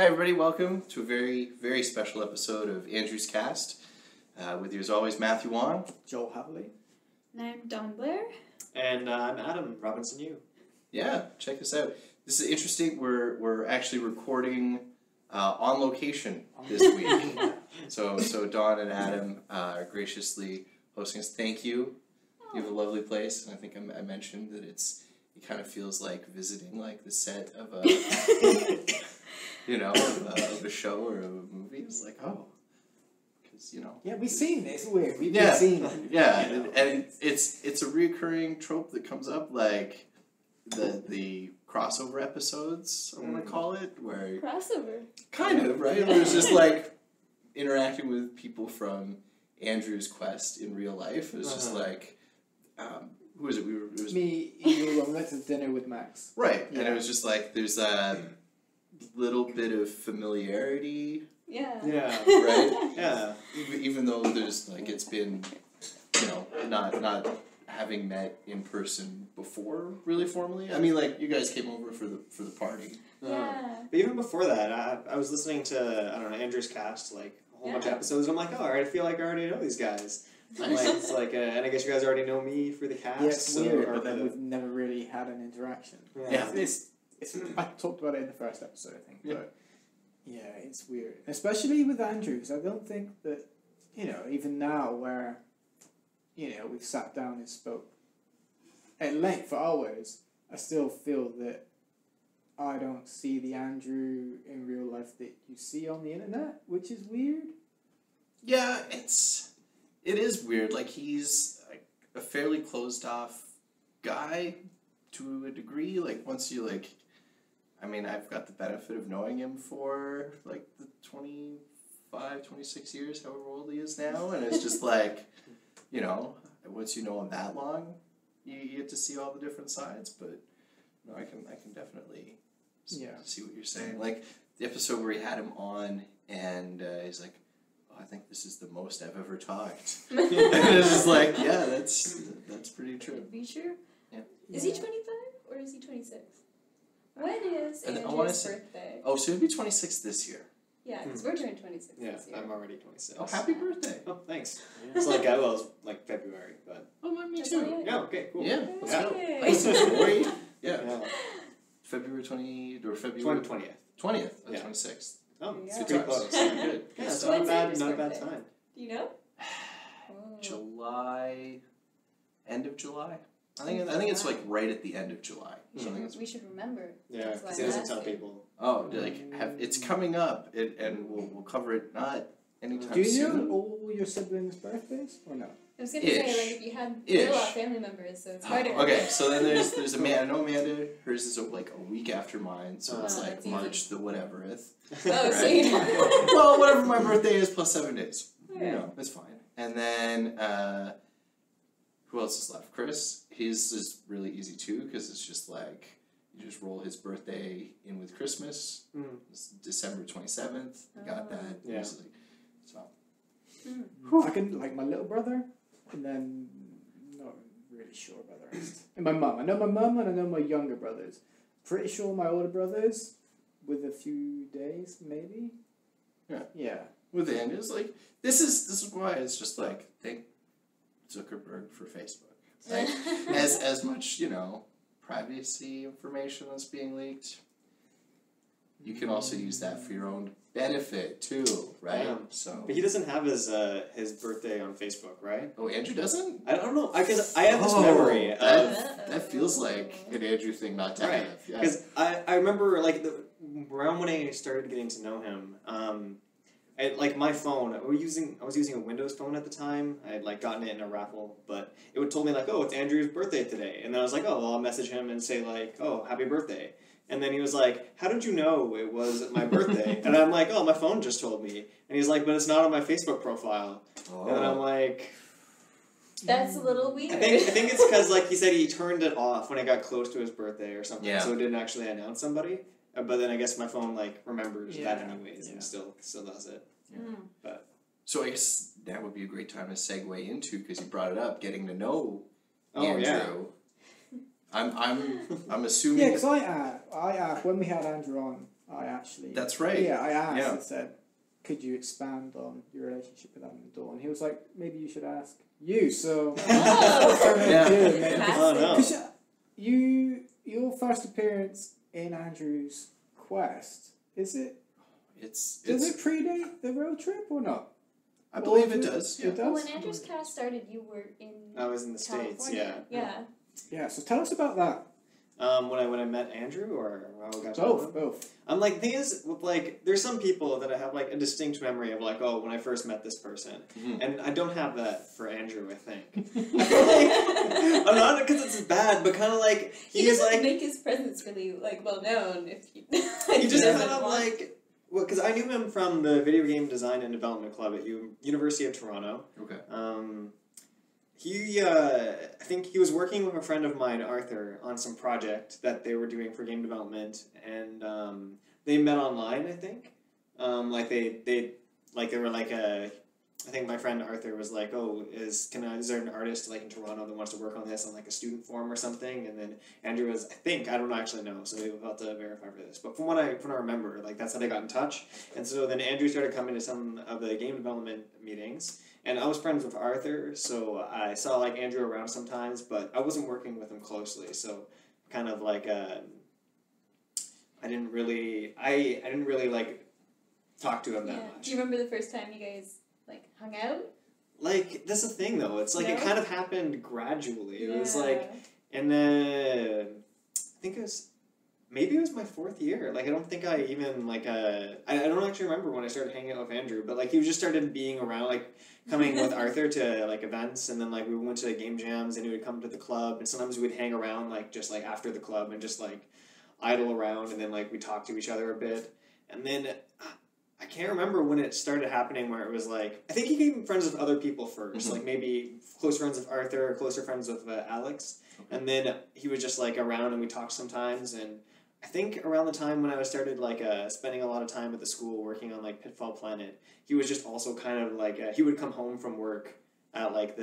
Hi everybody, welcome to a very, very special episode of Andrew's Cast. With you as always, Matthew Wong. Joel Havley. And I'm Dawn Blair. And I'm Adam Robinson Yu. Yeah, check this out. This is interesting. We're actually recording on location this week. So Dawn and Adam are graciously hosting us. Thank you. You have a lovely place, and I think I mentioned that it kind of feels like visiting like the set of a of a show or a movie. It's like, oh, because Yeah, we've seen this. Weird. We've yeah, seen yeah, and it's a recurring trope that comes up, like the crossover episodes, I want to call it, where Crossover. kind of right, where it's just like interacting with people from Andrew's quest in real life. It was just like, who was it? It was me. You went to dinner with Max. Right, Yeah. and it was just like there's a little bit of familiarity. Yeah. Yeah. Right. Yeah. Even though there's like it's been, not having met in person before really formally. I mean, like you guys came over for the party. Yeah. But even before that, I was listening to Andrew's Cast, like a whole bunch of episodes, and I'm like, oh, I feel like I already know these guys. Nice. Like, it's like, and I guess you guys already know me for the cast. Yeah, it's weird, or but then we've never really had an interaction. Yeah. It's I talked about it in the first episode, I think. Yeah. But yeah, it's weird, especially with Andrew, because I don't think that even now where we've sat down and spoke at length for hours, I still feel that I don't see the Andrew in real life that you see on the internet, which is weird. Yeah, it is weird. Like he's like a fairly closed off guy to a degree. Like once you I've got the benefit of knowing him for like the 25, 26 years, however old he is now, and it's just like, once you know him that long, you get to see all the different sides. But no, I can definitely see what you're saying. Like the episode where he had him on, and he's like, "Oh, I think this is the most I've ever talked." And it's just like, yeah, that's pretty true. Could be true. Yeah. Is he 25 or is he 26? When is And I Andrew's wanna say- birthday? Oh, so he'll be 26 this year. Yeah, because we're turning 26 Yeah, this year. I'm already 26. Oh, happy birthday! Oh, thanks. It's like, it's like February, but... Oh, me That's too. right. Yeah, okay, cool. Yeah, let's go. Yay. Nice boy. Yeah. Yeah. February 20th or February 20th. 20th, Yeah. 26th. Oh, There you it's go. pretty close. Good. Yeah, it's So, not When's bad, Andrew's not a bad birthday? time. Do you know? July, end of July. I think it's like right at the end of July. So I think it's, We should remember. Yeah, That's why because he I'm doesn't tell asking. people. it's coming up, and we'll cover it not anytime Do you soon. know all your siblings' birthdays or no? I was going to Ish. say, like, if you had Ish. a lot of family members, so it's harder. Okay, so then there's Amanda. I know Amanda. Hers is like a week after mine, so it's Oh, like that's March the whatevereth. Oh, so Right. you know. Well, whatever my birthday is plus 7 days. Alright. It's fine. And then who else is left? Chris. His is really easy too because it's just like you just roll his birthday in with Christmas. It's December 27th. You got that Yeah. easily. So I can like my little brother, and then not really sure about the rest. And my mum. I know my mum, and I know my younger brothers. Pretty sure my older brothers, with a few days maybe. Yeah. with the end, it's like this is why it's just like thank Zuckerberg for Facebook. Like, as much privacy information that's being leaked, you can also use that for your own benefit too, right? Yeah. So, But he doesn't have his birthday on Facebook, right? oh, Andrew doesn't. I don't know, because I have this memory of... That feels like an Andrew thing not to Right, have. Yeah. because I remember, like, around when I started getting to know him, my phone, I was using a Windows phone at the time. I had, like, gotten it in a raffle, but it would told me, like, oh, it's Andrew's birthday today. And then I was like, oh, well, I'll message him and say, like, oh, happy birthday. And then he was like, how did you know it was my birthday? And I'm like, oh, my phone just told me. And he's like, but it's not on my Facebook profile. Oh. And then I'm like... That's a little weird. I think it's because, like, he said he turned it off when it got close to his birthday or something, Yeah. so it didn't actually announce somebody. But then I guess my phone, like, remembers Yeah. that anyways and still does it. But So I guess that would be a great time to segue into, because you brought it up, getting to know Oh, Andrew. yeah. I'm assuming. Yeah, because I asked when we had Andrew on I actually... That's right. Yeah, I asked Yeah. and said, could you expand on your relationship with Anor? And he was like, maybe you should ask you. So, Oh, no. Because your first appearance in Andrew's quest, does it predate the road trip or not? I believe it does. Yeah. It does? Well, when Andrew's cast started, you were in I was in the States, California. Yeah. Yeah, so tell us about that. When I met Andrew, or how I got to know him? Both. I'm like, thing is, with like, there's some people that I have like a distinct memory of, like, oh, when I first met this person, and I don't have that for Andrew. I think. I feel like I'm not because it's bad, but kind of like He he's doesn't like make his presence really like well known. If you, he just kind of like. Well, because I knew him from the Video Game Design and Development Club at University of Toronto. Okay. I think he was working with a friend of mine, Arthur, on some project that they were doing for game development, and they met online. I think, they were like a. I think my friend Arthur was like, "Oh, is there an artist like in Toronto that wants to work on this on like a student forum or something?" And then Andrew was, I don't actually know, so we'll have to verify for this. But from what I remember, like that's how they got in touch. And so then Andrew started coming to some of the game development meetings, and I was friends with Arthur, so I saw like Andrew around sometimes, but I wasn't working with him closely, so kind of like I didn't really like talk to him that much. Do you remember the first time you guys like hung out? Like, that's the thing, though. It's like, No? it kind of happened gradually. It was Yeah. like, and then, I think maybe it was my 4th year. Like, I don't think I even, like, I don't actually remember when I started hanging out with Andrew, but, like, he just started being around, like, coming with Arthur to, like, events, and then, like, we went to game jams, and he would come to the club, and sometimes we'd hang around, like, just, like, after the club, and just, like, idle around, and then, like, we'd talk to each other a bit, and then... I can't remember when it started happening where it was like, I think he became friends with other people first, like maybe close friends with Arthur, closer friends with Alex, and then he was just like around and we talked sometimes, and I think around the time when I started like spending a lot of time at the school working on like Pitfall Planet, he was just also kind of like, he would come home from work at like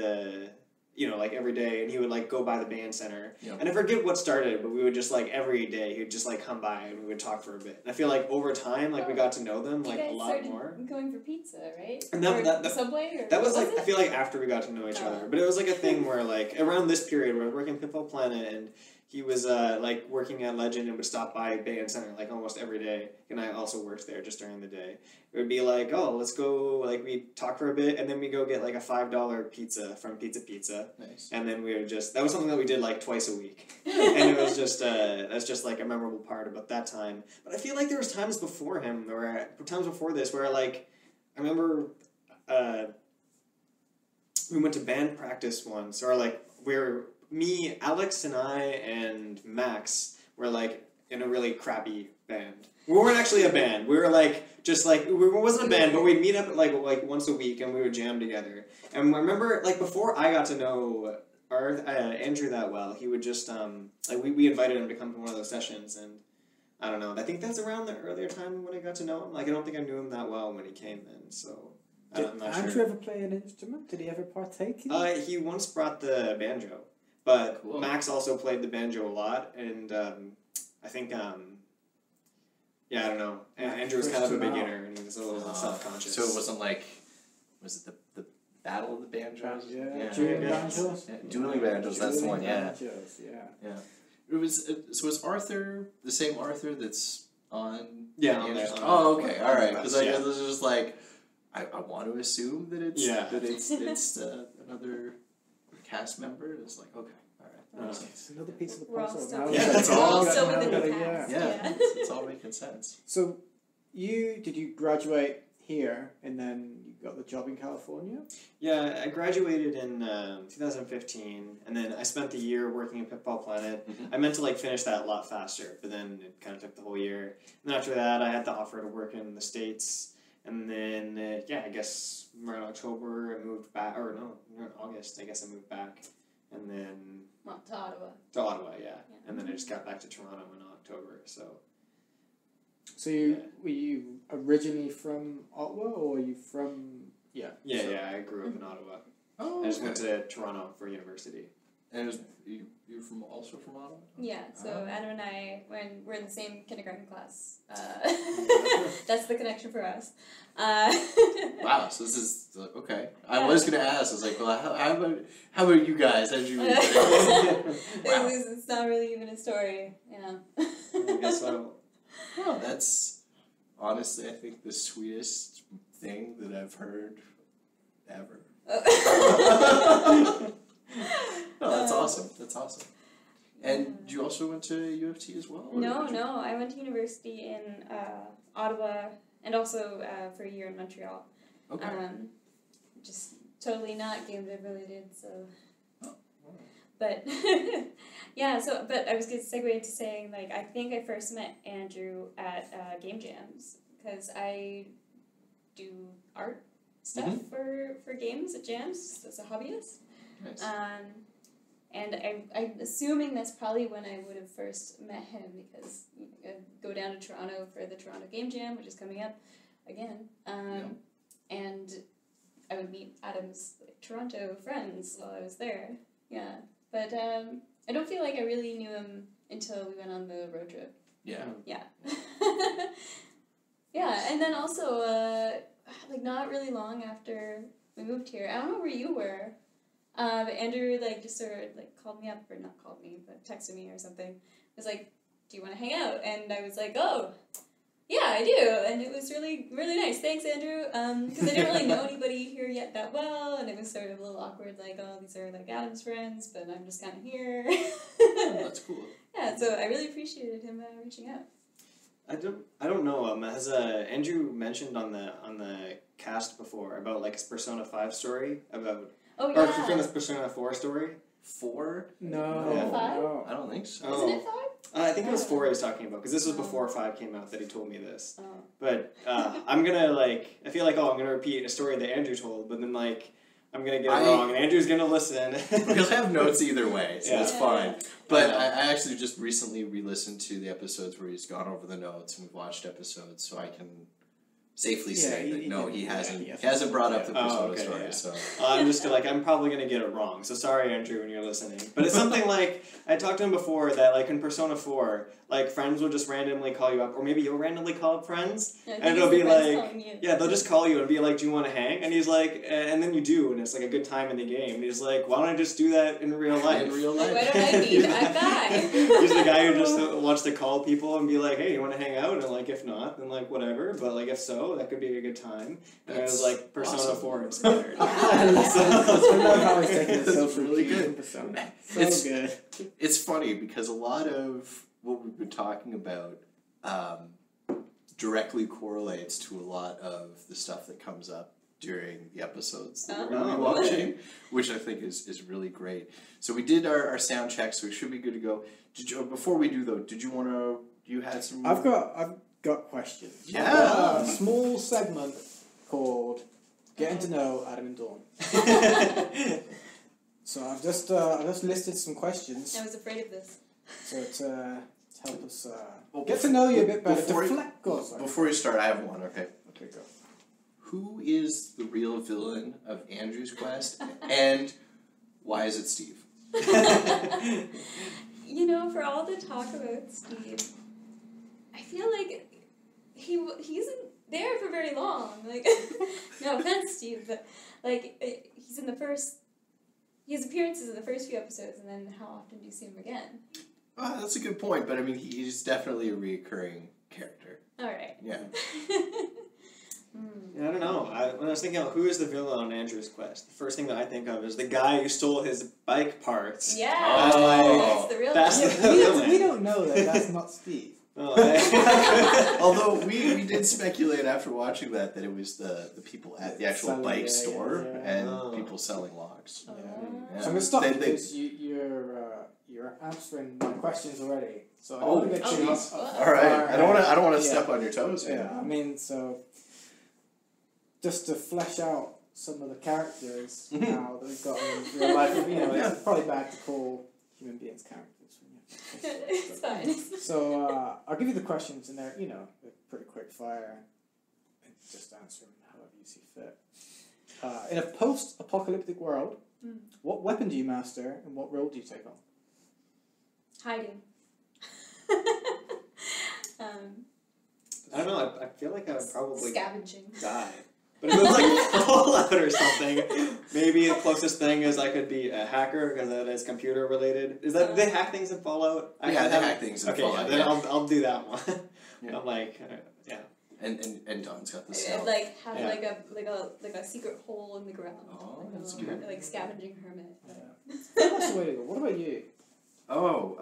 like every day, and he would like go by the band center. Yep. And I forget what started, but we would just like every day he would just like come by and we would talk for a bit. And I feel like over time, like we got to know them like a lot more. Going for pizza, right? And that Subway or that was like it? I feel like after we got to know each other, but it was like a thing where like around this period we were working Pitfall Planet, and he was like working at Legend and would stop by Band Center like almost every day, and I also worked there just during the day. It would be like, oh, let's go, like we'd talk for a bit, and then we go get like a $5 pizza from Pizza, Nice. and then we would just, that was something that we did like twice a week, and it was just that's just like a memorable part about that time. But I feel like there was times before him, or times before this, where like I remember we went to band practice once, or like me, Alex, and I, and Max were like in a really crappy band. We weren't actually a band. We were like just like we wasn't a band, but we'd meet up like once a week and we would jam together. And I remember like before I got to know Andrew that well, he would just like we invited him to come to one of those sessions, and I don't know. I think that's around the earlier time when I got to know him. Like I don't think I knew him that well when he came then, so. I'm not Andrew sure. ever play an instrument? Did he ever partake in it? He once brought the banjo, but Cool. Max also played the banjo a lot, and I think, I don't know. Andrew was kind of a beginner, and he was a little self-conscious. So it wasn't like, was it the Battle of the Banjos? Dueling Yeah. banjos? Yeah, Dueling Banjos, that's the one, yeah. Banjos, yeah. It was, so was Arthur the same Arthur that's on... Yeah, on the there. Andrews? Oh, okay, alright. Because I Yeah. guess this is just like, I want to assume that it's another cast member. It's like, okay, alright. It's another piece of the We're all puzzle. still, Now Yeah, we've it's got- all got still now within the got a- past. Yeah, it's all making sense. So, did you graduate here and then you got the job in California? Yeah, I graduated in 2015, and then I spent the year working at Pitfall Planet. Mhm. I meant to like finish that a lot faster, but then it kind of took the whole year. And then after that, I had the offer to work in the States. And then, I guess around October I moved back, or no, around August I guess I moved back, and then Well, to Ottawa. to Ottawa, and then I just got back to Toronto in October, so. So were you originally from Ottawa, or were you from... Yeah, I grew up in Ottawa. Oh, I just went to Toronto for university. And it was you're also from Ottawa? Yeah, so Anor and I, when we're in the same kindergarten class, that's the connection for us. Wow, so this is okay. I was gonna ask. I was like, well, how about you guys? How'd you? Wow. It's not really even a story. Yeah. I guess so. Well, that's honestly, I think the sweetest thing that I've heard ever. No, that's awesome. That's awesome. And you also went to U of T as well? No, I went to university in Ottawa and also for a year in Montreal. Okay. Just totally not game dev related, so. Oh. But but I was going to segue into saying, like, I think I first met Andrew at Game Jams because I do art stuff for games at jams as a hobbyist. Nice. And I'm assuming that's probably when I would have first met him because I'd go down to Toronto for the Toronto Game Jam, which is coming up again. And I would meet Adam's Toronto friends while I was there. Yeah. But I don't feel like I really knew him until we went on the road trip. Yeah. Yeah. Yeah, and then also, like, not really long after we moved here, I don't know where you were, but Andrew, like, just sort of, like, called me up, or not called me, but texted me or something. Was like, do you want to hang out? And I was like, oh, yeah, I do. And it was really, really nice. Thanks, Andrew. Because I didn't really know anybody here yet that well, and it was sort of a little awkward, like, oh, these are, like, Adam's friends, but I'm just kind of here. Oh, that's cool. Yeah, so I really appreciated him reaching out. I don't know. Has Andrew mentioned on the cast before about like his Persona 5 story about? Oh yeah. Or from his Persona 4 story. 4? No. Yeah. 5? No. I don't think so. Oh. Isn't it 5? I think it was 4 he was talking about because this was before 5 came out that he told me this. Oh. But I'm gonna I feel like I'm gonna repeat a story that Andrew told, but then like I'm gonna get it wrong, and Andrew's gonna listen. He'll have notes either way, so Yeah. it's fine. But I actually just recently re-listened to the episodes where he's gone over the notes, and we've watched episodes, so I can safely say that no, he hasn't brought up the Persona story. Yeah. So I'm just like I'm probably gonna get it wrong. So sorry, Andrew, when you're listening. But it's something like I talked to him before that like in Persona 4, like friends will just randomly call you up, or maybe you'll randomly call up friends, and it'll be like, yeah, they'll just call you and be like, do you want to hang? And he's like, and then you do, and it's like a good time in the game. And he's like, why don't I just do that in real life? In real life, Why don't I need that guy? He's the guy who just wants to call people and be like, hey, you want to hang out? And like, if not, then like whatever. But like, if so, that could be a good time. And it was like Persona 4 inspired. I love how he's taking it so That's really good. Persona. It's- good. it's funny because a lot of what we've been talking about directly correlates to a lot of the stuff that comes up during the episodes that we're going to be watching, which I think is really great. So we did our sound check, so we should be good to go. Before we do though, did you want to? You had some. I've got questions. Yeah. I've got a small segment called "Getting to Know Adam and Dawn." So I've just listed some questions. I was afraid of this. So to help us get to know you a bit better. Before you start, I have one. Okay. Okay, go. Who is the real villain of Andrew's Quest, and why is it Steve? You know, for all the talk about Steve, I feel like he isn't there for very long. Like, no offense, Steve, but like he's in the first. He has appearances in the first few episodes, and then how often do you see him again? That's a good point, but I mean, he's definitely a reoccurring character. All right. Yeah. Yeah, I don't know. When I was thinking of who is the villain on Andrew's Quest, the first thing that I think of is the guy who stole his bike parts. Yeah. Oh. That's the real villain. We don't know that that's not Steve. Although we did speculate after watching that it was the people at the actual Selling, bike store and Oh. people selling locks. Oh. Yeah. So I'm gonna stop because you're answering my questions already. So I don't want to get too geez. All right, I don't want to step on your toes. Yeah, I mean, so just to flesh out some of the characters now that we've got in real life, it's probably bad to call human beings characters. It's fine. So I'll give you the questions, and they're they're pretty quick fire, and just answer them however you see fit. In a post-apocalyptic world, what weapon do you master, and what role do you take on? Hiding. I don't know. I feel like I would probably Scavenging. die. But if it was like Fallout or something, maybe the closest thing is I could be a hacker because that is computer related. Is that they hack things in Fallout? Yeah, they hack things in Fallout. Okay, then I'll do that one. Yeah. I'm like, yeah. And Don's got the stealth. Like have Yeah. like a secret hole in the ground. Oh, like that's a, good. Like scavenging hermit. Yeah. That's the way to go. What about you? Oh,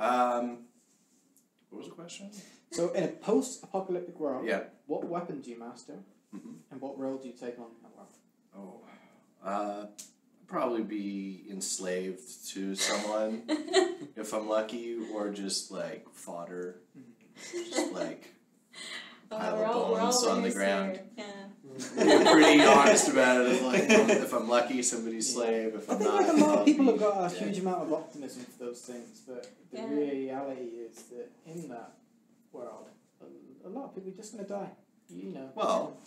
what was the question? So, in a post-apocalyptic world, Yeah. what weapon do you master, Mm-hmm. and what role do you take on in that world? Oh, probably be enslaved to someone if I'm lucky, or just like fodder, just like pile we're of all bones on the winners ground. here. I'm pretty honest about it. It's like if I'm lucky, somebody's slave. If I I'm think not, like a lot of people I'll have got a be huge amount of optimism for those things, but the Yeah. reality is that in that world, a lot of people are just going to die. You know. Well,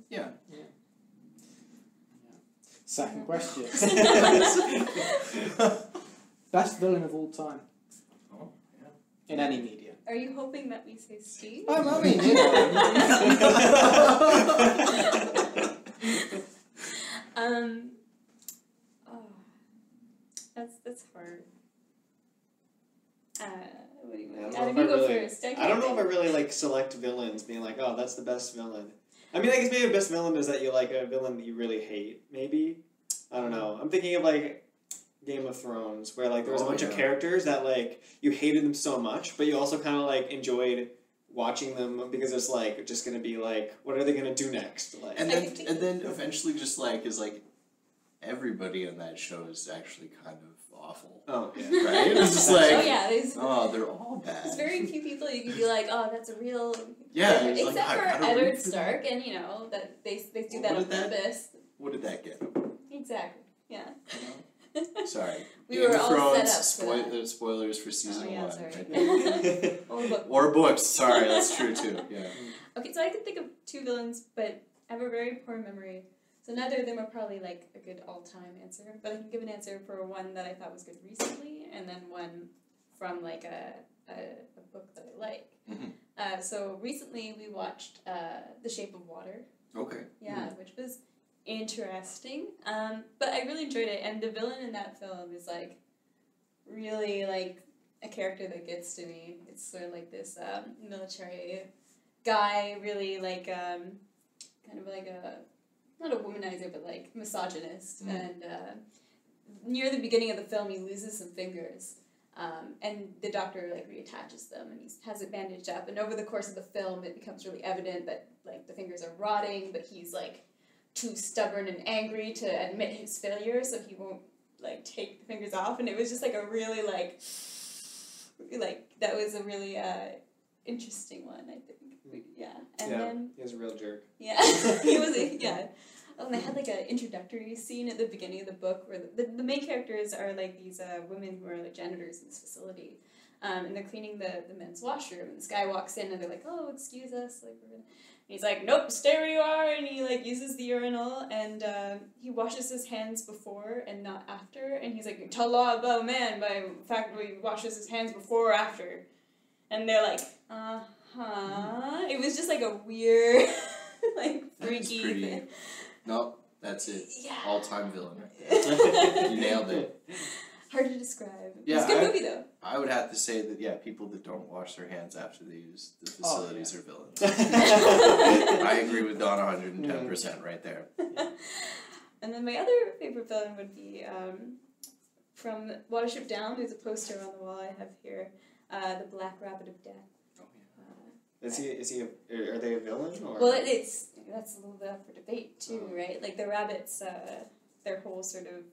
Yeah. yeah. Second question. Best villain of all time. Oh, In any media. Are you hoping that we say Steve? I mean, you know. Oh, that's hard. What do you Yeah, I don't Adam, know you if I go really- first. I don't know if I really like select villains, being like, oh, that's the best villain. I mean, I guess maybe the best villain is that you like a villain that you really hate. Maybe I don't know. I'm thinking of like Game of Thrones, where like there was a bunch of characters that like you hated them so much, but you also kind of like enjoyed watching them because it's like just gonna be like, what are they gonna do next? Like, And then eventually, just like is like everybody on that show is actually kind of awful. oh yeah, Right? It's just like Oh yeah, there's they're all bad. very few people you can be like, oh, that's a real. Yeah, it's Except like, for I gotta Eddard root for them. Stark, and you know that they do Well, that what on did that- purpose. What did that get? Exactly. Yeah. Sorry. We Game were of all Thrones, set up for that. spoilers for season Oh, yeah, 1. sorry. Right there. Or book. Or books. Sorry, that's true too. Yeah. Okay, so I could think of two villains, but I have a very poor memory. So neither of them are probably like a good all-time answer, but I can give an answer for one that I thought was good recently, and then one from like a book that I like. Mhm. So recently we watched The Shape of Water. Okay. Yeah, which was interesting. But I really enjoyed it, and the villain in that film is like really like a character that gets to me. It's sort of like this military guy, really like kind of like a not a womanizer, but like misogynist. And near the beginning of the film, he loses some fingers. And the doctor like reattaches them, and he has it bandaged up. And over the course of the film, it becomes really evident that like the fingers are rotting, but he's like too stubborn and angry to admit his failure, so he won't like take the fingers off. And it was just like a really like that was a really interesting one, I think. Yeah, and then he was a real jerk. yeah, he was Oh, and they had like an introductory scene at the beginning of the book where the main characters are like these women who are like janitors in this facility, and they're cleaning the men's washroom. And this guy walks in and they're like, "Oh, excuse us, like we're gonna." And he's like, "Nope, stay where you are," and he like uses the urinal and he washes his hands before and not after. And he's like, "You tell law about a man by the fact that he washes his hands before or after," and they're like, It was just like a weird, like freaky thing. Nope, that's it. Yeah. All-time villain right there. You nailed it. Hard to describe. Yeah, It's a good movie though. I would have to say that, yeah, people that don't wash their hands after they use the facilities are villains. I agree with Don 110% right there. And then my other favorite villain would be from Watership Down. There's a poster on the wall I have here. The Black Rabbit of Death. Oh, Are they a villain or? Well, that's a little bit up for debate too, right? Like the rabbits, their whole sort of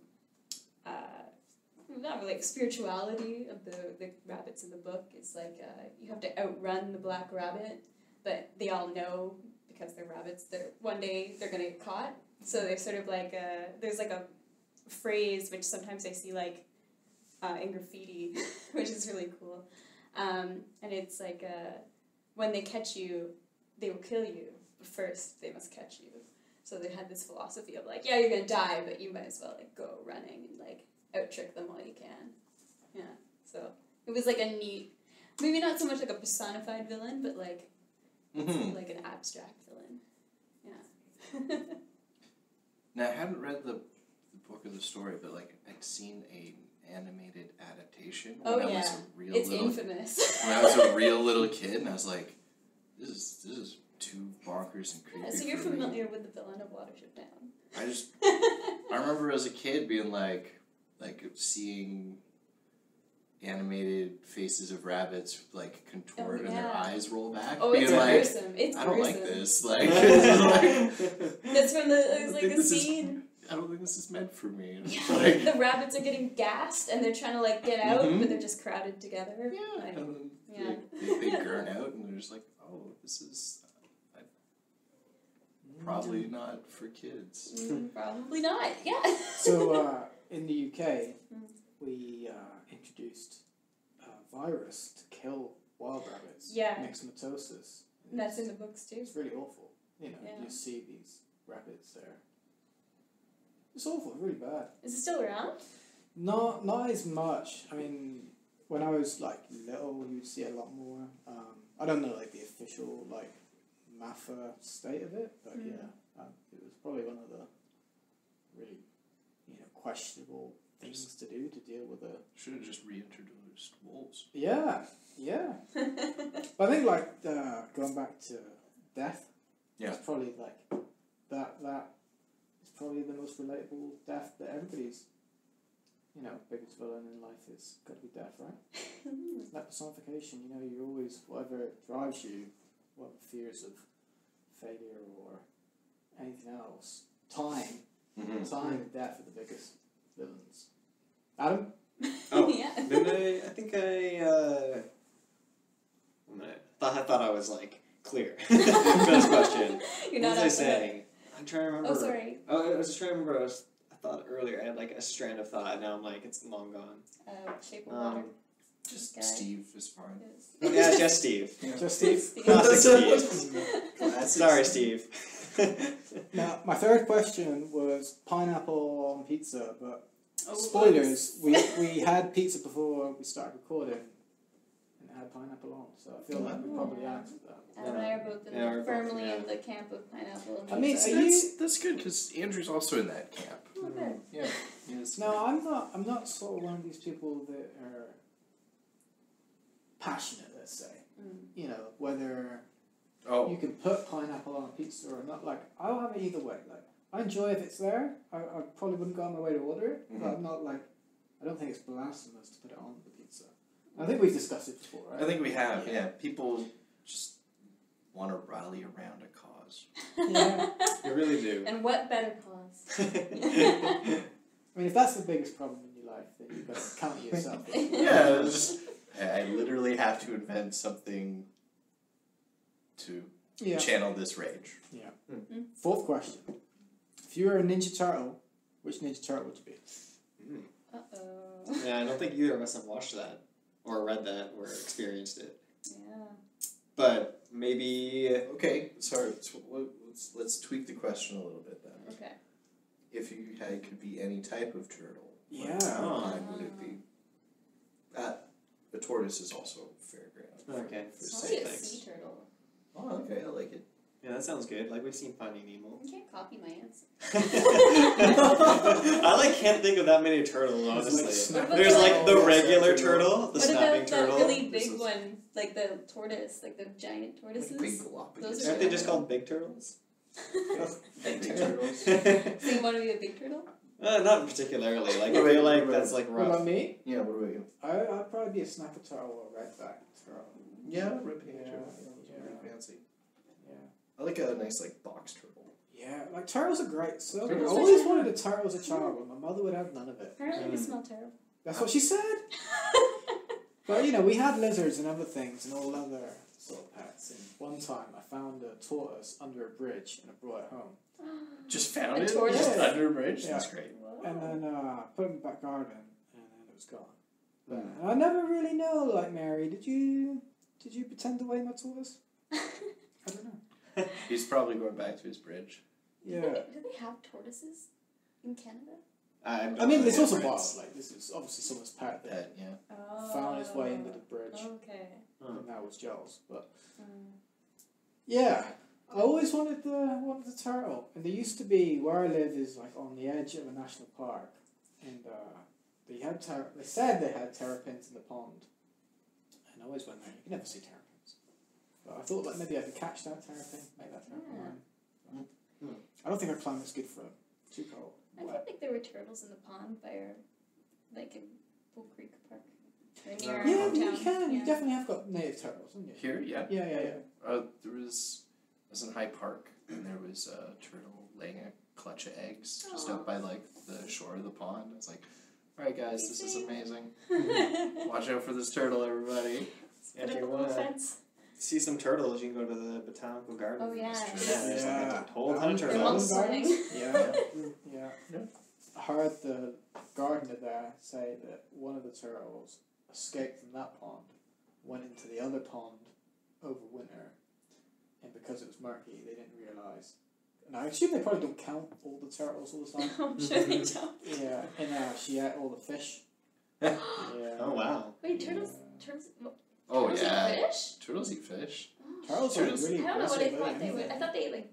not really like spirituality of the rabbits in the book is like you have to outrun the black rabbit, but they all know because they're rabbits. One day they're gonna get caught, so they're sort of like there's like a phrase which sometimes I see like in graffiti, which is really cool, and it's like when they catch you, they will kill you, but first they must catch you. So they had this philosophy of like, yeah, you're gonna die, but you might as well like go running and like out trick them while you can. Yeah. So It was like a neat, maybe not so much like a personified villain, but like like an abstract villain. Yeah. Now, I hadn't read the book or the story, but like I'd seen an animated adaptation when I was a real it's little. infamous. When I was a real little kid, and I was like, "This is too bonkers and creepy." Yeah, so you're for me. familiar with the villain of Watership Down. I remember as a kid being like seeing animated faces of rabbits like contort and their eyes roll back. Oh, being it's like, gruesome. It's I don't gruesome. like this. Like, That's from I the don't like think the this is- scene. I don't think this is meant for me. And it's Yeah, like, the rabbits are getting gassed and they're trying to like get out, but they're just crowded together. yeah, Like, and yeah. they gurn out, and they're just like, oh, this is probably not for kids. Probably not. Yeah. So in the UK, we introduced a virus to kill wild rabbits. Yeah. Myxomatosis. And that's in the books too. It's really awful. You know, Yeah. you see these rabbits there. It's awful. It's really bad. Is it still around? Not as much. I mean, when I was like little, you'd see a lot more. I don't know like the official like MAFA state of it, but yeah, it was probably one of the really questionable things to do to deal with a. Should have just reintroduced wolves. Yeah. But I think like going back to death. Yeah. It's probably like that is probably the most relatable death that everybody's. Biggest villain in life is got to be death, right? That personification, you're always, whatever drives you, whatever fears of failure or anything else, time and death are the biggest villains. Adam? Oh, yeah. I think I thought I was like clear for this question. You're What not was up I for saying? I'm trying to remember. Oh, sorry. Oh, I was just trying to remember. I thought earlier I had like a strand of thought. Now I'm like it's long gone. Shape of Water. Just Guy. Steve is fine. Yes. Yeah, just Steve. Just Steve? Classic Steve. Classic Sorry, Steve. Steve. Now, my third question was pineapple on pizza, but Oh, spoilers, we had pizza before we started recording, and it had pineapple on, so I feel like we probably answered that. Adam and I are both we're both, firmly in the camp of pineapple and I mean, pizza. are you- That's good because Andrew's also in that camp. Oh, good. Yeah. Yes. No, I'm not sort of one of these people that are passionate, let's say. Whether you can put pineapple on a pizza or not. Like, I'll have it either way. Like, I enjoy if it's there. I probably wouldn't go on my way to order it, but I'm not like, I don't think it's blasphemous to put it on the pizza. I think we've discussed it before, right? I think we have. Yeah. People just want to rally around a cause. Yeah. You really do. And what better cause? I mean, if that's the biggest problem in your life, then you've got to count yourself. Yeah. It's just, I literally have to invent something to Yeah. channel this rage. Yeah. Mm-hmm. Fourth question. If you were a Ninja Turtle, which Ninja Turtle would you be? Uh-oh. Yeah, I don't think either of us have watched that or read that or experienced it. Yeah. But maybe Okay. Sorry. Let's tweak the question a little bit then. Okay. If you could be any type of turtle, Yeah. what kind would it be? The tortoise is also fair ground. Okay. For It's safe probably a things. sea turtle. Oh, okay. I like it. Yeah, that sounds good. Like we've seen Finding Nemo. You can't copy my answer. I can't think of that many turtles, honestly. What about There's the, like the regular turtle, the What snapping about turtle. that really This big is- one, like the tortoise, like the giant tortoises? Like big Galapagos. Those Aren't they just called big turtles? Big turtles. So you want to be a big turtle? Not particularly. Like I Wait, feel like wait, that's like What about rough. me? Yeah. What about you? I'd probably be a snapper turtle or a redback turtle. Yeah, red pig Yeah, turtle. yeah. Pretty fancy. Yeah. I like a nice box turtle. Yeah, like turtles are great. So I Turtles are always fun. wanted a turtle as a child, but my mother would have none of it. Apparently they smell terrible. That's what she said. But we had lizards and other things and all other sort of pets. And one time I found a tortoise under a bridge and I brought it home. Just found A it tortoise? just under a bridge. Yeah. That's great. Whoa. And then put it in the back garden and then it was gone. But and I never really know, like Mary, did you pretend to weigh my tortoise? I don't know. He's probably going back to his bridge. Yeah. Do they have tortoises in Canada? I mean, it's also wild. Like, this is obviously someone's pet that Oh. found his way into the bridge. Okay. And that was Joel's. But yeah, I always wanted the turtle. And there used to be, where I live is like on the edge of a national park, and they said they had terrapins in the pond. And I always went there. You can never see terrapins. But I thought like maybe I could catch that terrapin, make that terrapin run. I don't think our climate's good for it. Too cold. I feel like there were turtles in the pond by our, like in Bull Creek Park. Near our Yeah, hometown. you can. You definitely have got native turtles, haven't you? Here, yeah. Yeah. There was, I was in High Park, and there was a turtle laying a clutch of eggs just out by like the shore of the pond. I was like, all right, guys, this is amazing. Watch out for this turtle, everybody. If you want to see some turtles, you can go to the botanical garden. Oh, yeah. There's like a whole ton of They're turtles. multiplying. Yeah. I heard the gardener there say that one of the turtles escaped from that pond, went into the other pond over winter, and because it was murky, they didn't realise. And I assume they probably don't count all the turtles all the time. I'm sure they don't. Yeah, and she ate all the fish. Yeah. Oh, wow. Wait, turtles Oh, turtles yeah. eat fish? Turtles eat fish. Oh, Turtles are really I don't know what I aggressive, thought they would. anything. I thought they like,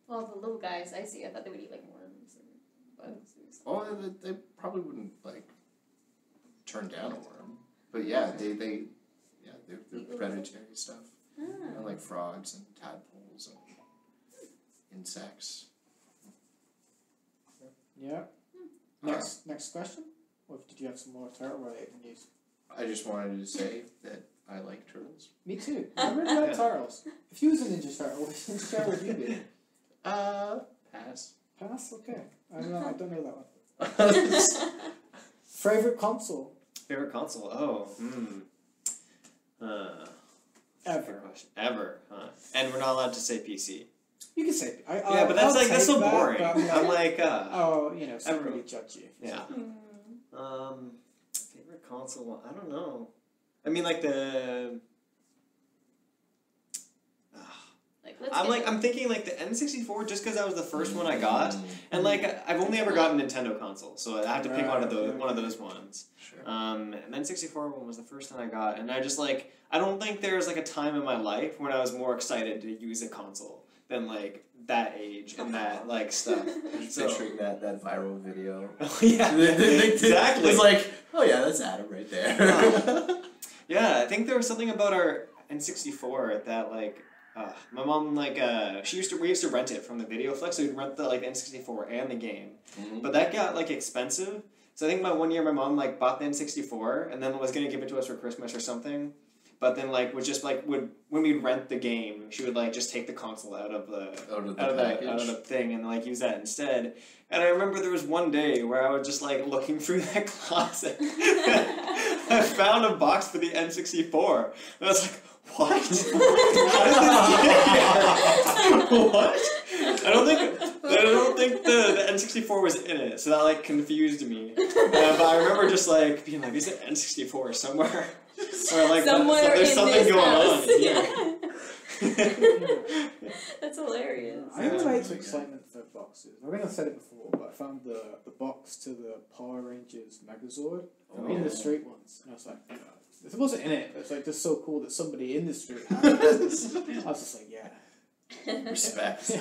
well, the little guys I see, I thought they would eat like worms or bugs or something. Oh, they probably wouldn't like turn down a worm, but yeah, they're predatory stuff. Ah. Like frogs and tadpoles and insects. Yeah. Next question? Or did you have some more turtle related news? I just wanted to say that I like turtles. Me too. I really like turtles. If you was a Ninja Turtle, which Ninja Turtle would you be? Pass. Pass? Okay. I don't know that one. Favorite console? Favorite console? Oh, Ever. Good question. Ever, huh? And we're not allowed to say PC. You can say. Yeah, but that's so boring. I'm like, oh, so everyone- really judgy. yeah. Favorite console? I don't know. I mean, like the. I'm thinking like the N64 just because that was the first one I got, and like I've only ever gotten Nintendo console, so I had to pick one of those ones. Sure. And then N64 one was the first one I got, and I just like I don't think there's like a time in my life when I was more excited to use a console than like that age and that like stuff. So picturing that viral video. Oh, yeah, exactly. It's like, oh yeah, that's Adam right there. Yeah, I think there was something about our N64 that like. My mom like we used to rent it from the Video Flex, so we'd rent the like the N64 and the game, but that got like expensive. So I think one year my mom like bought the N64 and then was gonna give it to us for Christmas or something, but then like was just like when we'd rent the game, she would like just take the console out of the thing and like use that instead. And I remember there was one day where I was just like looking through that closet. I found a box for the N64, and I was like. What? How did this get here? What? I don't think the N64 was in it, so that like confused me. But I remember just like being like, "Is it N64 somewhere?" Or like there's something going on here. That's hilarious. I relate to excitement for boxes. I think I've said it before, but I found the box to the Power Rangers Megazord in the street once, and I was like, it wasn't in it, but it's like just so cool that somebody in the street had it. I was just like, yeah. Respect.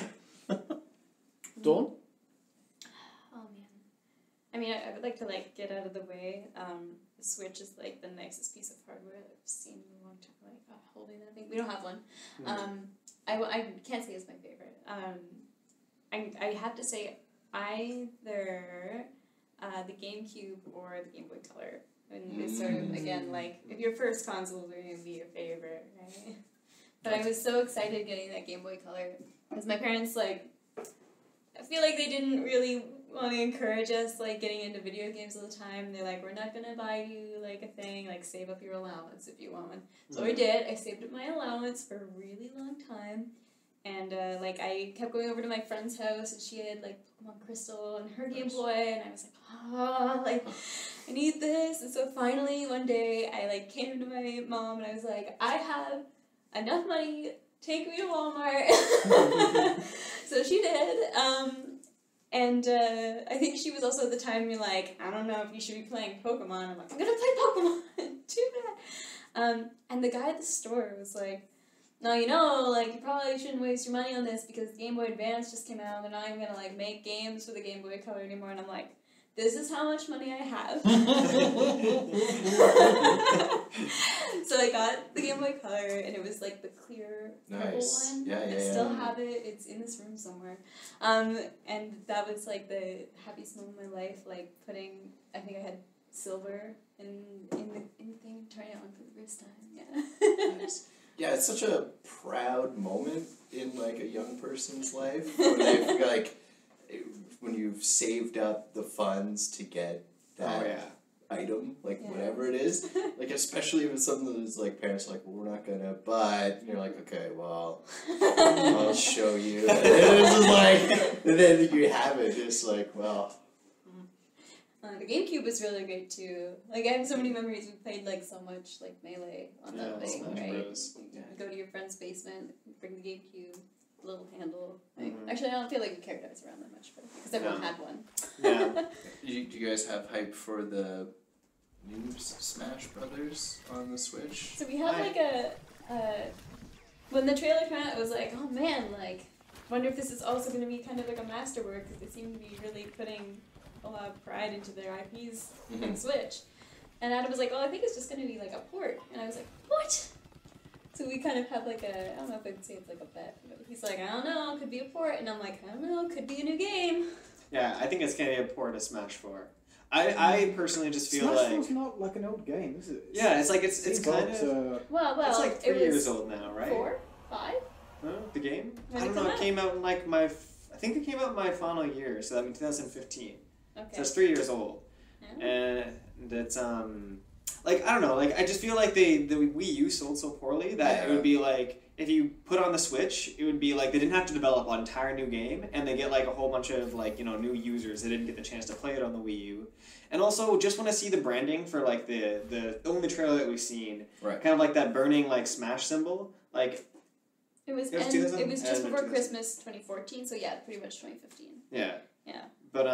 Dawn? Oh man. I mean, I would like to like get out of the way. The Switch is like the nicest piece of hardware I've seen in a long time. Like holding that thing. We don't have one. I can't say it's my favorite. I have to say either the GameCube or the Game Boy Color. And it's sort of, again, like, if your first consoles are going to be your favorite, right? But I was so excited getting that Game Boy Color, because my parents, like, I feel like they didn't really want to encourage us, like, getting into video games all the time. They're like, we're not going to buy you, like, a thing, like, save up your allowance if you want one. So I did. I saved up my allowance for a really long time. And, like, I kept going over to my friend's house, and she had, like, Pokemon Crystal and her Game Boy, and I was like, oh, like, I need this. And so finally, one day, I, like, came to my mom, and I was like, I have enough money, take me to Walmart. So she did, And I think she was also at the time you're like, I don't know if you should be playing Pokemon. I'm like, I'm gonna play Pokemon. Too bad. And the guy at the store was like, no, you know, like, you probably shouldn't waste your money on this because Game Boy Advance just came out. They're not even gonna, like, make games for the Game Boy Color anymore. And I'm like, this is how much money I have. So I got the Game Boy Color, and it was, like, the clear purple one. Yeah, I still have it. It's in this room somewhere. And that was, like, the happiest moment of my life, like, putting, I think I had silver in the thing, turning it on for the first time. Yeah. Nice. Yeah, it's such a proud moment in, like, a young person's life when they've, like, when you've saved up the funds to get that item, like, whatever it is. Like, especially if it's something that is, like, parents are like, well, we're not gonna, but you're like, okay, well, I'll show you. And it's just like, and then you have it, just like, well. The GameCube was really great too. Like, I have so many memories. We played like so much like Melee on that thing, right? You go to your friend's basement, bring the GameCube, little handle. Like, actually, I don't feel like we carried ours around that much, but because everyone had one. Yeah. Do you guys have hype for the new Smash Brothers on the Switch? So we had like a when the trailer came out, it was like, oh man, like, wonder if this is also going to be kind of like a masterwork because they seem to be really putting a lot of pride into their IPs on the Switch. And Adam was like, oh, I think it's just going to be like a port. And I was like, what? So we kind of had like a, I don't know if I'd say it's like a bet, but he's like, I don't know, could be a port. And I'm like, I don't know, could be a new game. Yeah, I think it's going to be a port of Smash 4. I personally just feel Smash like... Smash 4's not like an old game, is it? Yeah, it's like, it's kind of... Well, it's like 3 years old now, right? 4? 5? Huh? The game? When I don't know, it came out in like my... I think it came out in my final year, so that means 2015. Okay. So it's 3 years old. Yeah. And it's, like, I don't know, like, I just feel like the Wii U sold so poorly that it would be like, if you put on the Switch, it would be like they didn't have to develop an entire new game, and they get like a whole bunch of like, you know, new users that didn't get the chance to play it on the Wii U. And also, just want to see the branding for like the only trailer that we've seen, kind of like that burning like Smash symbol, like. It was just before Christmas 2014, so yeah, pretty much 2015. Yeah. Yeah. But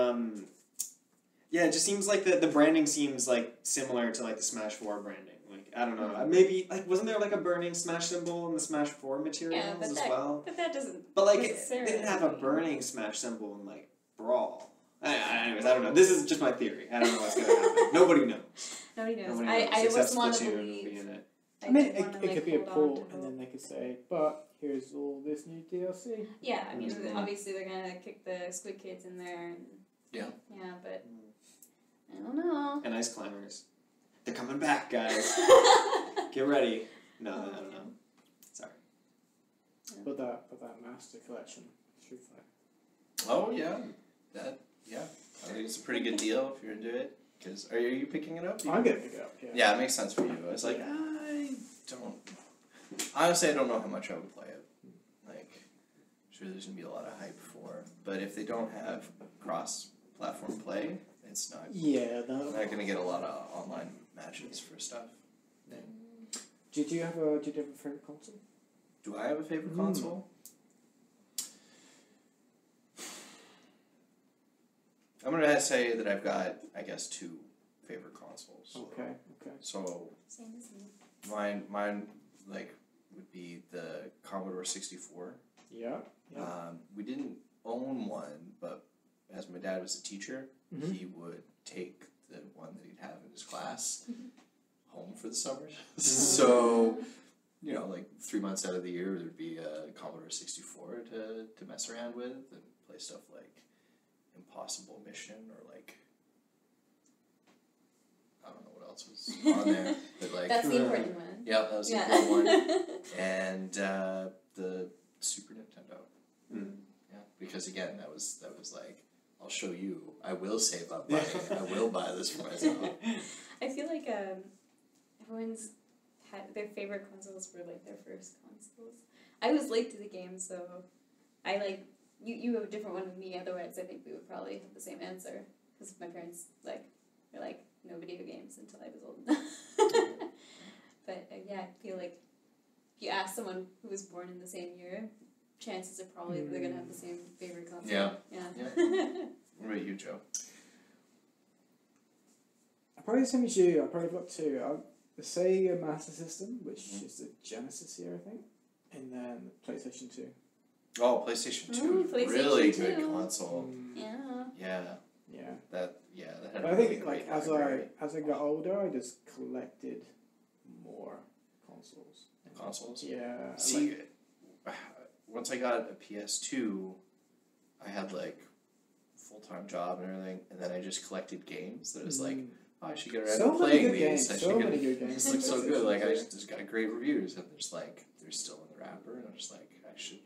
yeah, it just seems like the branding seems like similar to like the Smash 4 branding. Like, I don't know, maybe like wasn't there like a burning Smash symbol in the Smash 4 materials as well? But that doesn't. But like they didn't have a burning Smash symbol in like Brawl. Anyways, I don't know. This is just my theory. I don't know what's gonna happen. Nobody knows. Nobody knows. I was want to believe. I mean, it could be a port, and then they could say, but here's all this new DLC. Yeah, I mean, obviously they're gonna kick the Squid Kids in there. And, yeah, but I don't know. And Ice Climbers. They're coming back, guys. Get ready. No, I don't know. Sorry. But that Master Collection, Street Fighter. Oh yeah, I think it's a pretty good deal if you're into it. Because are you picking it up? I'm gonna pick it up. Yeah. Yeah, it makes sense for you. I was like, honestly, I don't know how much I would play it. Like, sure, there's gonna be a lot of hype for, but if they don't have cross-platform play, it's not. Yeah, not gonna get a lot of online matches for stuff. Yeah. Did you have a favorite console? Do I have a favorite console? I'm gonna say that I've got, I guess, 2 favorite consoles. Okay. So Same as me. mine like would be the Commodore 64. Yeah. We didn't own one, but as my dad was a teacher, he would take the one that he'd have in his class home for the summers. So, you know, like 3 months out of the year, there'd be a Commodore 64 to mess around with and play stuff like Impossible Mission or like, I don't know what else was on there, but like that's the important one. Yeah, that was the important one. And the Super Nintendo. Yeah, because again, that was like, I'll show you. I will save up money. I will buy this for myself. I feel like everyone's had their favorite consoles were like their first consoles. I was late to the game, so I like. You have a different one than me, otherwise I think we would probably have the same answer. Because my parents, like, were like, no video games until I was old enough. But, yeah, I feel like if you ask someone who was born in the same year, chances are probably they're gonna have the same favorite console. Yeah. Yeah. What about you, Joe? Probably the same as you. I probably got two. The Sega Master System, which is the Genesis here, I think, and then the PlayStation 2. Oh, PlayStation 2. Ooh, PlayStation really 2. good console. Yeah. Yeah. Yeah. That had But a I really think great as library. I got older, I just collected more consoles. Consoles? Yeah. See, once I got a PS2, I had like full-time job and everything, and then I just collected games that was like, oh, I should get around to playing these. Many good games. This looks so good. Like I just got great reviews, and they're still in the wrapper, and I'm just like, I should.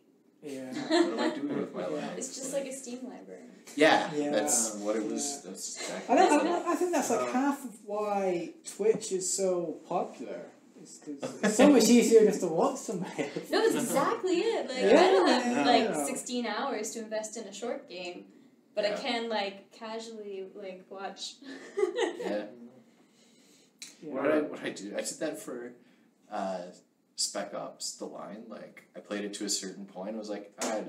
Yeah. What am I doing with my life? It's just like a Steam library. Yeah, Yeah. that's what it was. Yeah. That's exactly. I think that's like half of why Twitch is so popular. Because it's so much easier just to watch somebody. No, it's exactly it. Like Yeah, I don't have like yeah. 16 hours to invest in a short game, but I Yeah. can like casually like watch. Yeah. Yeah. What I do? I did that for Spec Ops: The Line. Like I played it to a certain point. I was like, I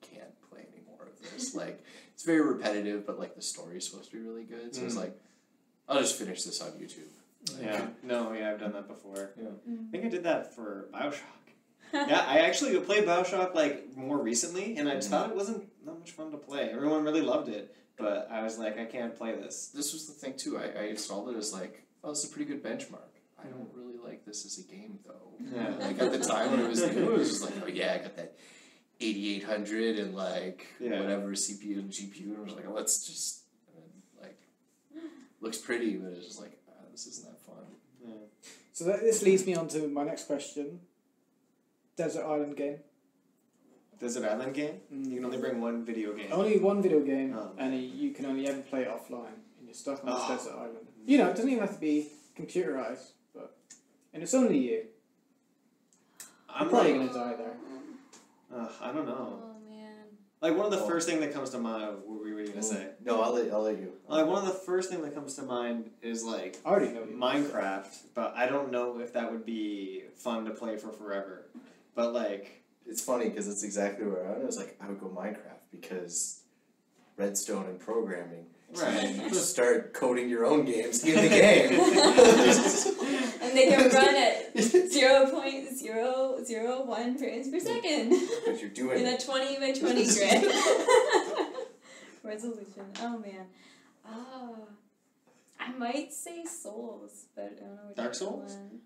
can't play any more of this. Like it's very repetitive, but like the story's supposed to be really good. So I was like, I'll just finish this on YouTube. Like, I've done that before. Yeah. I think I did that for Bioshock. Yeah, I actually played Bioshock like more recently, and I thought it wasn't that much fun to play. Everyone really loved it, but I was like, I can't play this. This was the thing too. I installed it as like, oh, this is a pretty good benchmark. I don't really like this as a game though. Yeah. Like at the time when it was new, it was just like, oh yeah, I got that 8800 and like whatever CPU and GPU, and I was like, oh, let's just like looks pretty, but it's just like this isn't that fun. Yeah. So this leads me on to my next question. Desert Island game. Desert Island game? You can only bring one video game. Only one video game, Oh. and you can only ever play it offline, and you're stuck on this desert island. You know, it doesn't even have to be computerized, and it's only you. I'm probably like, gonna die there. I don't know. Oh man. Like one of the first thing that comes to mind. What were you gonna say? No, I'll let you. Like one of the first thing that comes to mind is like I already know you. Minecraft, but I don't know if that would be fun to play for forever. But like, It's funny because it's exactly where I was like, I would go Minecraft because redstone and programming. Right. And you just start coding your own games in the game. And they can run at 0.001 frames per second. Because you're doing In a it. 20 by 20 grid. Resolution. Oh man. I might say Souls, but I don't know which Dark Souls? one.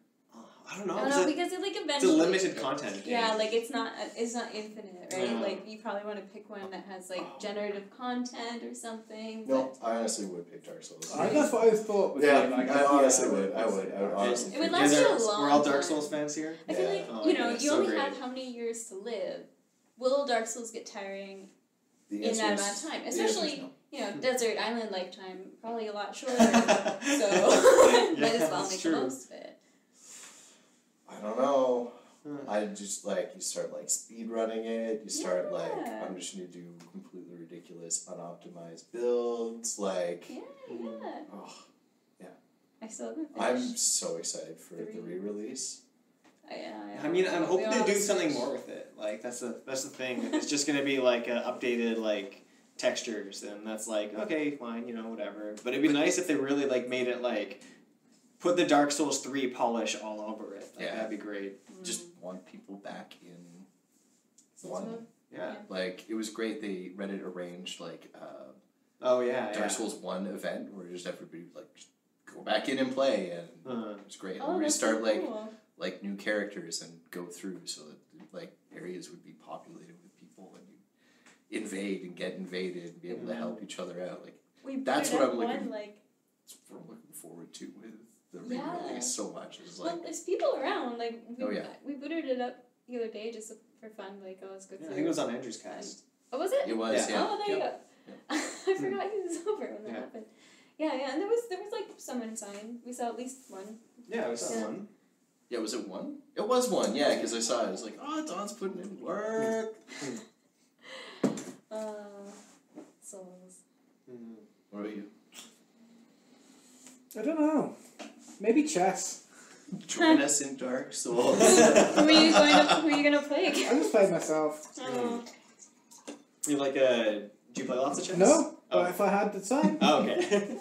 I don't know. I don't know because it like It's a eventually. limited content game. Yeah, like it's not infinite, right? Yeah. Like you probably want to pick one that has like generative content or something. No, I honestly would pick Dark Souls. I guess what I thought would Yeah, be like. I honestly would. say I would honestly. It would pick last Dark you a Souls. long We're all Dark time. Souls fans here. I feel like Oh, you yeah, know it's you so only great. have how many years to live. Will Dark Souls get tiring The in answer that is- amount of time? the answer is Especially no. you know Desert Island lifetime probably a lot shorter. So might as well that's make true. the most of it. I don't know. I just like you start like speed running it. You start like Yeah. I'm just gonna do completely ridiculous unoptimized builds. Like Yeah. oh, I still haven't I'm finished. so excited for the re-release. I mean, I'm hoping to do something more with it. Like that's the thing. If it's just gonna be like updated like textures, then that's like okay, fine, you know, whatever. But it'd be nice if they really like made it like put the Dark Souls 3 polish all over it. Like, Yeah. that'd be great. Just want people back in Souls one. mode? Yeah. Like it was great. They Reddit arranged like Oh yeah. Dark Souls 1 event where just everybody like just go back in and play, and it was great. Oh, And we that's start so like cool. like new characters and go through so that like areas would be populated with people and you invade and get invaded and be able to help each other out. Like that's what I'm looking. That's what I'm looking forward to with the re-release so much. Is like Well, there's people around. Like we, Oh, yeah. we booted it up the other day just for fun. Like let's go Yeah, through. I think it was on Andrew's cast. Oh, was it? it was. Yeah. Yeah. Oh, there Yep. you go. I forgot he was over when that happened. Yeah, and there was like someone sign. We saw at least one. Yeah, it was that Yeah. one. Yeah, was it one? It was one, yeah, because I saw it. I was like, oh, Don's putting in work. Souls. What about you? I don't know. Maybe chess. Join us in Dark Souls. Who are you gonna play I again? just played myself. Oh. You like do you play lots of chess? No, Oh. but if I had the time, Oh, okay.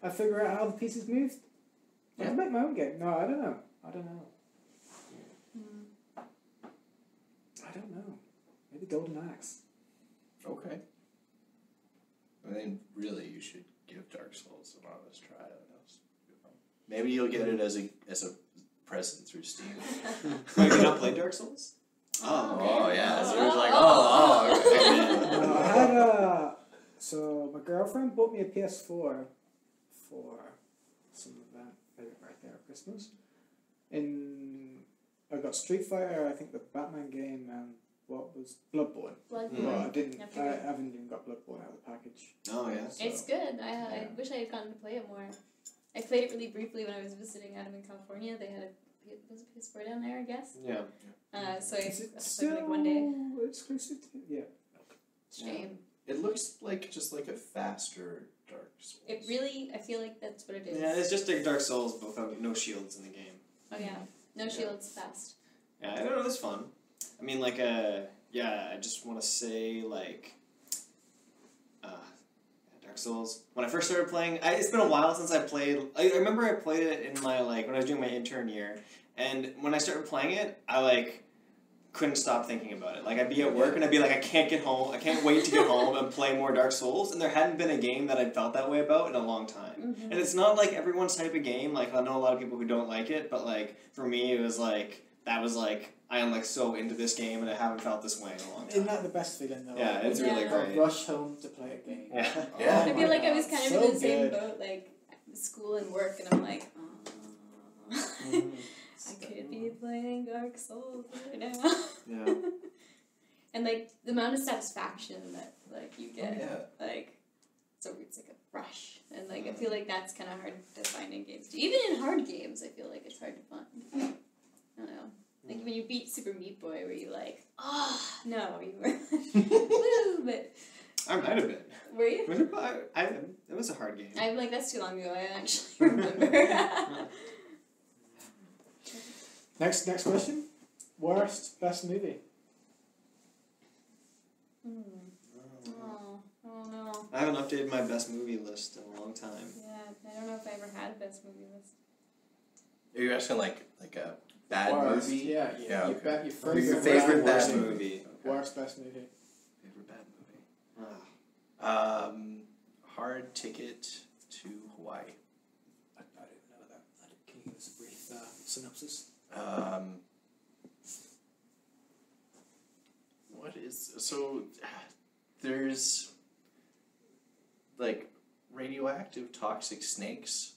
I'd figure out how the pieces moved. Yeah. I'd make my own game. No, I don't know. I don't know. Maybe Golden Axe. Okay. I mean, really, you should give Dark Souls an honest try. Maybe you'll get it as a present through Steam. Wait, have you not played Dark Souls? Oh yeah. So it was like, okay. No, I had so my girlfriend bought me a PS4 for some event, maybe birthday or Christmas. I got Street Fighter, I think the Batman game, and what was Bloodborne. Bloodborne. Well, I Never haven't even got Bloodborne out of the package. Oh, yeah. So, It's good. I wish I had gotten to play it more. I played it really briefly when I was visiting Adam in California. They had a PS4 down there, I guess. Yeah. So I is it played still like one day. exclusive to yeah. Shame. It looks like just like a faster Dark Souls. It really, I feel like that's what it is. Yeah, it's just like Dark Souls, but without no shields in the game. Oh yeah, no shields, fast. Yeah, I don't know, it's fun. I mean, like, yeah, I just want to say, like, Dark Souls. When I first started playing, it's been a while since I played. I remember I played it in my, like, when I was doing my intern year, and when I started playing it, I, like, couldn't stop thinking about it. Like, I'd be at work, and I'd be like, I can't get home, I can't wait to get home and play more Dark Souls, and there hadn't been a game that I'd felt that way about in a long time. Mm-hmm. And it's not, like, everyone's type of game. Like, I know a lot of people who don't like it, but, like, for me, it was, like, that was, like, I am, like, so into this game, and I haven't felt this way in a long time. Isn't that the best feeling though? Yeah, it's really Yeah. great. Rush home to play a game. Yeah. Yeah. I feel like I was kind of So in the same good. boat, like school and work, and I'm like, Mhm. I could be playing Dark Souls right now. Yeah. And like the amount of satisfaction that like you get, Yeah. like it's like a rush, and like I feel like that's kind of hard to find in games too. Even in hard games, I feel like it's hard to find. I don't know. Like when you beat Super Meat Boy, where you like, no, you were woo, but I might have been. were you? It was a hard game. I'm like, that's too long ago. I actually remember. Next question. Worst best movie. Oh no. I haven't updated my best movie list in a long time. Yeah, I don't know if I ever had a best movie list. Are you asking like a bad Worst, movie? Yeah, Yeah, your, okay. your Favorite worst bad movie. Worst best movie. Favorite bad movie. Ah. Hard Ticket to Hawaii. I didn't know that. Can you give us a brief synopsis? What is so? There's like radioactive toxic snakes.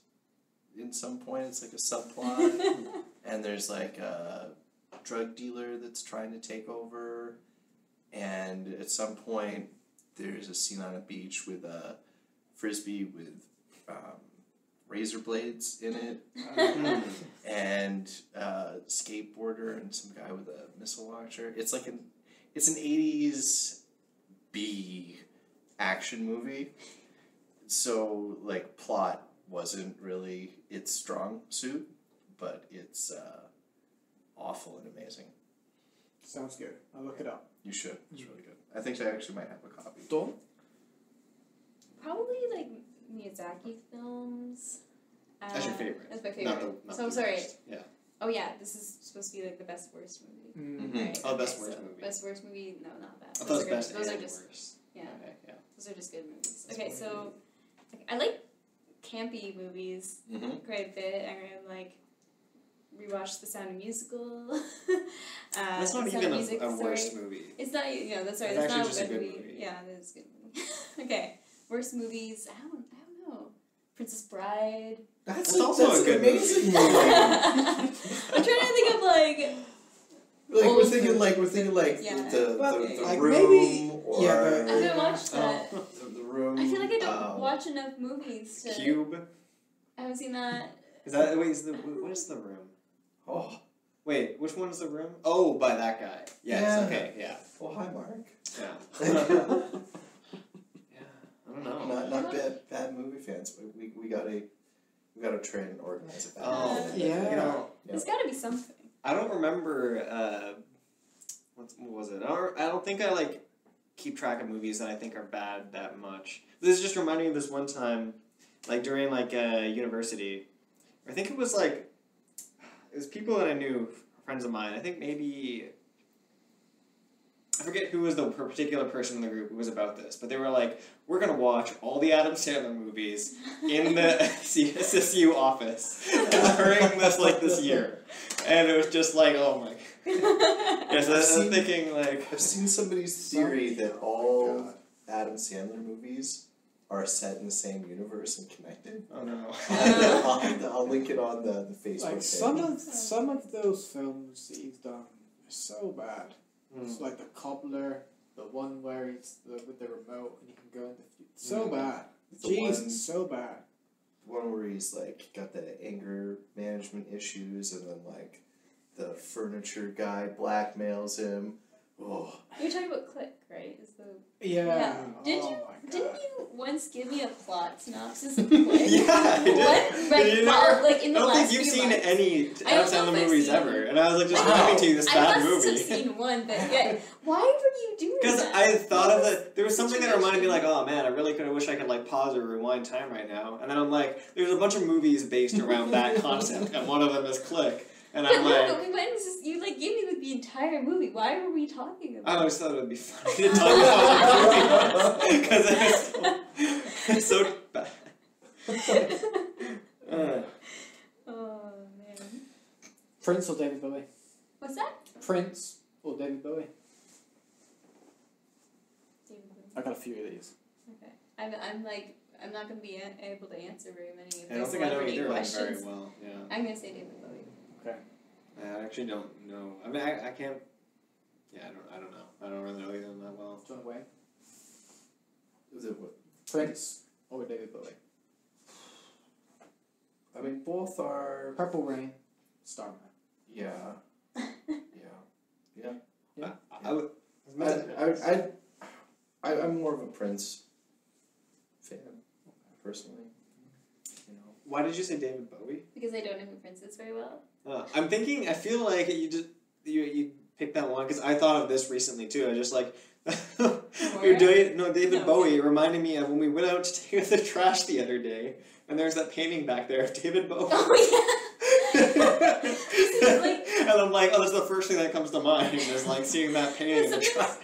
In some point, it's like a subplot, and there's like a drug dealer that's trying to take over, and at some point, there's a scene on a beach with a frisbee with razor blades in it, and a skateboarder and some guy with a missile launcher. It's like it's an 80s B action movie. So like plot wasn't really its strong suit, but it's awful and amazing. Sounds good. I'll look it up. You should. It's really good. I think I actually might have a copy. Dawn? Probably like Miyazaki films. That's your favorite. That's my favorite. Not So the sorry. worst. Yeah. Oh yeah, this is supposed to be like the best worst movie. Mhm. Right, Oh, best okay, worst so movie. Best worst movie? No, not that. I thought it was are best good. Those and are just worst. yeah. Okay, yeah. Those are just good movies. That's Okay, what so I like campy movies Mm-hmm. quite a bit. I'm gonna like rewatch The Sound of Musical. That's not The Sound even of Music, a worst sorry. movie. It's not. That's sorry. It's That's actually not just a good movie. movie. Yeah, it is a good movie. Okay, worst movies. I don't know. Princess Bride. That's also a good amazing movie. I'm trying to think of like. Like Old we're thinking like Yeah. the Like, room maybe- or yeah, I haven't watched that. the room. I feel like I don't watch enough movies to. Cube. I haven't seen that. Is that what is the room? Oh, Wait, which one is the room? Oh, by that guy. Yes. Yeah. Okay. Yeah. oh, hi, Mark. Yeah. Yeah. I don't know. Not bad movie fans. We got a We gotta try and organize it. Oh, yeah. You know, There's got to be something. I don't remember. What was it? I don't think I like keep track of movies that I think are bad that much. This is just reminding me of this one time, like during like university. I think it was people that I knew, friends of mine. I think maybe. I forget who was the particular person in the group who was about this, but they were like, we're going to watch all the Adam Sandler movies in the SSU office during this year. And it was just like, oh my god. Yeah, so I'm thinking like... I've seen somebody's theory that all Adam Sandler movies are set in the same universe and connected. Oh no. I'll link it on the Facebook Like page. some of those films that he's done are so bad. It's like the Cobbler, the one where he's with the remote and you can go in the future. So bad. Jesus, so bad. One where he's like got the anger management issues, and then like the furniture guy blackmails him. Oh. You're talking about Click, right? Is the Yeah. Didn't Oh you my didn't God. you once give me a plot synopsis of Click? Yeah, I did. What? Did you never? Like in the I don't last think you've few seen months. any I Adam don't know Sandler if I've movies seen- ever, and I was like just Wow. pointing to you this I bad must movie. have seen one, but yeah. Why were you doing Because that? I thought of What it, there was something that reminded me like, oh man, I really wish I could like pause or rewind time right now. And then I'm like, there's a bunch of movies based around that concept, and one of them is Click. And But I'm no, like, but we went and you like gave me like the entire movie. Why were we talking I about it? always thought it would be funny to talk about the movie because it's so bad. Oh man. Prince or David Bowie? What's that? Prince or David Bowie? David Bowie. I got a few of these. Okay. I'm like I'm not gonna be able to answer very many of I don't these think I know celebrity either of them questions. very well. Yeah, I'm gonna say David Bowie. Okay. I actually don't know. I mean, I can't. Yeah, I don't know. I don't really know either of them that well. Do you want to wait? Is it what? Prince or David Bowie? I mean, both are. Purple Rain, Starman. Yeah. Yeah. I would. I'm more of a Prince fan, personally. You know. Why did you say David Bowie? Because I don't know who Prince is very well. I'm thinking. I feel like you picked that one because I thought of this recently too. I just like you're doing David Bowie reminded me of when we went out to take out the trash the other day, and there's that painting back there of David Bowie. Oh yeah. And I'm like, oh, that's the first thing that comes to mind is like seeing that painting in the trash.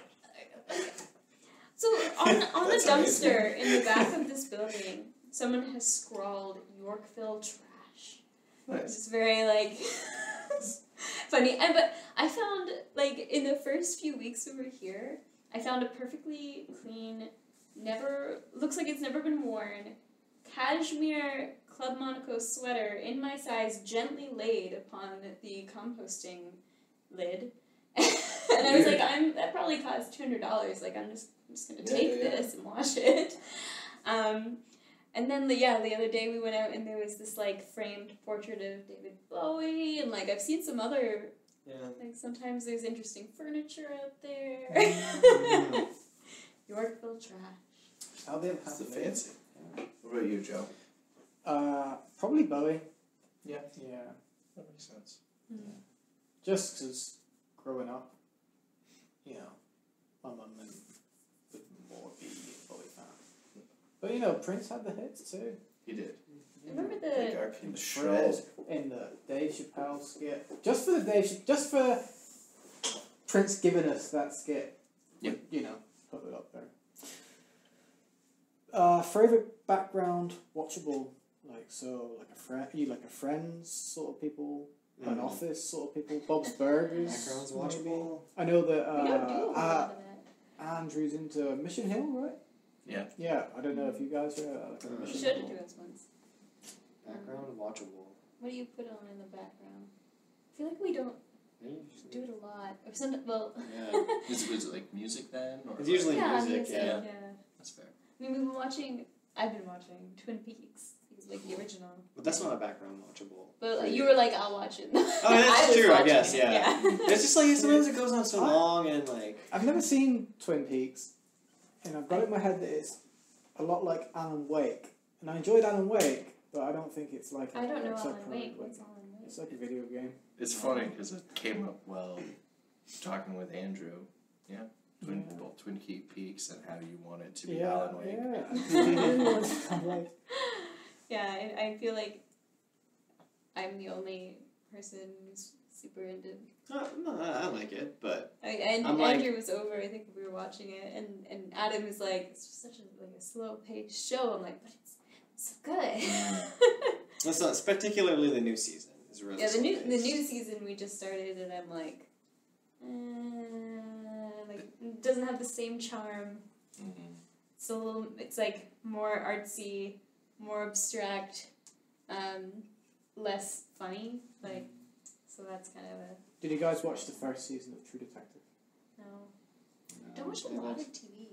So on the That's dumpster in the back of this building, someone has scrawled Yorkville trash. Nice. It's very like funny. But I found like in the first few weeks we were here, I found a perfectly clean, looks like it's never been worn, cashmere Club Monaco sweater in my size, gently laid upon the composting lid. And I was like, that probably cost $200. Like I'm just gonna take this and wash it. And then the other day we went out and there was this like framed portrait of David Bowie, and like I've seen some other like sometimes there's interesting furniture out there. Yorkville trash. How they have That's the fancy. What about you, Joe? Probably Bowie. Yeah. Yeah. That makes sense. Just because growing up, you know, my mum would more be a Bowie fan. But you know, Prince had the hits too. He did. Remember Like our In the shred. in the Dave Chappelle skit. Just for Prince giving us that skit. Yep. You know, put it up there. Favorite background watchable, like a Friends sort of people, an Office sort of people, Bob's Burgers. Backgrounds maybe. watchable. I know we don't do a that lot of that. Andrew's into Mission Hill, right? Yeah. Yeah, I don't know if you guys are like a You Mission showed Hill. it to us once. Background watchable. What do you put on in the background? I feel like we don't do it a lot. Or Yeah. Was it like music then? Or It's usually yeah, music, yeah. That's fair. I mean, I've been watching Twin Peaks. It's like the original. But that's not a background watchable. But like, you were like, I'll watch it. Oh, I that's was true, I watching guess, it, yeah. It's just like sometimes it goes on so I- long and like. I've never seen Twin Peaks, and I've got it in my head that it's a lot like Alan Wake, and I enjoyed Alan Wake, but I don't think it's like. I don't know it's like Alan Wake. What's Alan Wake? It's like a video game. It's funny because it came up well talking with Andrew. Yeah. Both Twin Peaks and how you want it to be Alan Wake. Yeah, I feel like I'm the only person who's super into. No, I like it, but Andrew was over. I think we were watching it, and Adam was like, "It's just such a slow-paced show." I'm like, "But it's so good." It's not, particularly the new season is really. Yeah, the new season we just started, and I'm like, it doesn't have the same charm. Mm-hmm. It's like more artsy, more abstract, less funny. Like, so that's kind of a. Did you guys watch the first season of True Detective? No. Don't watch a lot of TV.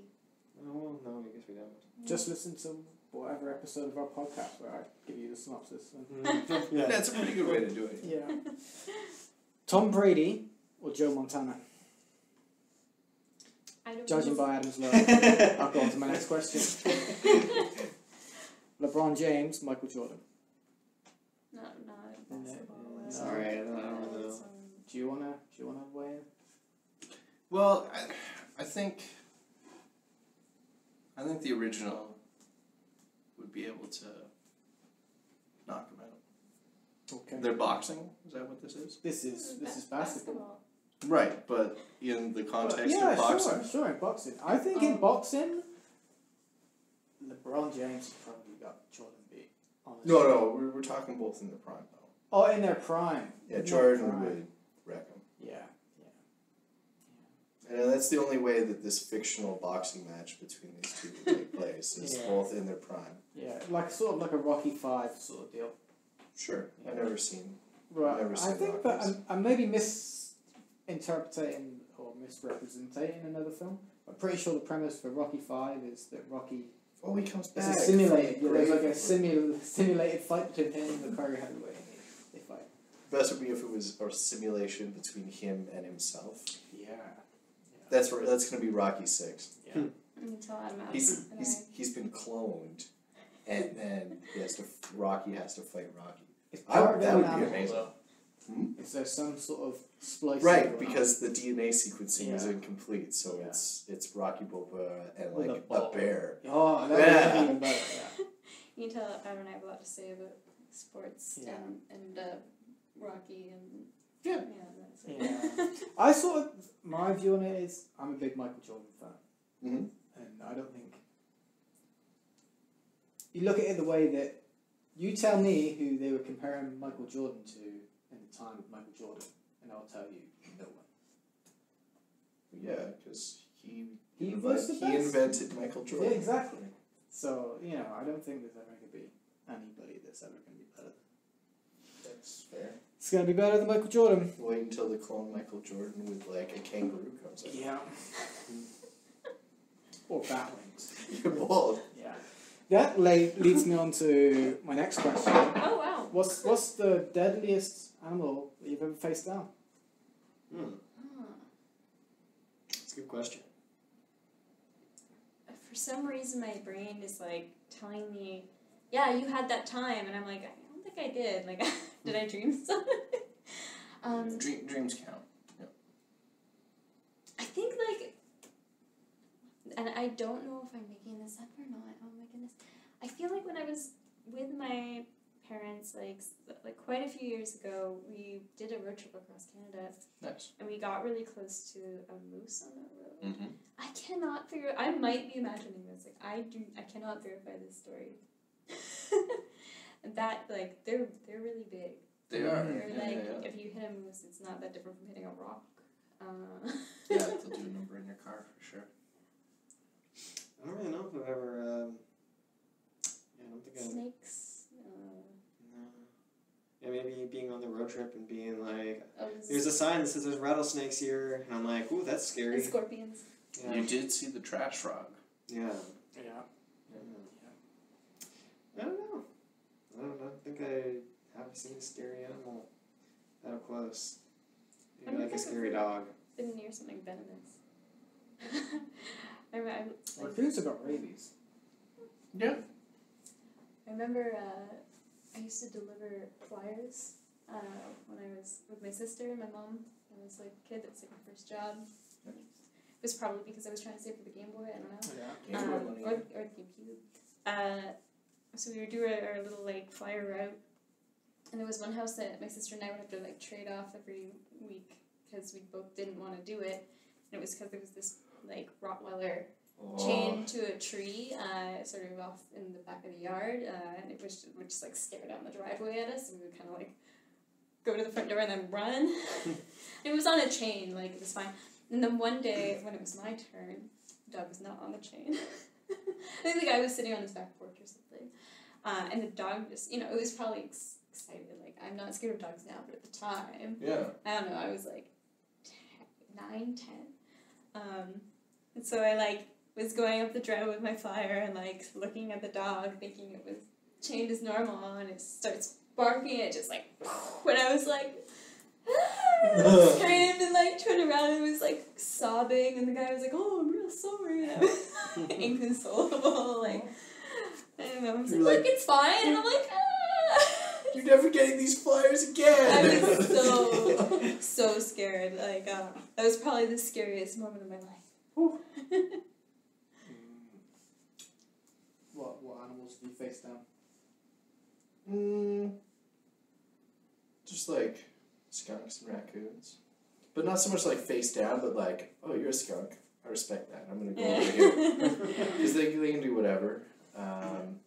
No, I guess we don't. Just listen to whatever episode of our podcast where I give you the synopsis. Yeah, that's a pretty good way to do it. Yeah. Tom Brady or Joe Montana? I don't Judging know. by Adam's look. I'll go on to my next question. LeBron James, Michael Jordan. Not basketball. Sorry, I don't know. Do you wanna weigh in? Well, I think the original would be able to knock him out. Okay. They're boxing. Is that what this is? This is basketball. Right, but in the context of boxing. Sure, in boxing. I think in boxing, LeBron James probably got Jordan beat. Honestly. No, we're talking both in their prime though. Oh, in their prime. Yeah, Jordan would wreck him. Yeah. And that's the only way that this fictional boxing match between these two would take place is both in their prime. Yeah, sort of like a Rocky V sort of deal. Sure, I've never seen. Right, Never seen I think Rockies. that I'm maybe misinterpreting or misrepresenting another film. I'm pretty sure the premise for Rocky V is that Rocky Oh, he comes is back. a simulated. from the There's like a grave. simulated fight between him and the Curry heavyweight. They fight. Best would be if it was a simulation between him and himself. Yeah. That's going to be Rocky 6. Yeah. Until Adam He's been cloned, and then Rocky has to fight Rocky. That would be amazing. Is there some sort of splice? Right, because the DNA sequencing is Yeah. incomplete, so Yeah. it's Rocky Balboa and With like a ball. a bear. Oh, that Yeah. would be even better. Yeah. You can tell Adam and I have a lot to say about sports Yeah. and Rocky and Yeah. that's it. Yeah. I sort of, my view on it is I'm a big Michael Jordan fan. Mm-hmm. And I don't think, you look at it the way that, you tell me who they were comparing Michael Jordan to in the time of Michael Jordan, and I'll tell you no one. Yeah, because he was the best. invented Michael Jordan. Yeah, exactly. So, I don't think there's ever going to be anybody that's ever going to be better than. That's fair. It's going to be better than Michael Jordan. Wait until the clone Michael Jordan with like a kangaroo comes out. Yeah. Or bat wings. You're bald. Yeah. That leads me on to my next question. Oh wow. What's the deadliest animal that you've ever faced down? That's a good question. For some reason, my brain is like telling me, "Yeah, you had that time," and I'm like, "I don't think I did. Like, did I dream something?" Dreams count. Yeah. I think and I don't know if I'm making this up or not. Oh my goodness! I feel like when I was with my parents, like quite a few years ago, we did a road trip across Canada. Nice. And we got really close to a moose on that road. Mm-hmm. I cannot figure. I might be imagining this. Like I cannot verify this story. And that they're really big. They are. They're Yeah. if you hit a moose, it's not that different from hitting a rock. Yeah, they'll do a number in your car for sure. I don't really know if I've ever. I don't think Snakes. No. Yeah, maybe being on the road trip and being like, Oh, there's a sign that says there's rattlesnakes here, and I'm like, ooh, that's scary. and scorpions. Yeah. You did see the trash frog. Yeah. Yeah. I don't know. I don't think I have seen a scary animal that up close. Maybe like a scary dog. Been near something venomous. Raccoons have got rabies. Yeah. I remember I used to deliver flyers when I was with my sister and my mom. I was like a kid. That was like my first job. It was probably because I was trying to save for the Game Boy. I don't know. Yeah. Or the GameCube. So we would do our little like flyer route, and there was one house that my sister and I would have to like trade off every week because we both didn't want to do it, and it was because there was this like Rottweiler chained to a tree, sort of off in the back of the yard, and it would just like stare down the driveway at us, and we would kind of like go to the front door and then run. It was on a chain, like it was fine. And then one day when it was my turn, the dog was not on the chain. I think the guy was sitting on his back porch or something, and the dog just, it was probably excited. Like, I'm not scared of dogs now, but at the time, I don't know, I was like 9, 10. And so I like was going up the drive with my flyer and like looking at the dog, thinking it was chained as normal, and it starts barking. It just like, when I was like, screamed and like turned around and was like sobbing, and the guy was like, "Oh, I'm real sorry," and I was inconsolable, like, I don't know. I was like, "Look, it's fine," and I'm like, "Ah." You're never getting these flyers again. I was so scared. Like, that was probably the scariest moment of my life. What animals do you face down? Just like skunks and raccoons, but not so much like face down, but like, oh, you're a skunk. I respect that. I'm gonna go over here because they can do whatever. And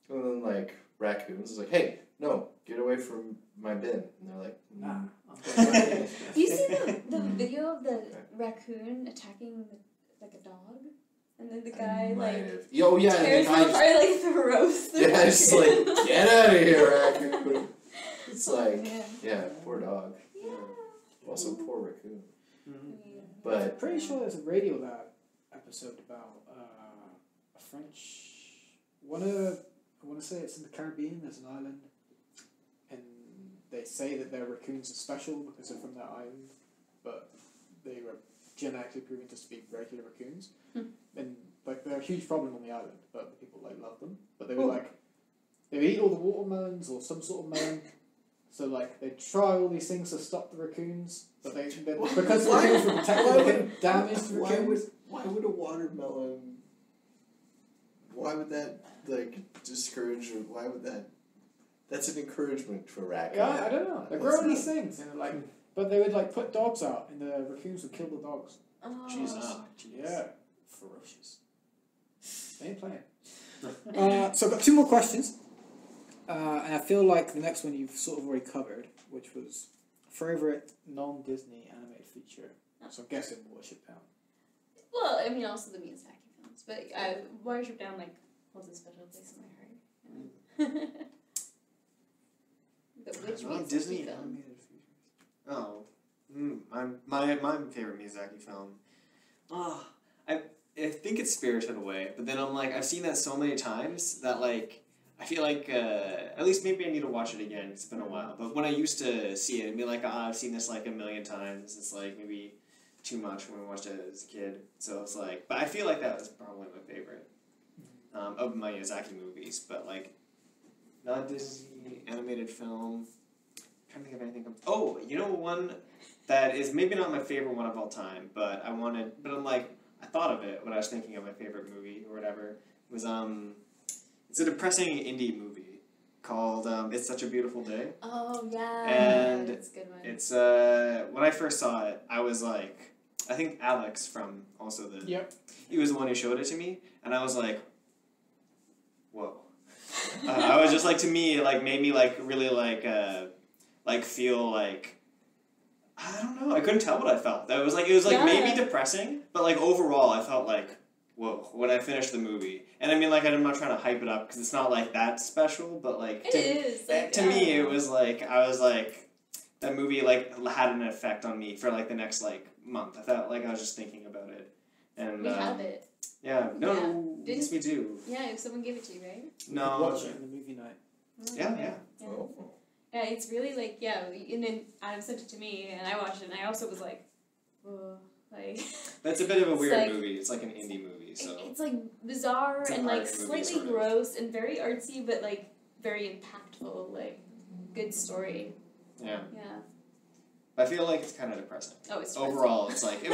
then like raccoons is like, hey, no, get away from my bin, and they're like, Do you see the video of the raccoon attacking like a dog? And then the guy like tears it apart, like throws the raccoon. It's like, get out of here, raccoon. It's like, man. Poor dog. Yeah. Also, poor raccoon. Mm-hmm. Yeah. But I'm pretty sure there's a Radio Lab episode about a French. I want to say it's in the Caribbean. There's an island, and they say that their raccoons are special because they're from that island, but they were genetically proven just to be regular raccoons. And like they're a huge problem on the island, but the people like love them. But they would they would eat all the watermelons or some sort of melon. So like they try all these things to stop the raccoons, but because the raccoons were protected, they couldn't damage the raccoons. Why would a watermelon? Why would that like discourage? Or why would that? That's an encouragement for raccoons. Yeah, I don't know. They're growing these things, and like, but they would like put dogs out, and the raccoons would kill the dogs. Oh. Jesus. Yeah, ferocious. They ain't playing. So I've got 2 more questions. And I feel like the next one you've sort of already covered, which was favourite non-Disney animated feature. So I'm guessing Watership Down. Well, I mean, also the Miyazaki films, but Watership Down like holds a special place in my heart. But which Disney film? animated features. Oh, my favorite Miyazaki film. I think it's Spirited Away, but then I'm like, I've seen that so many times that like I feel like at least maybe I need to watch it again. It's been a while, but when I used to see it and be like, I've seen this like a million times. It's like maybe too much when we watched it as a kid. So it's like, but I feel like that was probably my favorite of my Miyazaki movies. But like, not Disney animated film. I'm trying to think of anything. Oh, you know, one that is maybe not my favorite one of all time, but I'm like, I thought of it when I was thinking of my favorite movie or whatever. It was it's a depressing indie movie called It's Such a Beautiful Day. Oh yeah, and that's a good one. It's when I first saw it, I was like, I think Alex from also the he was the one who showed it to me, and I was like, whoa. I was just like, to me, it like made me like really like feel like, I don't know, I couldn't tell what I felt. It was like maybe depressing, but like overall I felt like, whoa, when I finished the movie. And I mean, like, I'm not trying to hype it up because it's not like that special, but like to me it was like, I was like, that movie like had an effect on me for like the next like month. I felt like I was just thinking about it. And we have it. Yeah, yes we do. Yeah, if someone gave it to you, right? No. Watch it in the movie night. Yeah. Oh. Yeah, it's really like, and then Adam sent it to me, and I watched it, and I also was like, whoa, like... That's a bit of a weird like, movie. It's like an indie movie, so... It's like bizarre and like slightly sort of. gross and very artsy, but like very impactful, like, good story. Yeah. Yeah. I feel like it's kind of depressing. Oh, it's Overall, it's like,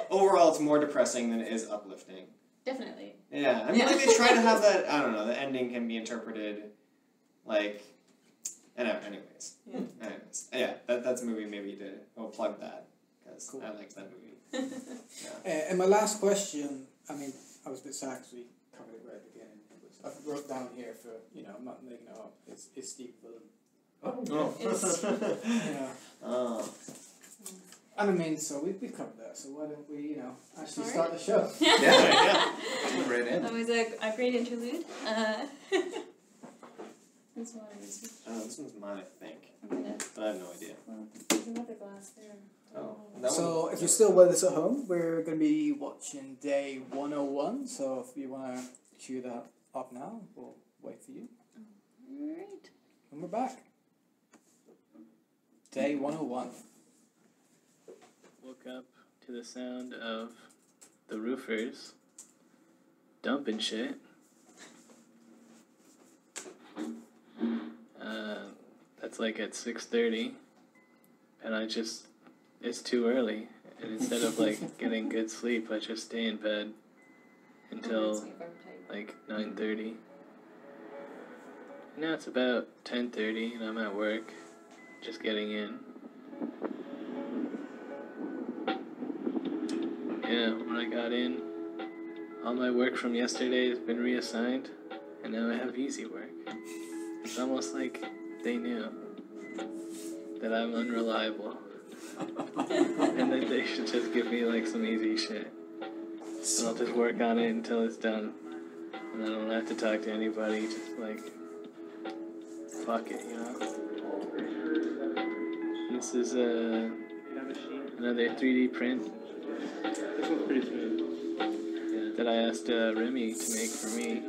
overall, it's more depressing than it is uplifting. Definitely. Yeah, I mean, like, they try to have that, I don't know, the ending can be interpreted, like, anyways. Yeah, that's a movie maybe I'll plug that, because I like that movie. Yeah. And my last question, I mean, I was a bit sad because we covered it right at the beginning. I wrote down here for, I'm not making it up, it's Sixty-FOOOOOOOOOUR. Yeah. Oh. And I mean, so we covered that, so why don't we, actually start the show? Yeah. Jump right in. That was a great interlude. This one is... This one's mine, I think. I'm gonna... But I have no idea. Well, there's another glass there. Oh. So if you're still with us at home, we're going to be watching day 101, so if you want to cue that up now, we'll wait for you. Alright. And we're back. Day 101. Woke up to the sound of the roofers dumping shit. That's like at 6:30, and it's too early. And instead of like getting good sleep, I just stay in bed until like 9:30. Now it's about 10:30, and I'm at work, just getting in. Yeah, when I got in, all my work from yesterday has been reassigned, and now I have easy work. It's almost like they knew that I'm unreliable, and that they should just give me like some easy shit. And I'll just work on it until it's done, and I don't have to talk to anybody, just like, fuck it, This is another 3D print that I asked Remy to make for me.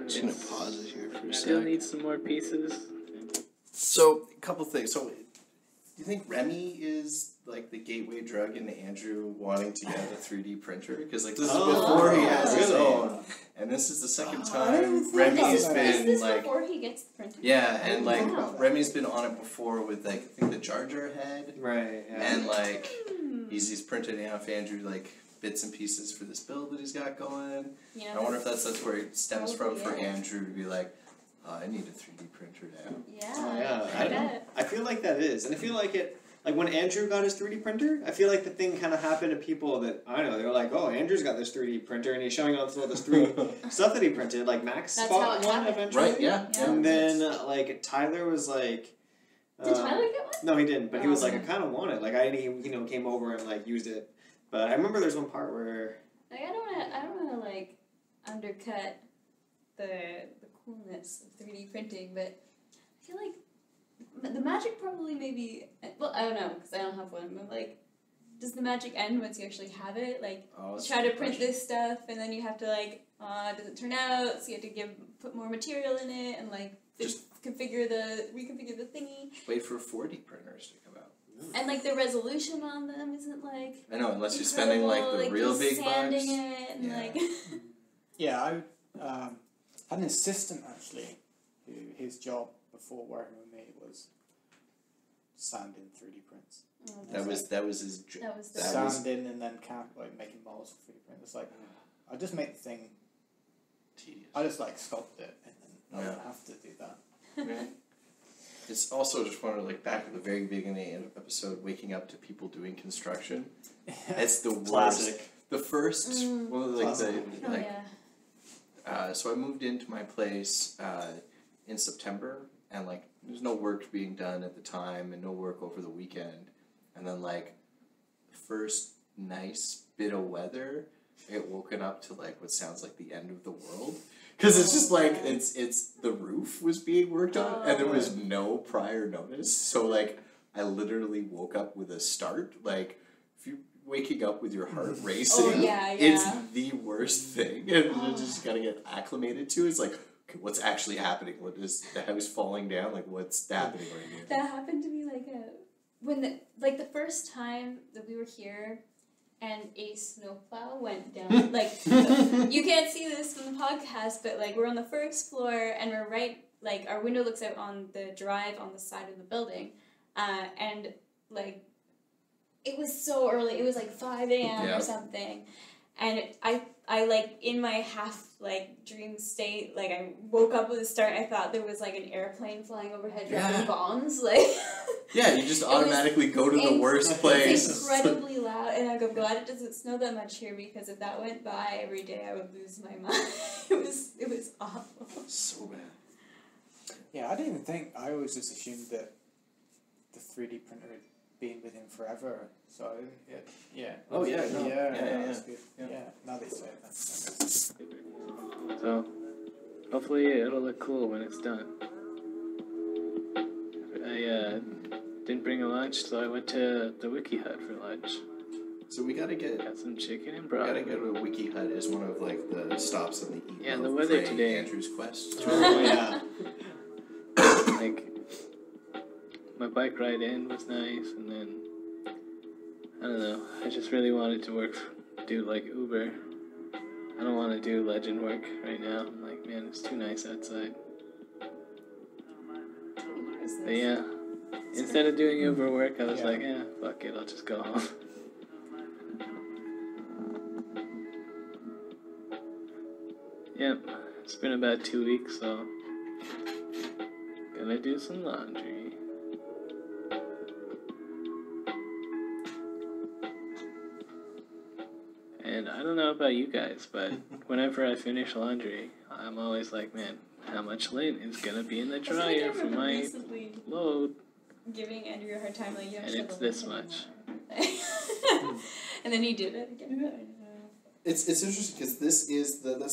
Just gonna pause it here for a Still sec. need some more pieces. So, a couple things. So, do you think Remy is like the gateway drug into Andrew wanting to get a 3D printer? Because like this is before he has his own, and this is the second time Remy's been Is this like. before he gets the printer? Yeah, and like Wow. Remy's been on it before with like I think the Jar Jar head, Right, yeah. and like he's printing off Andrew like bits and pieces for this build that he's got going. Yeah, I wonder if that's where it stems from for Probably, yeah. Andrew to be like, I need a 3D printer now. Yeah, Oh, yeah. I bet. I feel like that is. And I feel like when Andrew got his 3D printer, I feel like the thing kind of happened to people that, I don't know, they were like, oh, Andrew's got this 3D printer and he's showing off all this 3D stuff that he printed. Like, Max That's bought how it one happened. eventually. Right, yeah. And then, like, Tyler was like... Did Tyler get one? No, he didn't. But he was like, I okay. kind of want it. Like, came over and, like, used it. But I remember there's one part where... Like, I don't wanna like undercut the coolness of 3D printing, but I feel like the magic probably maybe. Well, I don't know because I don't have one. But like, does the magic end once you actually have it? Like, you try to print this stuff, and then you have to like, does it turn out? So you have to put more material in it, and like reconfigure the thingy. Wait for 4D printers to come out. And like the resolution on them isn't like. I know, unless you're spending like the real big bucks. Sanding it and Yeah. like. Yeah, I had an assistant actually, who his job before working with me was sanding 3D prints. That was his. That was the Sanding and then making models for 3D print. It's like I just make the thing. Tedious. I just like sculpt it, and then I Yeah. don't have to do that. Right. It's also just one of like back at the very beginning of the episode, waking up to people doing construction. It's the worst. Classic. The first one of like the Oh like. yeah. So I moved into my place in September, and like there's no work being done at the time, and no work over the weekend, and then like the first nice bit of weather, it woken up to like what sounds like the end of the world, because it's just like it's the roof was being worked on, and there was no prior notice, so like I literally woke up with a start, like if you waking up with your heart racing, it's the worst thing, and you just gotta get acclimated to it. It's like, okay, what's actually happening? What is the house falling down? Like, what's happening right here? That happened to me like when the first time that we were here, and a snowplow went down. Like, you can't see this from the podcast, but like we're on the first floor and we're right, like our window looks out on the drive on the side of the building, and like it was so early. It was like 5 a.m. or something, and I like in my half like dream state, like I woke up with a start. I thought there was like an airplane flying overhead dropping bombs, like. Yeah, you just automatically go to the worst place. It's incredibly loud, and I'm glad it doesn't snow that much here, because if that went by every day, I would lose my mind. It was awful. So bad. Yeah, I didn't even think. I always just assumed that the 3D printer had been with him forever. So yeah. Oh yeah, no. Yeah, that's good. Yeah. Now they say it. That's So, hopefully it'll look cool when it's done. I didn't bring a lunch, so I went to the Wiki Hut for lunch. So we got some chicken and we broccoli. gotta go to a Wiki Hut as one of like the stops on the eat. Yeah, Love, the weather Pray, today. Andrew's quest. Oh yeah. Like, my bike ride in was nice, and then, I don't know, I just really wanted to do like Uber. I don't want to do legend work right now. I'm like, man, it's too nice outside. But yeah, instead of doing Uber work, I was like, fuck it, I'll just go home. Yep, it's been about 2 weeks, so gonna do some laundry. And I don't know about you guys, but whenever I finish laundry, I'm always like, man, how much lint is gonna be in the dryer for my load? Giving Andrew a hard time, like, you And actually it's have this a much. And then he did it again. It's interesting because that's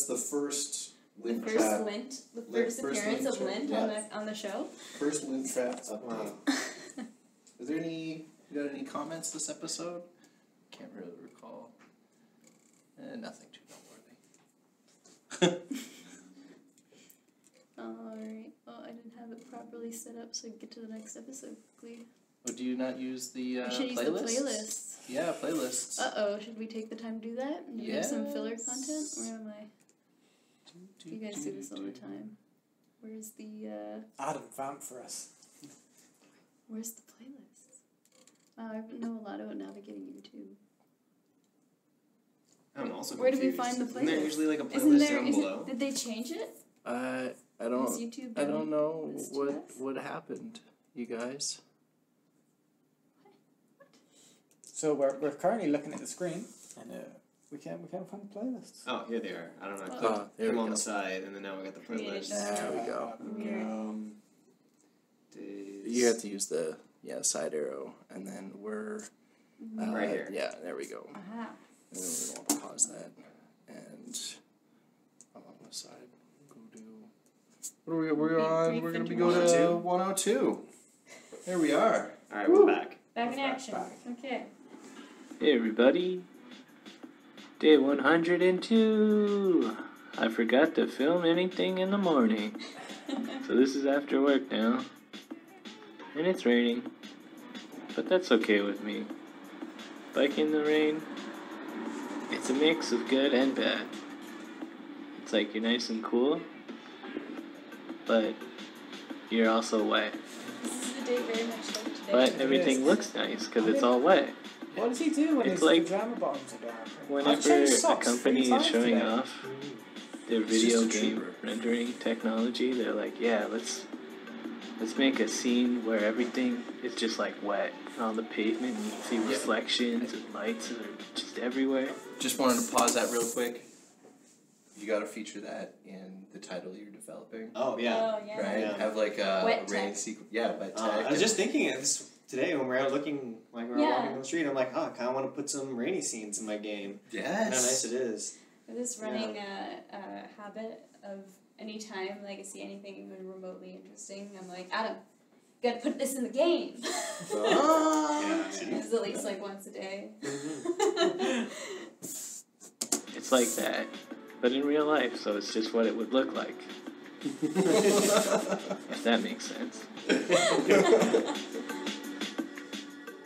the first lint First trap. lint, the Like, first first appearance lint of trap, lint yeah. on the show. First lint trap update. Wow. Is there you got any comments this episode? Can't really recall. Nothing too noteworthy. Alright. Oh, I didn't have it properly set up so I can get to the next episode quickly. Oh, do you not use the I should use the playlists. Yeah, playlists. Uh-oh, should we take the time to do that? And give some filler content? Where am I? You guys do this all the time. Where's the, Adam, vamp for us. where's the playlist? Wow, I know a lot about navigating YouTube. I'm also Where do we confused. find the Isn't there playlist? usually like a Isn't playlist there, down is below? it, did they change it? I Is don't YouTube I don't know this to what us? what happened, you guys. So we're currently looking at the screen, and we can't find the playlists. Oh, here they are. I don't know. I Oh. clicked There we them on go. the side, and then now we got the Created playlist. There we go. Weird. Days. You have to use the side arrow, and then we're Right here. Yeah, there we go. Aha. And then we're going to pause that, and on the side, go do. What are we? We're on. We're going to be going to 102. There we are. All right, we're back. Back in action. Okay. Hey everybody, day 102. I forgot to film anything in the morning, so this is after work now, and it's raining, but that's okay with me. Biking in the rain, it's a mix of good and bad. It's like you're nice and cool, but you're also wet. This is a day very much like today. But everything Yes. looks nice because it's all wet. What does he do when It's his like pajama bottoms are down? I've Whenever changed a socks company 3 is times showing today. off their It's video just a game trooper. rendering technology, they're like, yeah, let's make a scene where everything is just like wet on the pavement and you can see reflections and lights that are just everywhere. Just wanted to pause that real quick. You got to feature that in the title you're developing, Oh yeah. Oh, yeah. right? Yeah. Have like a Wet rain tech. sequence. Yeah, wet tech. I was just thinking of this today when we were out looking, like we were Yeah. walking down the street. I'm like, oh, I kind of want to put some rainy scenes in my game. yes. And how nice it is. This running habit of anytime like I see anything even remotely interesting, I'm like, Adam, you gotta put this in the game. Ah. Yeah. It's at least like once a day. It's like that, but in real life, so it's just what it would look like, if that makes sense.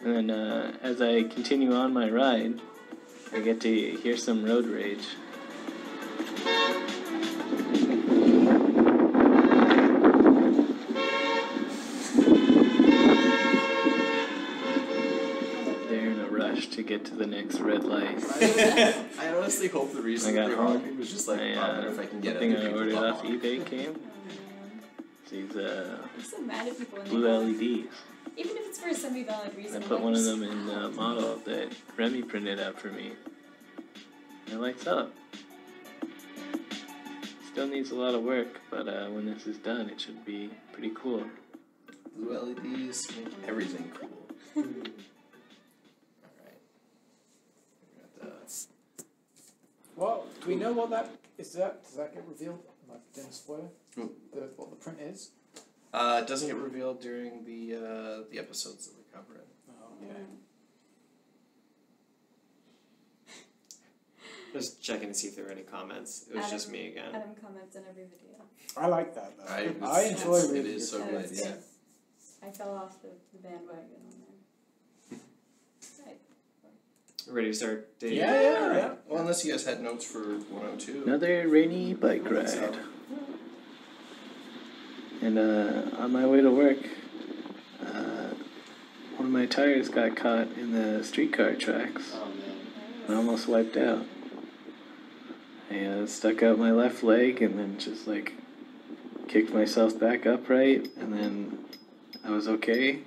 And then as I continue on my ride, I get to hear some road rage. They're in a rush to get to the next red light. I honestly hope the reason I got they're home. honking was just like, I wonder if I can get the thing other I people ordered to off honk. eBay came. These I'm so mad at people when blue they honk. LEDs. Even if it's for a semi-valid I reason. put one of them in the model that Remy printed out for me. And it lights up. Still needs a lot of work, but when this is done, it should be pretty cool. Blue LEDs make everything cool. Alright. Well, do we know what that is? Does that get revealed? Like, didn't spoil Hmm. what the print is? It doesn't get revealed during the episodes that we're covering. Oh, okay. Just checking to see if there were any comments. It was just me again. Adam comments on every video. I like that though. I enjoy it reading. is so That good, was yeah. good. I fell off the bandwagon on there. Right. Ready to start dating? Yeah. Well, unless you guys had notes for 102. Another rainy bike ride. So, And on my way to work, one of my tires got caught in the streetcar tracks. Oh man. I almost wiped out. I stuck out my left leg and then just like kicked myself back upright, and then I was okay.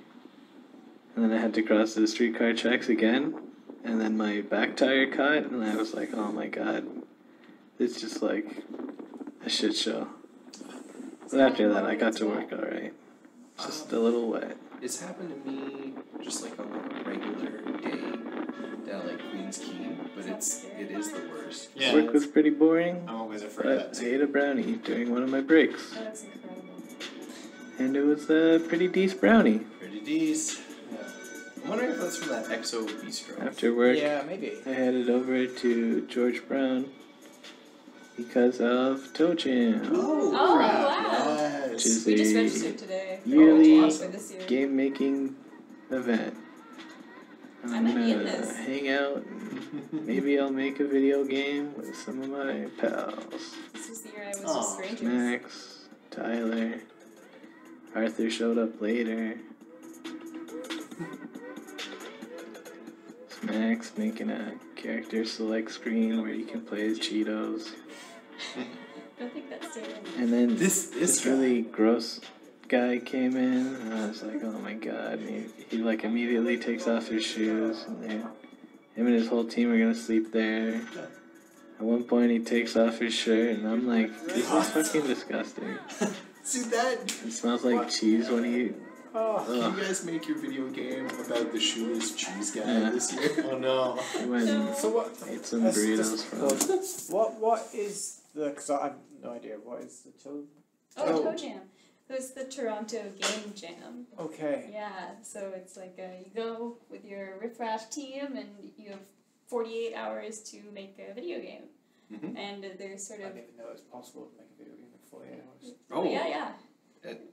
And then I had to cross the streetcar tracks again, and then my back tire caught, and I was like, oh my god, it's just like a shit show. But after that, I got to work alright. Just a little wet. it's happened to me just like on like a regular day down like Queens Quay, but it is the worst. Yeah. Work was pretty boring, I'm always afraid of that but I too. ate a brownie during one of my breaks. Oh, that's incredible. And it was a pretty decent brownie. Pretty decent. I'm wondering if that's from that XO Bistro. After work, Yeah, maybe. I headed over to George Brown because of Toe Jam, Oh, crap. wow. Yes. which is We just a registered today. yearly For this year. game making event. I I'm might be in gonna this. hang out and maybe I'll make a video game with some of my pals. This was the year I was Aw. just strangers. Max, Tyler, Arthur showed up later. It's Max making a character select screen where you can play as Cheetos. I don't think that's still in. And then This really gross guy came in, and I was like, oh my god. And he like immediately takes off his shoes, and then him and his whole team are gonna sleep there. At one point, he takes off his shirt, and I'm like, this is fucking disgusting. See that? It smells like cheese when he. Oh, Can you guys make your video game about the shoeless cheese guy Yeah. this year? Oh no. He went and so what? ate some let's burritos just from. pause. What is the? Because I have no idea. What is the toe? Oh, Toe Jam. It was the Toronto Game Jam. Okay. Yeah, so it's like you go with your riffraff team and you have 48 hours to make a video game. Mhm. And there's sort I of... didn't even know it was possible to make a video game in 48 hours. Oh. Yeah.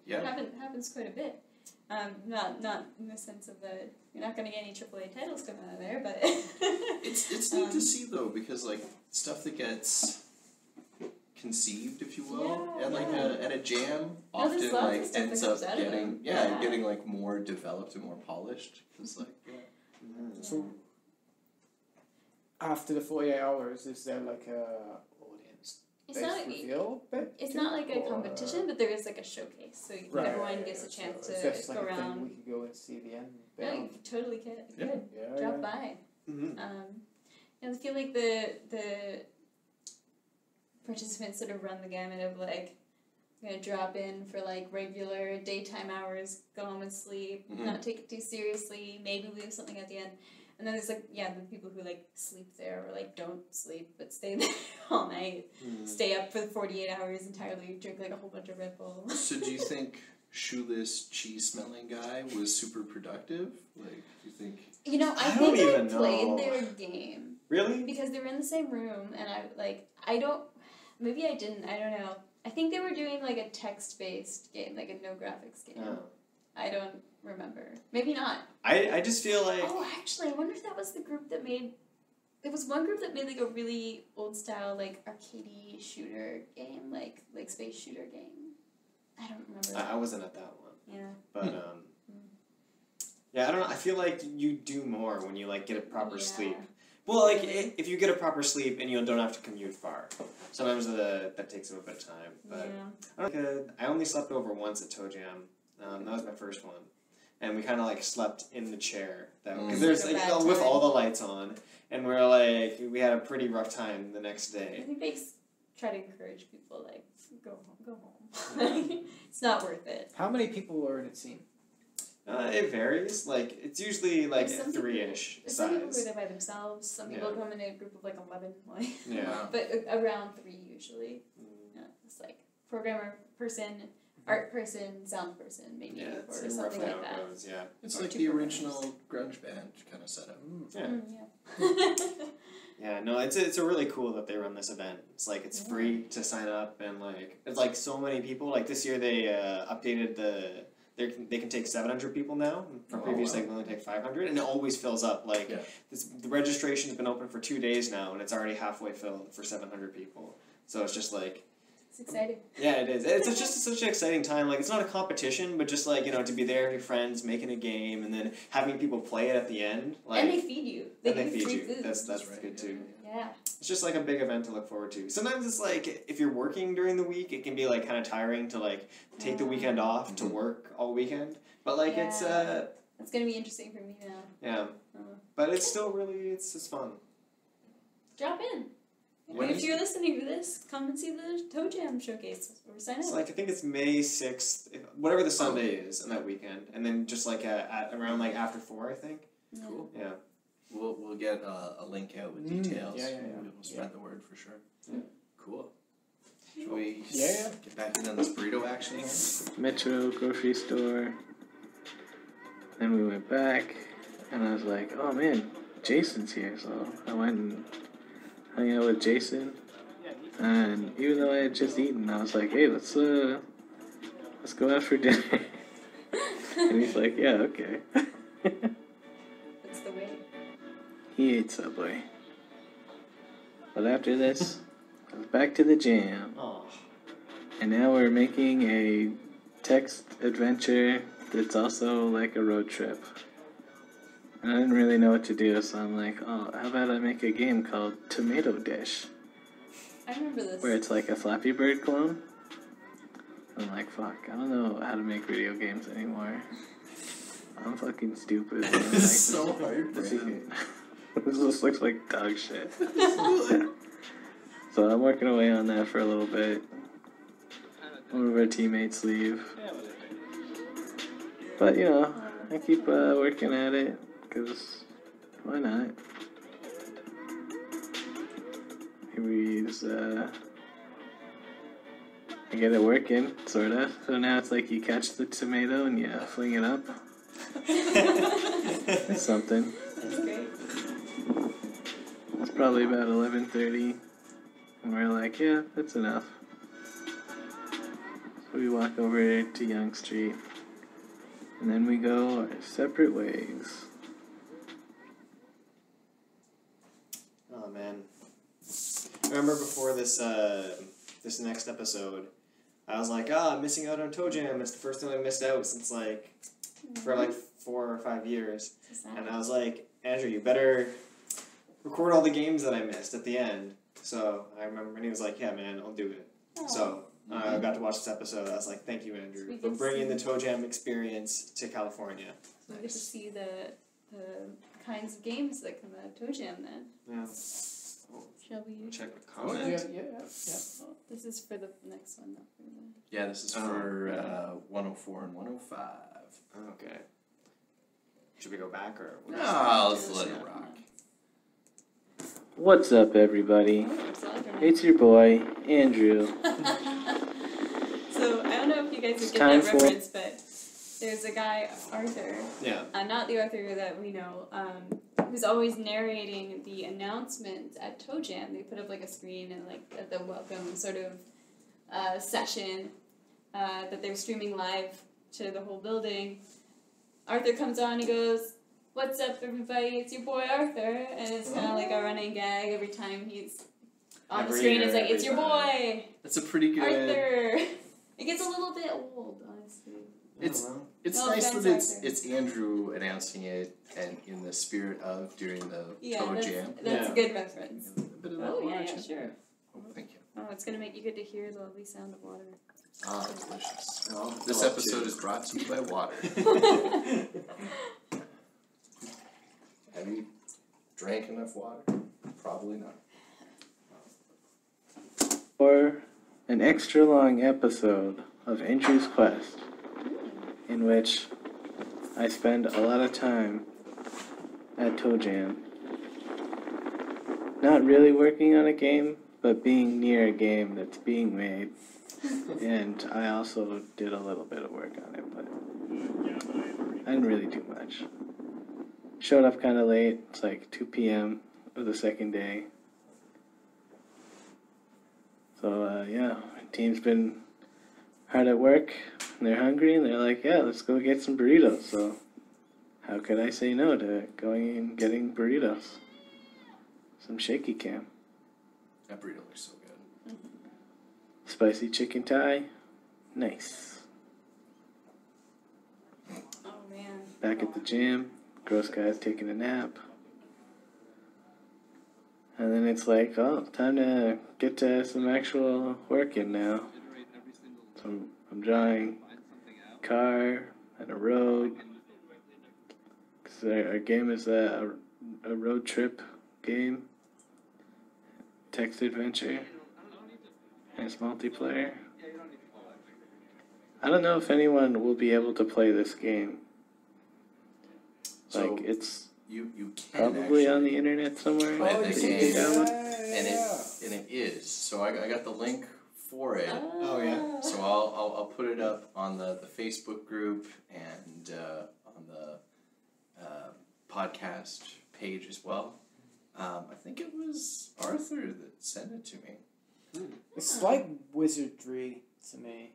Yeah. It happens quite a bit. Not in the sense of you're not going to get any AAA titles coming out of there, but... It's neat to see though, because like stuff that gets conceived, if you will, Yeah, and like yeah. at a jam No, there's often lots of like stuff that ends comes up out of getting them. Yeah. getting like more developed and more polished. Cause like So after the 48 hours, is there like a audience It's not, reveal bit? it's not like a Or- competition, but there is like a showcase, so everyone gets a chance so it's to just like go a thing around. we could go and see the end bit. Yeah, of. you totally could. Yeah. Yeah, Drop yeah. by. Mm-hmm. And I feel like the participants sort of run the gamut of like, I'm gonna drop in for like regular daytime hours, go home and sleep, Mhm. not take it too seriously, maybe leave something at the end. And then there's like, the people who like sleep there or like don't sleep but stay there all night, stay up for the 48 hours entirely, drink like a whole bunch of Red Bull. So do you think shoeless cheese smelling guy was super productive? Like, do you think? You know, I I don't think I even played know. their game. Really? Because they were in the same room, and maybe I didn't, I don't know. I think they were doing like a text-based game, like a no graphics game. Oh. I don't remember. Maybe not. I just feel like Oh, actually, I wonder if that was the group that made there was one group that made like a really old style like arcadey shooter game, like space shooter game. I don't remember. I wasn't at that one. Yeah. But yeah, I don't know. I feel like you do more when you like get a proper sleep. Well, like if you get a proper sleep and you don't have to commute far, sometimes that takes a little bit of time. But I don't know. I only slept over once at Toe Jam. That was my first one, and we kind of like slept in the chair because there's like, with all the lights on, and we had a pretty rough time the next day. I think they try to encourage people like go home. It's not worth it. How many people were in a team? It varies. Like it's usually like Some 3-ish size. Some people go there by themselves. Some people come in a group of like 11. Like, yeah. But around 3 usually. Yeah, it's like programmer person, art person, sound person, maybe, or something like that. Goes, yeah. It's like the original grunge band kind of setup. Yeah, no, it's a really cool that they run this event. It's like it's free to sign up, and like it's like so many people. Like this year they updated they can take 700 people now. From previously they can only take 500, and it always fills up. Like the registration's been open for 2 days now, and it's already halfway filled for 700 people. So it's just like. It's exciting. Yeah, it is. It's just such an exciting time. Like, it's not a competition, but just, like, to be there with your friends, making a game, and then having people play it at the end. Like, and they feed you. They feed you. Food. That's right. Good, too. Yeah. It's just, like, a big event to look forward to. Sometimes it's, like, if you're working during the week, it can be, like, kind of tiring to, like, take the weekend off to work all weekend. But, like, it's... It's going to be interesting for me now. Yeah. But it's still really... It's fun. Drop in. If you're listening to this, come and see the Toe Jam showcase or sign up. It's like I think it's May 6th, whatever the Sunday is on that weekend, and then just like at around like after 4, I think. Cool. Yeah. We'll get a link out with details. We'll spread the word for sure. Yeah. Cool. Should we get back into this burrito action here? Metro, grocery store. Then we went back, and I was like, oh man, Jason's here, so I went and hung out with Jason, and even though I had just eaten, I was like, hey, let's go out for dinner. And he's like, yeah, okay. That's the way. He ate Subway. But after this, I was back to the jam. Oh. And now we're making a text adventure that's also like a road trip. And I didn't really know what to do, so I'm like, oh, how about I make a game called Tomato Dish? I remember this. Where it's like a Flappy Bird clone. I'm like, fuck, I don't know how to make video games anymore. I'm fucking stupid. This is so hard, This just looks like dog shit. So I'm working away on that for a little bit. One of our teammates leave. But, I keep working at it. Because, why not? I get it working, sorta. So now it's like you catch the tomato and you fling it up. That's something. That's great. It's probably about 11:30. And we're like, yeah, that's enough. So we walk over to Yonge Street. And then we go our separate ways. Oh man! I remember before this next episode, I was like, I'm missing out on Toe Jam. It's the first time I missed out since for 4 or 5 years. And I was like, Andrew, you better record all the games that I missed at the end. So I remember, and he was like, yeah, man, I'll do it. Aww. So I got to watch this episode. I was like, thank you, Andrew, for bringing the Toe Jam experience to California. We get to see the kinds of games that come out of Toe Jam then. Yeah. Shall we? Check the Oh, comments. yeah. Oh, this is for the next one, not for the... Yeah, this is for 104 and 105. Okay. Should we go back or? No, let's let it rock. What's up, everybody? Oh, it's alternate. It's your boy, Andrew. So, I don't know if you guys would get time that for- reference, but there's a guy, Arthur, Yeah. not the Arthur that we know, who's always narrating the announcements at Toe Jam. They put up a screen and at the welcome sort of session that they're streaming live to the whole building. Arthur comes on, he goes, "What's up, everybody? It's your boy Arthur," and it's kind of like a running gag every time he's on the screen. It's like, "It's your boy, That's a pretty good. Arthur." It gets a little bit old, honestly. It's No nice offense, that Arthur. it's Andrew announcing it and in the spirit of during the toe jam. That's a good reference. A bit of that Oh, water, yeah, too. sure. Oh, thank you. Oh, it's gonna make you good to hear the lovely sound of water. Ah, delicious. Oh, This episode is brought to you by water. Have you drank enough water? Probably not. For an extra long episode of Andrew's Quest, in which I spend a lot of time at Toe Jam. Not really working on a game, but being near a game that's being made. And I also did a little bit of work on it, but I didn't really do much. Showed up kind of late. It's like 2 p.m. of the second day. So, yeah, my team's been hard at work, and they're hungry, and they're like, yeah, let's go get some burritos. So, how could I say no to going and getting burritos? Some shaky cam. That burrito looks so good. Spicy chicken thigh. Nice. Oh man. Back at the gym. Gross guy's taking a nap. And then it's like, oh, time to get to some actual work in now. So I'm drawing a car and a road. Because our game is a road trip game. Text adventure. And it's multiplayer. I don't know if anyone will be able to play this game. So Like, it's you can probably actually, on the internet somewhere. Oh, that it's- you can download. and it is. So I got the link for it. Oh, yeah. So I'll put it up on the Facebook group and on the podcast page as well. I think it was Arthur that sent it to me. It's like wizardry to me.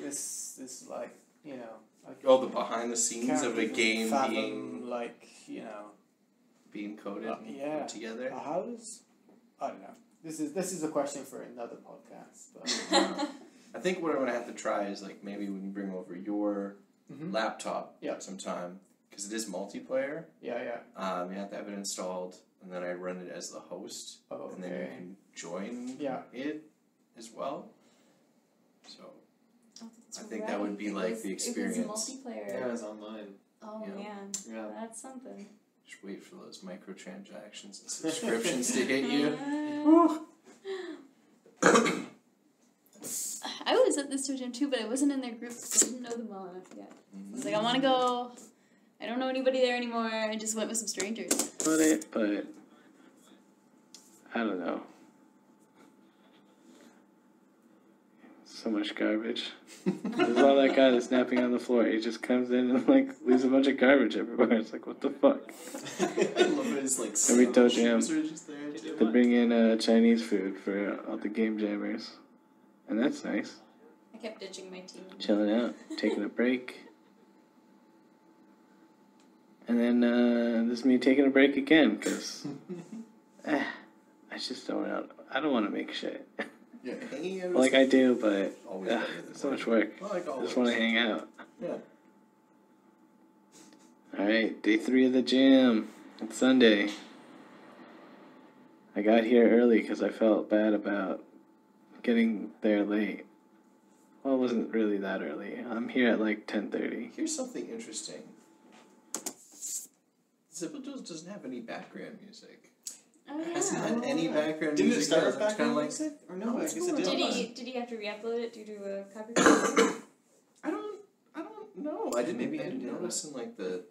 This like, you know, like Oh, the behind the scenes can't of a even game fathom, being like, you know, coded and yeah. put together. How does, I don't know. This is a question for another podcast. But I think what I'm gonna have to try is like maybe when you bring over your laptop Yeah. sometime, because it is multiplayer. yeah. You have to have it installed, and then I run it as the host, Oh, and then you okay. can join Yeah. it as well. So Oh, that's I think that would be like the experience. It was multiplayer. Yeah, it's online. Oh Yeah. man. Yeah. That's something. just wait for those microtransactions and subscriptions to hit you. I was at this gym too, but I wasn't in their group because I didn't know them well enough yet. I was like, I want to go. I don't know anybody there anymore. I just went with some strangers. But I don't know. So much garbage. There's all that guy that's napping on the floor. He just comes in and like leaves a bunch of garbage everywhere. It's like, what the fuck? I love it. It's like Every toe jam. shoes are just there too. They bring in Chinese food for all the game jammers, and that's nice. I kept ditching my team. Chilling out, taking a break, and then this is me taking a break again because I just don't want. I don't want to make shit. Yeah, hanging out. Like I do, but always better than so much work. Well, like I always. just want to hang out. Yeah. All right, day 3 of the gym. It's Sunday. I got here early because I felt bad about getting there late. Well, it wasn't really that early. I'm here at like 10:30. Here's something interesting. Zippledos doesn't have any background music. Oh, It hasn't yeah. had any background Didn't it music. start It's with kind background of like music? Or no, No, I it's guess it cool. did. Did he have to re-upload it due to a copyright? I don't know. I didn't Maybe I I didn't didn't know notice in like the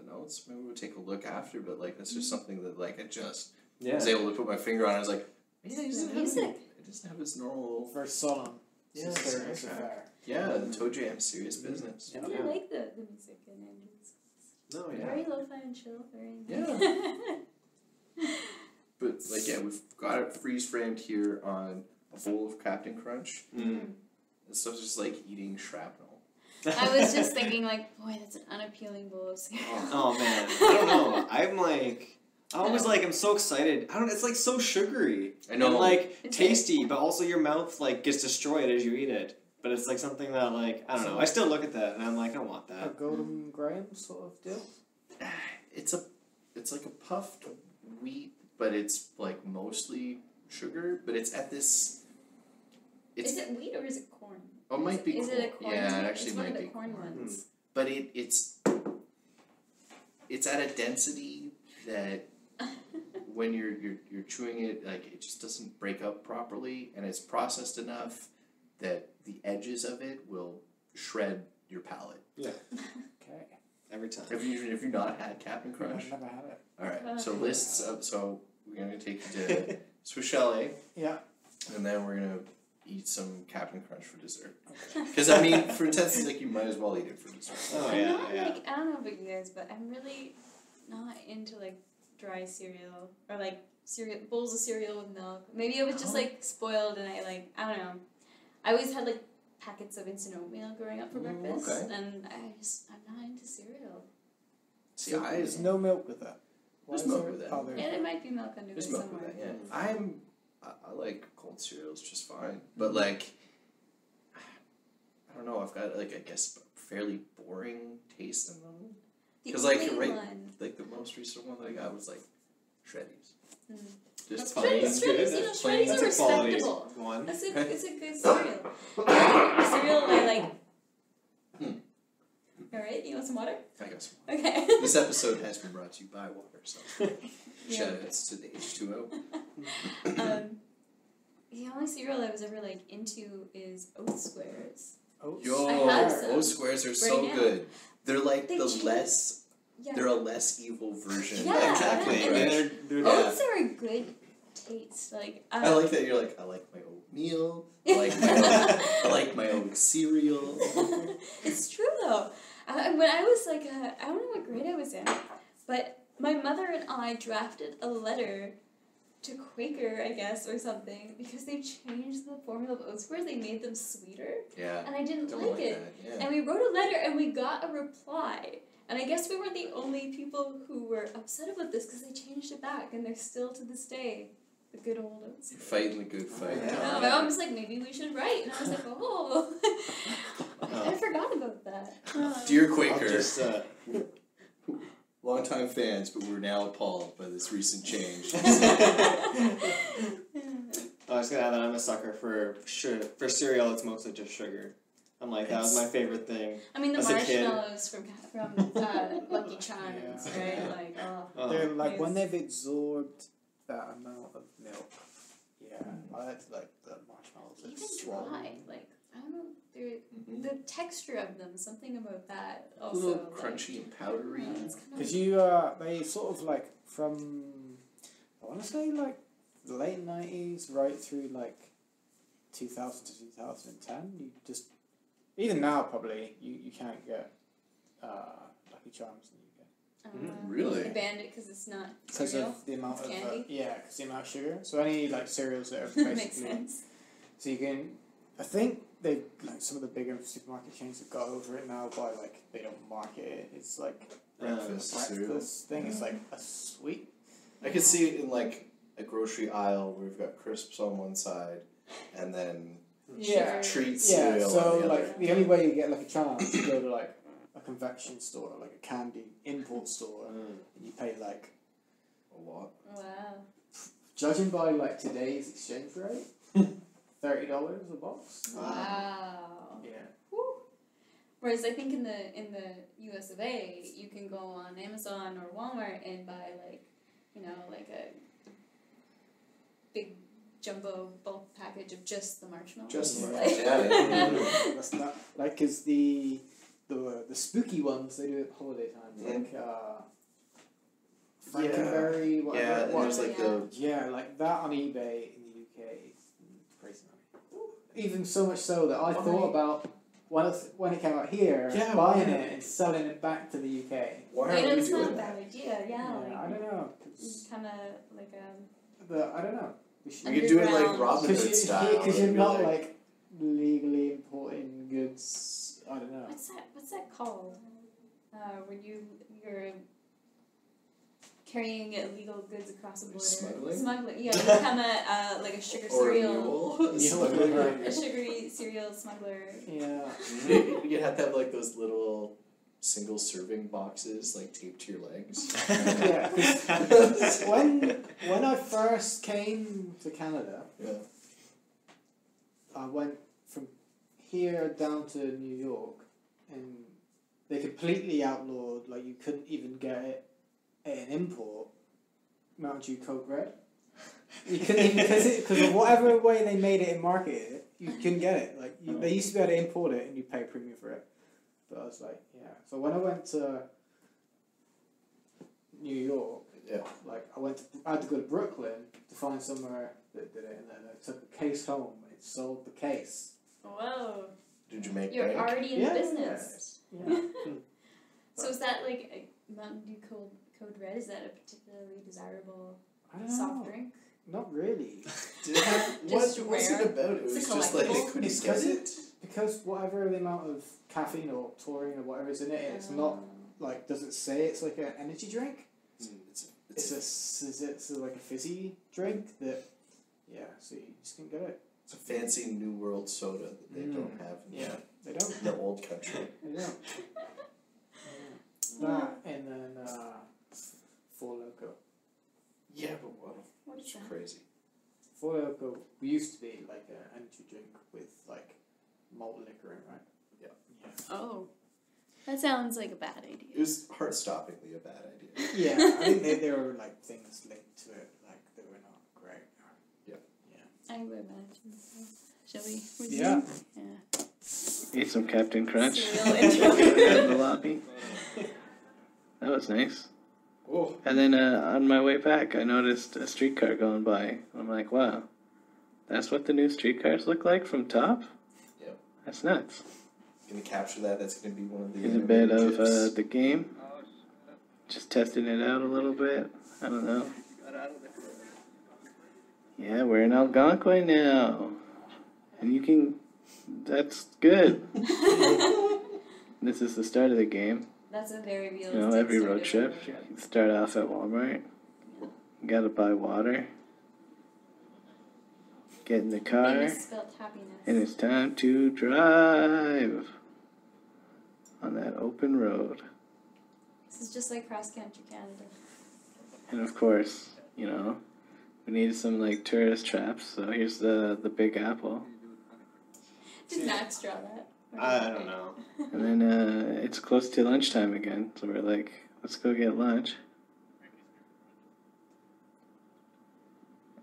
notes. Maybe we'll take a look after, but like that's just something that like I just was able to put my finger on. I was like, yeah, he doesn't have Music. it doesn't have his normal. very solemn. Yeah, Sister soundtrack. affair. Yeah, the Toe Jam, serious business. I really like the music in Andrew's. No, yeah. Very lo-fi and chill. Very But like yeah, we've got it freeze framed here on a bowl of Captain Crunch. Mm. This stuff's just like eating shrapnel. I was just thinking, like, boy, that's an unappealing bowl of cereal. Oh man, I don't know. I'm like, I always like, I'm so excited. I don't. It's like so sugary. I know. And like It's tasty, but also your mouth like gets destroyed as you eat it. But it's like something that like I don't know. I still look at that and I'm like, I want A that. golden graham sort of deal. It's like a puffed wheat, but it's like mostly sugar. But it's at this. Is it wheat or is it corn? Oh, it might be. Is it a corn? Yeah, it type? actually It's might one of be the corn corn. ones. But it's at a density that when you're chewing it, like it just doesn't break up properly, and it's processed enough that the edges of it will shred your palate. Yeah, Okay. every time. Have you not had Captain Crunch? I've never had it. All right. Oh. So we're gonna take you to Swiss Chalet, Yeah. and then we're gonna eat some Captain Crunch for dessert. Okay. Because I mean, for intensity, like you might as well eat it for dessert. Oh I'm yeah, not yeah. like, I don't know about you guys, but I'm really not into like dry cereal or like cereal bowls of cereal with milk. Maybe I was just like spoiled and I don't know. I always had like packets of instant oatmeal growing up for breakfast, okay. and I'm not into cereal. See, So there's no milk with that. Why There's is milk there- with that. Oh, there. Yeah, there might be milk under There's there milk with somewhere. that, yeah. I like cold cereals just fine. But like I don't know, I've got like I guess a fairly boring taste in them. The 'Cause, like, only right- one. Like the most recent one that I got was like Shreddies. Mm. Just That's fine. fine. Shreddies, That's good. Shreddies, you know, That's Shreddies plain. are That's a quality respectable. one. It's a good cereal. Cereal I like. Alright, you want some water? I got some. Okay. This episode has been brought to you by water, so Yeah. shout outs to the H2O. The only cereal I was ever like into is Oat Squares. Oh, Yo, I have some those squares are so right now. good. They're like They the change- less Yeah. they're a less evil version. Yeah, Exactly. and And they're Oats are a good taste. Like I like that you're like, I like my oatmeal, I like my own cereal. It's true though. When I was like, I don't know what grade I was in, but my mother and I drafted a letter to Quaker, I guess, or something, because they changed the formula of Oat Squares. They made them sweeter, Yeah. and I didn't Don't like it. that. Yeah. And we wrote a letter, and we got a reply. And I guess we weren't the only people who were upset about this, because they changed it back, and they're still to this day the good old Oat You're Squares. fighting the good fight. No, my mom was like, maybe we should write. And I was like, oh. I forgot about that. Dear I'll Quaker, just, longtime fans, but we're now appalled by this recent change. I was gonna add that I'm a sucker for cereal. It's mostly just sugar. I'm like that was my favorite thing. I mean, the As a kid. marshmallows from Lucky Charms, Yeah. right? Like, oh. Oh. They're like when Yes. they've absorbed that amount of milk. Yeah, I like the marshmallows. Even It's swollen. dry, like, I don't know, Mhm. the texture of them, something about that A also. little like, crunchy and powdery. it's kind Because of, they sort of like from, I want to say like the late 90s right through like 2000 to 2010, you just, even now probably, you can't get Lucky Charms in the UK. Really? They banned it because it's not Because cereal. of the amount It's of, candy? because the amount of sugar. So any like cereals that are Makes basically, sense. so you can, I think they, like some of the bigger supermarket chains have got over it now by like, they don't market it, it's like Breakfast cereal. breakfast thing, it's like a sweet. I could see it in like a grocery aisle where we've got crisps on one side and then Yeah. treat Yeah, cereal so on the like other. the only way you get like a chance is to go to like a confection store, like a candy import store, and you pay like, A lot. Wow. judging by like today's exchange rate, $30 a box. Wow. Yeah. Whew. Whereas I think in the US of A, you can go on Amazon or Walmart and buy like, like a big jumbo bulk package of just the marshmallows. Just the Like- marshmallows. That's not like, cause the spooky ones they do at holiday times, like Frankenberry, whatever. Yeah, and what- there's like the Yeah, like that on eBay in the UK is crazy money. Even so much so that I thought about when it came out here, Yeah, buying why? it and selling it back to the UK. why Right, are we it's not a doing bad that? idea, yeah. I Like, don't know. 'Cause kind of like I don't know. We could do it like Underground. Robin Hood style. Because and you're be not like legally importing goods. I don't know. What's that called? When you're carrying illegal goods across the border. Smuggling? Yeah, you become a like a sugar Or a cereal. mule. Smuggling. A sugary cereal smuggler. Yeah. You have to have like those little single serving boxes like taped to your legs. Yeah. When I first came to Canada, Yeah. I went from here down to New York, and they completely outlawed, like you couldn't even get it at an import, Mountain Dew Coke Red. You couldn't even, because of whatever way they made it and marketed it, you couldn't get it. Like they used to be able to import it and you pay premium for it. But I was like, yeah. So when I went to New York, Yeah. like I had to go to Brooklyn to find somewhere that did it, and then I took a case home and it sold the case. Whoa. Did you make You're bank? already in Yeah. business. Yeah. So is that like a Mountain Dew Code Red? Is that a particularly desirable I don't soft know. drink? Not really. Did it have, Just what was it rare. about? It It's was a just like they collectible. couldn't It's get 'cause it. Because whatever the amount of caffeine or taurine or whatever is in it, it's not like, does it say it's like an energy drink? It's like a fizzy drink that, yeah, so you just can get it. It's a fancy New World soda that they don't have in Yeah, they don't. the old country. They don't. Yeah. That and then Four Loko. Yeah, but what? What is It's that? crazy. Four Loko used to be like an energy drink with like malt liquor in, right? Yeah. Oh. That sounds like a bad It idea. was heart-stoppingly a bad idea. Yeah, I think there were like things linked to it, like that were not great. I would imagine so. Shall we resume? Yeah. Yeah. Ate some Captain Crunch Cereal intro. in the lobby. That was nice. Oh. And then on my way back, I noticed a streetcar going by. I'm like, wow, that's what the new streetcars look like from top? Yep. That's nuts. Gonna capture that. That's gonna be one of the. Here's a bit of GIFs. the game. Just testing it out a little bit. I don't know. Yeah, we're in Algonquin now. And you can... That's good. This is the start of the game. That's a very realistic You know, every start road of trip, a you start off at Walmart. You gotta buy water. Get in the car. Famous spelt happiness. And it's time to drive on that open road. This is just like cross country Canada. And of course, you know, we needed some like tourist traps, so here's the Big Apple. Did Max draw that? I don't know. And then it's close to lunchtime again, so we're like, let's go get lunch.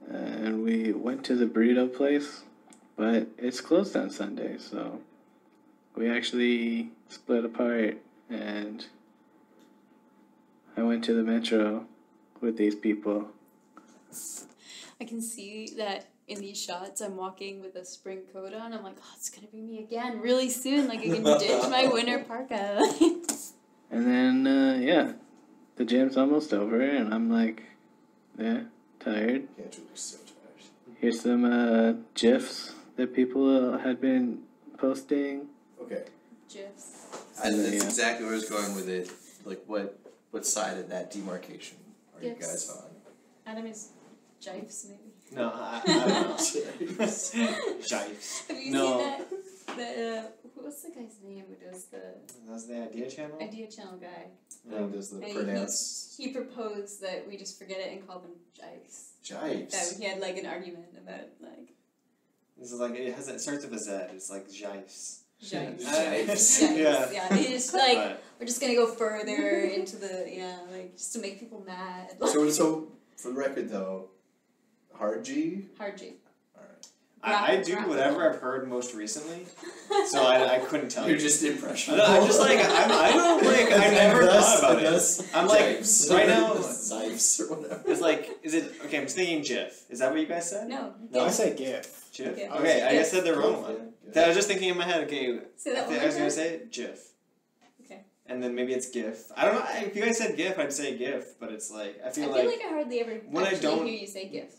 And we went to the burrito place, but it's closed on Sunday, so we actually split apart, and I went to the metro with these people. I can see that in these shots I'm walking with a spring coat on. I'm like, oh, it's going to be me again really soon. Like, I can ditch my winter parka. And then, yeah, the jam's almost over, and I'm like, yeah, tired. Yeah, Julie's so tired. Here's some GIFs that people had been posting. Okay. GIFs. And that's Yeah. exactly where I was going with it. Like, what side of that demarcation are you Gifs. guys on? Adam is Jifes, maybe. No, I don't know. Jifes. Have you No. seen that? What's the guy's name who does the That's the Idea Channel? Idea Channel guy? Like, does the And pronounce he proposed that we just forget it and call them Jifes. That Jipes? he had like an argument about like This is like, it starts with a Z. It's like Jifes. Jifes. Jifes. Yeah. He just like But we're just gonna go further into the just to make people mad. So for the record though, hard G. Hard G. I do whatever I've heard most recently, so I couldn't tell You're you. just impressionable. I'm just like, I don't like, I never thought about it. I'm like, Jipes. right now, Zipes or whatever. it's like, is it, okay, I'm thinking GIF. Is that what you guys said? No. I say GIF. GIF? GIF. Okay, I guess I said the wrong Yeah, one. yeah. I was just thinking in my head, okay, Say that one I more was going to time. say GIF. Okay. And then maybe it's GIF. I don't know, if you guys said GIF, I'd say GIF, but it's like, I feel like, I hardly ever when I actually don't- hear you say GIF.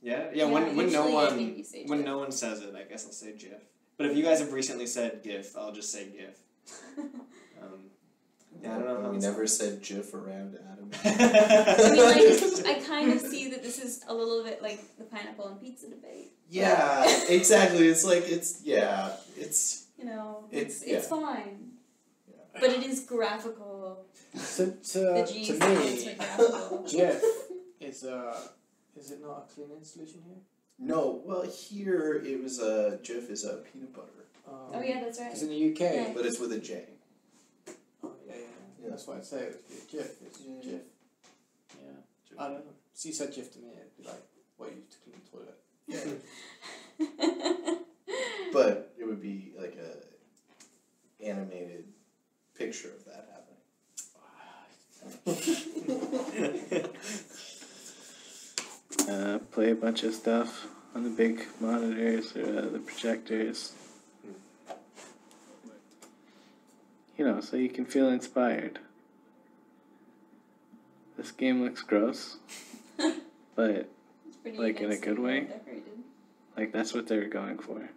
yeah, when no usually I one, hear you say when GIF. no one says it, I guess I'll say GIF. But if you guys have recently said GIF, I'll just say GIF. Yeah, I don't know how We it's never said GIF around Adam. I mean, I kind of see that this is a little bit like the pineapple and pizza debate. Yeah, exactly. It's like, it's. You know, It's it's fine. Yeah. But it is graphical. To The G me, stands for graphical. GIF is it not a clean-in solution here? No, well, here it was GIF is a peanut butter. Oh yeah, that's right. Because in the UK, Yeah. But it's with a J. oh yeah. That's why I'd say it would be a GIF. It's GIF. Yeah. I don't know. So you said GIF to me, it'd be like what you used to clean the toilet. Yeah. But it would be like a animated picture of that happening. Play a bunch of stuff on the big monitors or the projectors. You know, so you can feel inspired. This game looks gross, but It's pretty like in a good way. decorated. like that's what they were going for.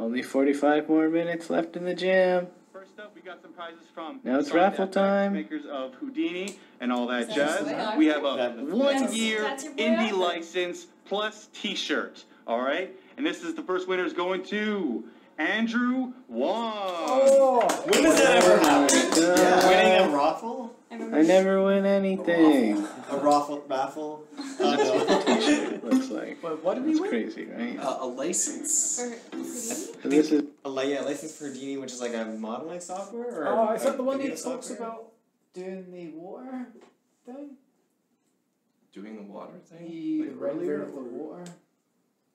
Only 45 more minutes left in the jam. First up, we got some prizes from Now it's Sonic raffle FX, time. makers of Houdini and all that Is that jazz. your boy We have Arthur? a 1 year That's your boy indie Arthur? license plus T-shirt. All right, and this is the first winner is going to Andrew Wong. Oh! When does that ever happen? Yeah. Winning a raffle? I never win anything. A raffle? Oh no. Looks like. Wait, what did we That's win? crazy, right? A license. For Houdini? So this is A license for Houdini, which is like a modeling software? Or Oh, is that the one computer that talks software? about doing the water thing? Doing the water thing? The Like render earlier, of the or- water?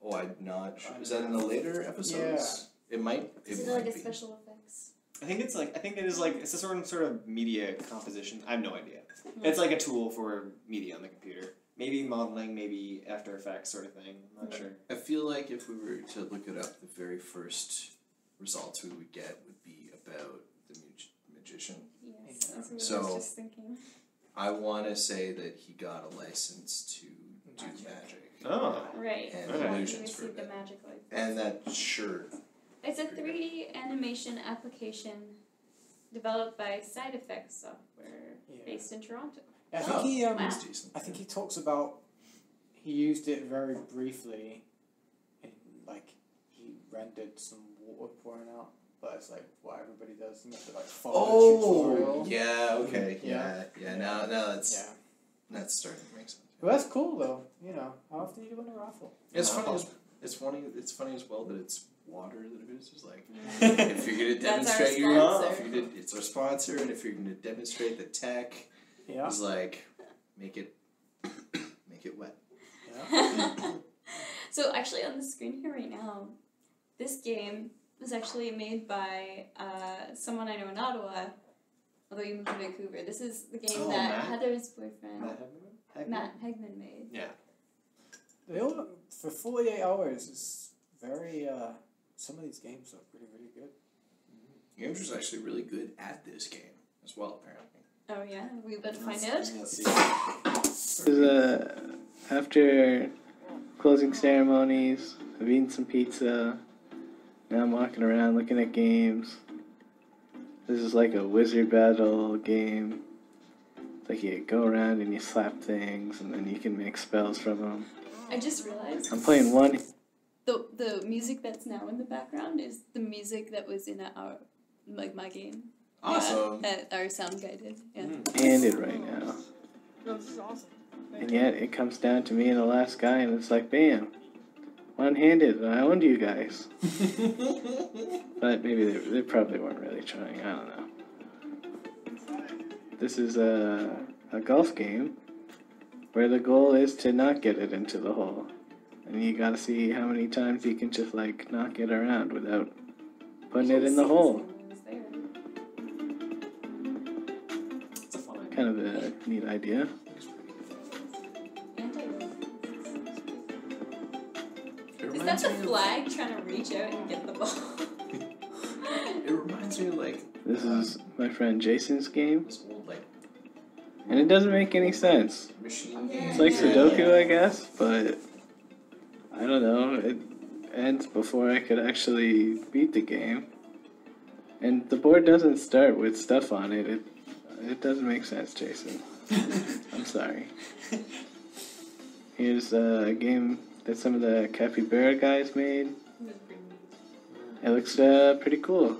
Oh, I'm not sure. Is that in the later episodes? It might. Is It it might like a be. special effects? I think it's a sort of media composition. I have no idea. It's like a tool for media on the computer. Maybe modeling, maybe After Effects sort of thing. I'm not sure. I feel like if we were to look it up, the very first results we would get would be about the magician. Yes, that's what I So- was just thinking. I want to say that he got a license to do magic. Oh. Right. And yeah, illusions you for received the that. magic license. And that shirt. It's a 3D animation application developed by Side Effects Software Yeah. based in Toronto. I think he Wow. That's decent. I think he talks about he used it very briefly in like he rendered some water pouring out, but it's like what everybody does. You have to like follow the tutorial. yeah, okay, Yeah. yeah. Now that's Yeah. that's starting to make sense. Well, that's cool though. You know, how often do you win a raffle? It's Wow. funny. It's funny as well that it's water that it is. It's like Mm. if you're gonna That's our demonstrate sponsor. it's our sponsor, and if you're gonna demonstrate the tech, Yeah. it's like make it wet. Yeah. So actually on the screen here right now, this game was actually made by someone I know in Ottawa, although you moved to Vancouver. This is the game Oh, that Matt? Heather's boyfriend, Heck, Matt Hegman, made. Yeah. They all for 48 hours is very. Some of these games look really good. Games was actually really good at this game as well, apparently. Oh yeah, we about to find out. Let's see. This is after closing ceremonies, I've eaten some pizza. Now I'm walking around looking at games. This is like a wizard battle game. It's like you go around and you slap things, and then you can make spells from them. I just realized I'm playing one. the music that's now in the background is the music that was in our my game. Awesome. That our sound guy did. Yeah. Handed right now. This is awesome. And yet it comes down to me and the last guy, and it's like, bam, one-handed, and I owned you guys. But maybe they probably weren't really trying. I don't know. This is a golf game where the goal is to not get it into the hole, and you got to see how many times you can just like knock it around without putting it in the hole. It's a fun idea. Kind of a neat idea. Is that the flag trying to reach out and get the ball? It reminds me of like This is my friend Jason's game, this old like and it doesn't make any sense. machine game. It's like Sudoku, I guess, but I don't know. It ends before I could actually beat the game. And the board doesn't start with stuff on it. It doesn't make sense, Jason. I'm sorry. Here's a game that some of the Capybara guys made. It looks pretty cool.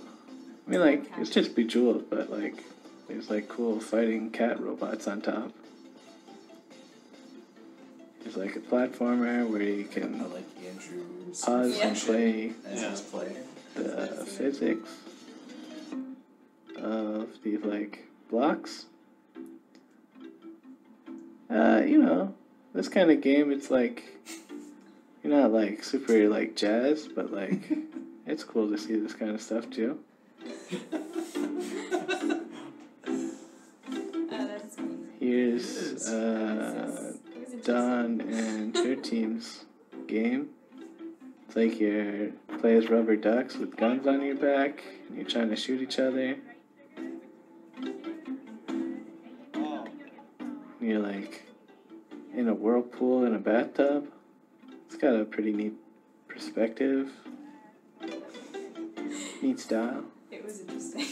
I mean, like, it's just bejeweled, but, like, there's, like, cool fighting cat robots on top. There's, like, a platformer where you can I like Andrew's pause and play as his player. the physics of these, like, blocks. You know, this kind of game, it's like, you're not, like, super, like, jazzed, but, like, it's cool to see this kind of stuff, too. That's funny. Here's Don and her team's game. It's like you play as rubber ducks with guns on your back, and you're trying to shoot each other. You're like in a whirlpool in a bathtub. It's got a pretty neat perspective, neat style. It was interesting.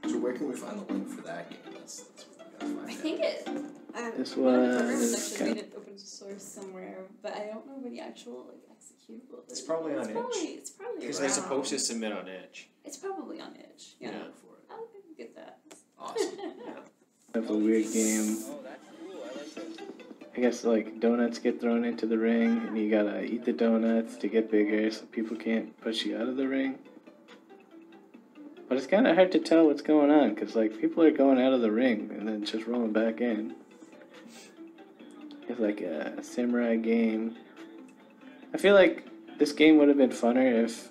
So where can we find the link for that game? That's what we gotta find. I think it. This one of the was programmers actually kind made it open source somewhere, but I don't know where the actual like executable is. It's probably on Itch. It's probably Because around. they're supposed to submit on Itch. It's probably on Itch. Yeah. Yeah. For it. I'll get that. Awesome. of a weird game. I guess like donuts get thrown into the ring, and you gotta eat the donuts to get bigger, so people can't push you out of the ring. But it's kind of hard to tell what's going on, because like people are going out of the ring and then just rolling back in. It's like a samurai game. I feel like this game would have been funner if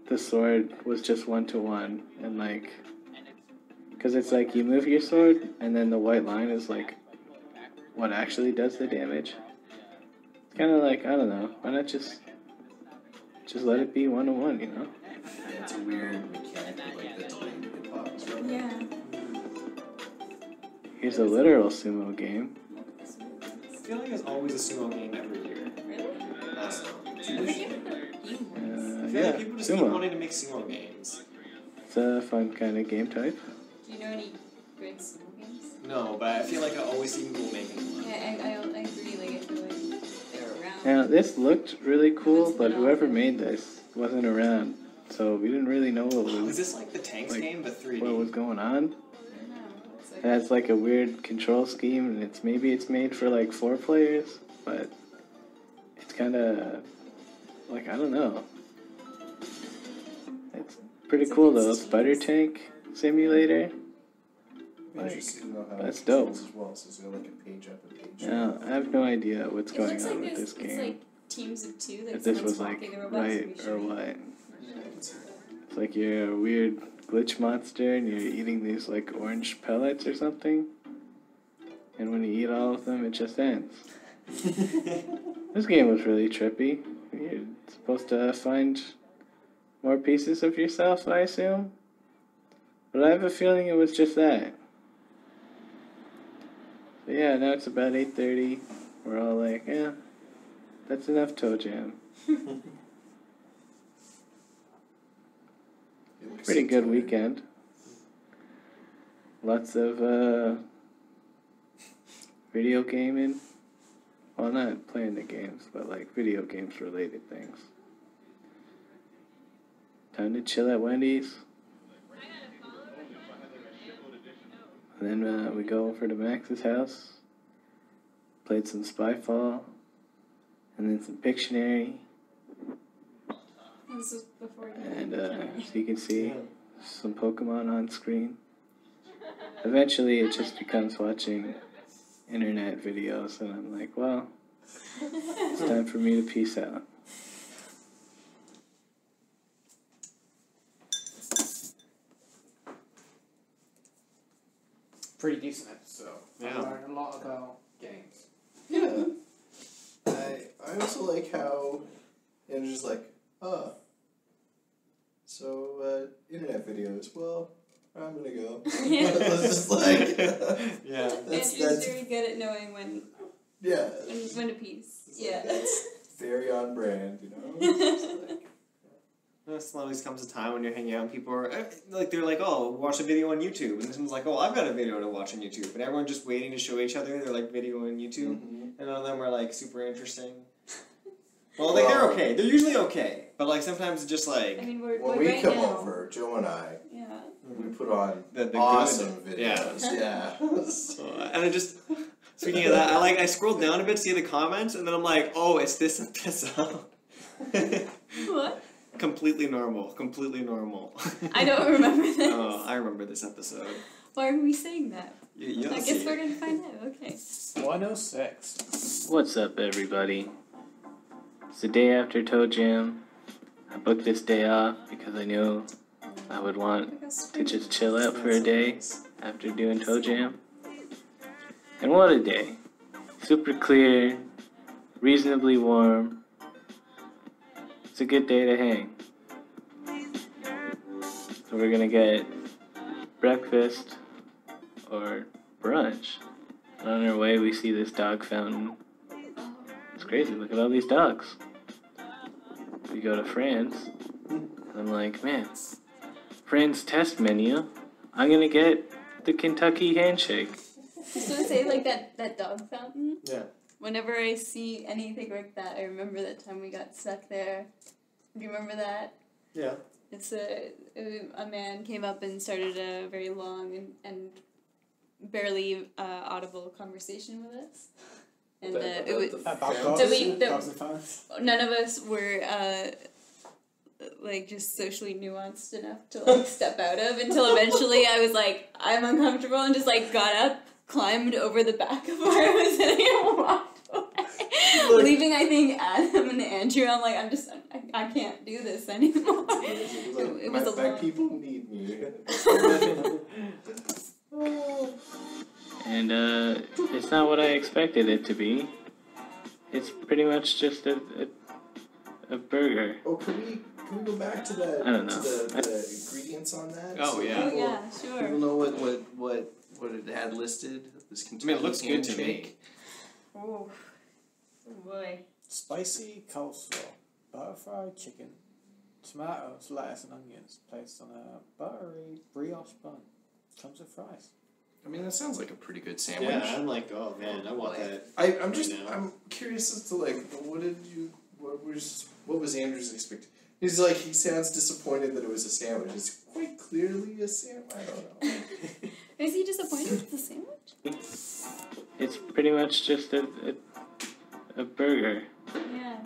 the sword was just 1-to-1, and like, because it's like you move your sword, and then the white line is like what actually does the damage. It's kind of like, I don't know, why not just let it be 1-to-1, you know? Yeah, it's a weird mechanic with like the delayed hitbox, right? Yeah. Here's a literal sumo game. I feel like there's always a sumo game every year. Really? That's I think it I feel Yeah, like people just keep sumo. wanting to make sumo games. It's a fun kind of game type. Do you know any good sumo games? No, but I feel like I always see people making one. Yeah, I agree. Like I feel like they're around. Now, this looked really cool, but whoever made this wasn't around, so we didn't really know what Is was, this like the Tanks like, game, but 3D? what was going on. I don't know. Looks like It has like a weird control scheme, and maybe it's made for like 4 players, but it's kind of like, I don't know. It's pretty It's like cool though. it's Spider cheese. Tank Simulator. Be interested to know how That's it controls dope. as well. So is there like a page up, a page Yeah, down? I have no idea what's it going looks on like with this. this It's game. like teams of two. Like If this someone's was like walking the robots and right we or shooting. Yeah, what. I can see that. It's like you're a weird glitch monster and you're eating these like orange pellets or something. And when you eat all of them, it just ends. This game was really trippy. You're supposed to find more pieces of yourself, I assume. But I have a feeling it was just that. But yeah, now it's about 8:30. We're all like, yeah, that's enough Toe Jam. It looks Pretty so good tired. weekend. Lots of video gaming. Well, not playing the games, but like video games related things. Time to chill at Wendy's. And then we go over to Max's house. Played some Spyfall. And then some Pictionary. This is before you. And as you can see, some Pokemon on screen. Eventually it just becomes watching internet videos, and I'm like, well, it's time for me to peace out. Pretty decent episode. Yeah. I learned a lot about games. Yeah. I also like how Andrew's just like, so internet videos. Well, I'm gonna go. It's just like, Yeah. Andrew's very good at knowing yeah. when to peace. It's Yeah. like, that's very on brand, you know. It's just like, always comes a time when you're hanging out and people are like, they're like, oh, watch a video on YouTube, and this one's like, oh, I've got a video to watch on YouTube, and everyone's just waiting to show each other their like video on YouTube, and none of them are like super interesting. Well, like they're okay. They're usually okay, but like sometimes it's just like I mean, we're When we right come now. over, Joe and I, Yeah. we put on The awesome good- videos. Yeah. and I just speaking of that, I scrolled down a bit to see the comments, and then I'm like, oh, it's this episode. What? Completely normal. I don't remember this. Oh, I remember this episode. Why are we saying that? You'll I see. guess we're gonna find out. Okay. 106. What's up, everybody? It's the day after Toe Jam. I booked this day off because I knew I would want to just chill out for a day after doing Toe Jam. And what a day. Super clear, reasonably warm. It's a good day to hang. So we're gonna get breakfast or brunch. And on our way we see this dog fountain. It's crazy, look at all these dogs. We go to Fran's, and I'm like, man, Fran's test menu, I'm gonna get the Kentucky handshake. Just want to say, like, that dog fountain. Yeah. Whenever I see anything like that, I remember that time we got stuck there. Do you remember that? Yeah. It's a man came up and started a very long and barely audible conversation with us. And it was About So dogs. we- Dogs and fans. none of us were like just socially nuanced enough to like step out of until eventually I was like, I'm uncomfortable, and just like got up, climbed over the back of where I was sitting and walked away. Leaving, I think, Adam and Andrew. I'm like, I can't do this anymore. It was a my lot. people need me. And it's not what I expected it to be. It's pretty much just a burger. Oh, can we go back to the I don't know. to the ingredients on that? Oh, So yeah. Oh people- yeah, sure. People know what it had listed. This Kentucky it looks good to me. handshake. Oh boy. Spicy coleslaw, butter fried chicken, tomatoes, lettuce, and onions placed on a buttery brioche bun. Comes with fries. I mean, that sounds like a pretty good sandwich. Yeah, I'm like, oh man, I want that. I'm now. curious as to like what was Andrew's expectation? He sounds disappointed that it was a sandwich. It's quite clearly a sandwich. I don't know. Is he disappointed with the sandwich? It's pretty much just a burger. Yeah.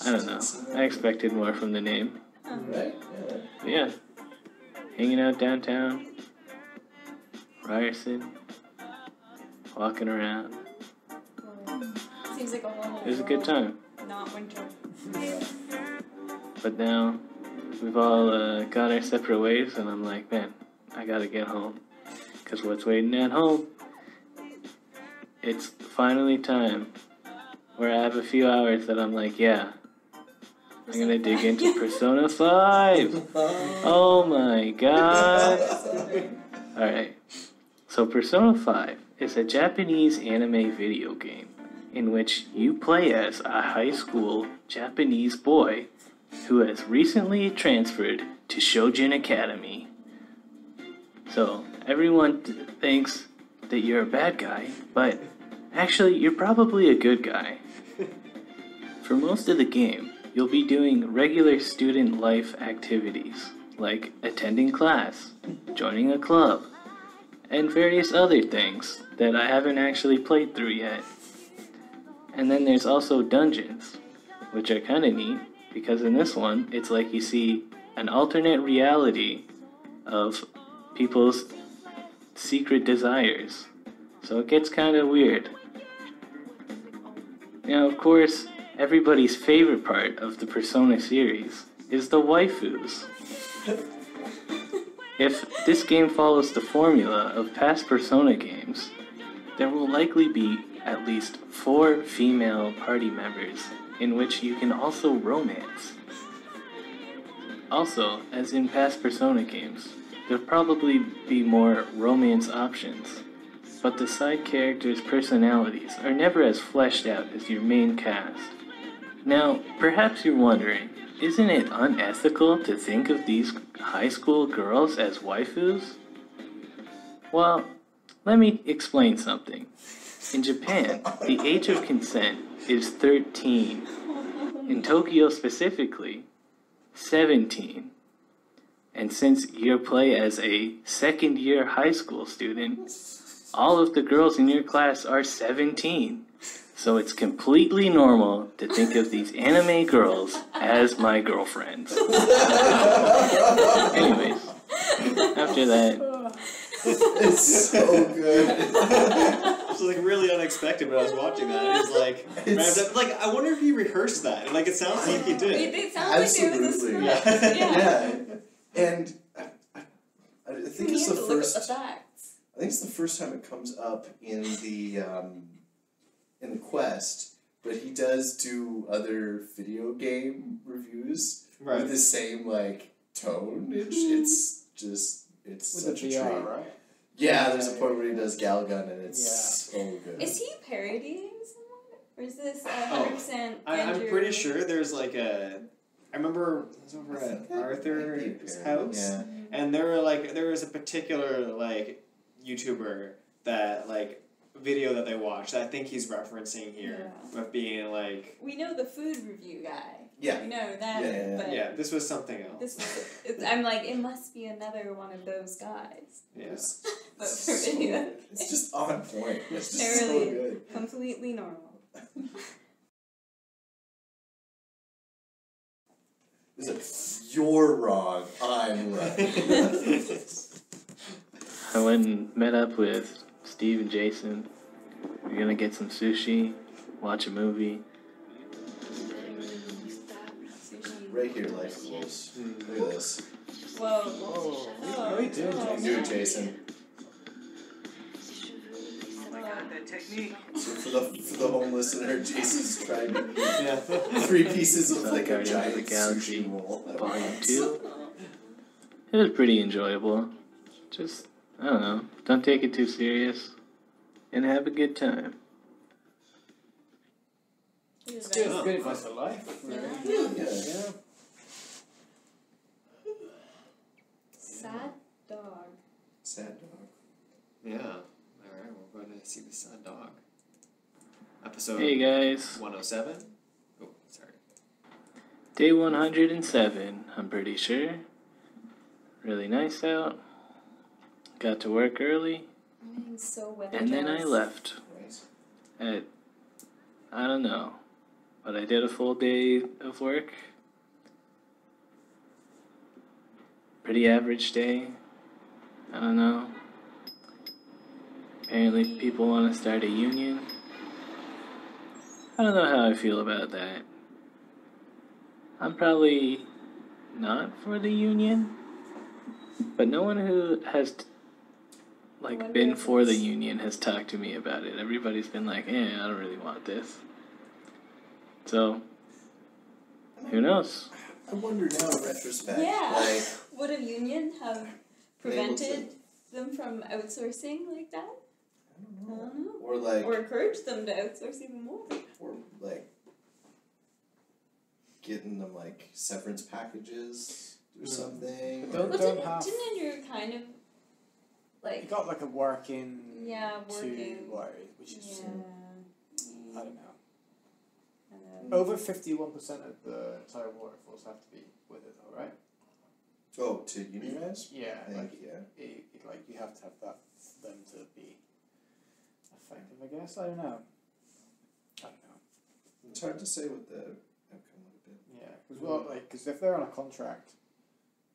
I don't know. I expected more from the name. Right? Yeah. But yeah. Hanging out downtown. Ryerson. Walking around. Seems like a whole It was a good time. Not winter. But now, we've all gone our separate ways, and I'm like, man, I gotta get home. Because what's waiting at home? It's finally time. Where I have a few hours that I'm like, yeah, I'm gonna dig into Persona 5! Oh my god! Alright, so Persona 5 is a Japanese anime video game in which you play as a high school Japanese boy who has recently transferred to Shojin Academy. So, everyone thinks that you're a bad guy, but actually, you're probably a good guy. For most of the game, you'll be doing regular student life activities, like attending class, joining a club, and various other things that I haven't actually played through yet. And then there's also dungeons, which are kinda neat, because in this one, it's like you see an alternate reality of people's secret desires. So it gets kinda weird. Now, of course, everybody's favorite part of the Persona series is the waifus. If this game follows the formula of past Persona games, there will likely be at least 4 female party members in which you can also romance. Also, as in past Persona games, there'll probably be more romance options, but the side characters' personalities are never as fleshed out as your main cast. Now, perhaps you're wondering, isn't it unethical to think of these high school girls as waifus? Well, let me explain something. In Japan, the age of consent is 13. In Tokyo specifically, 17. And since you play as a second-year high school student, all of the girls in your class are 17. So it's completely normal to think of these anime girls as my girlfriends. Anyways, after that... It's so good. It's like really unexpected when I was watching that. It's like, I wonder if he rehearsed that. Like, it sounds like he did. It sounds like there was a script. Yeah. And I think it's the first. Look at the facts. I think it's the first time it comes up in the quest, but he does do other video game reviews with the same like tone. It's just With such the a VR, treat. right? Yeah, there's a point where he does Galgun, and it's so good. Is he parodying someone? Or is this 100% I'm Andrew? pretty sure there's like a... I remember I was over at Arthur's house, and there was a particular like YouTuber that like video that they watched that I think he's referencing here with being like... We know the food review guy. Yeah. We know that. But yeah, this was something else. I'm like, it must be another one of those guys. Yes. But for video. It's just on point. It's just They're so really good. completely normal. Is it, you're wrong, I'm right. I went and met up with Steve and Jason. We're gonna get some sushi, watch a movie. Right here, life goals. Look at this. Whoa. How are you doing, Jason? Do it, Jason. Technique. So for the home listener, Jason's trying to eat 3 pieces of like a Guardians of giant the Galaxy sushi roll. Volume 2. It was pretty enjoyable. Just, I don't know, don't take it too serious, and have a good time. It's good advice for life. Really. Yeah. Sad dog. Sad dog. Yeah. Alright, we're going to see the Sad Dog. Episode Hey guys. 107? Oh, sorry. Day 107, I'm pretty sure. Really nice out. Got to work early, I'm so weather and then I jealous. left Nice. at, I don't know, but I did a full day of work. Pretty average day. I don't know. Apparently people want to start a union. I don't know how I feel about that. I'm probably not for the union, but no one who has been for the union has talked to me about it. Everybody's been like, I don't really want this. So, who knows? I wonder now in retrospect. Yeah. Like, Would a union have prevented them from outsourcing like that? I don't know. I don't know. Or like, Or encouraged them to outsource even more. or like getting them like severance packages or something. But Well, don't have. didn't Andrew kind of You like got like a working. working. To worry, which is I don't know. And, Over 51% of the entire workforce have to be with it, though, right? Oh, to unionize? Yeah, I think, like you have to have that for them to be effective. I guess I don't know. It's hard to say what the outcome would have been. Yeah, because if they're on a contract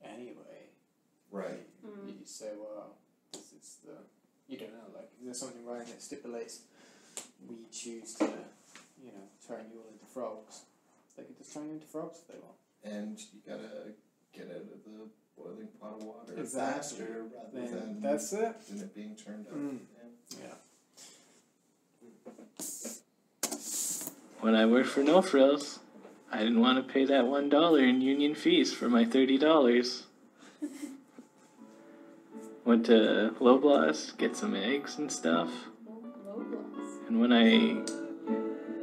anyway, Right. you say, well, this is the you don't know. Like, if there's something in writing that stipulates we choose to, turn you all into frogs, they could just turn you into frogs if they want. And you gotta get out of the boiling pot of water Exactly. faster rather than That's it. it being turned up. Yeah. When I worked for No Frills, I didn't want to pay that $1 in union fees for my $30. Went to Loblaws, get some eggs and stuff. And when I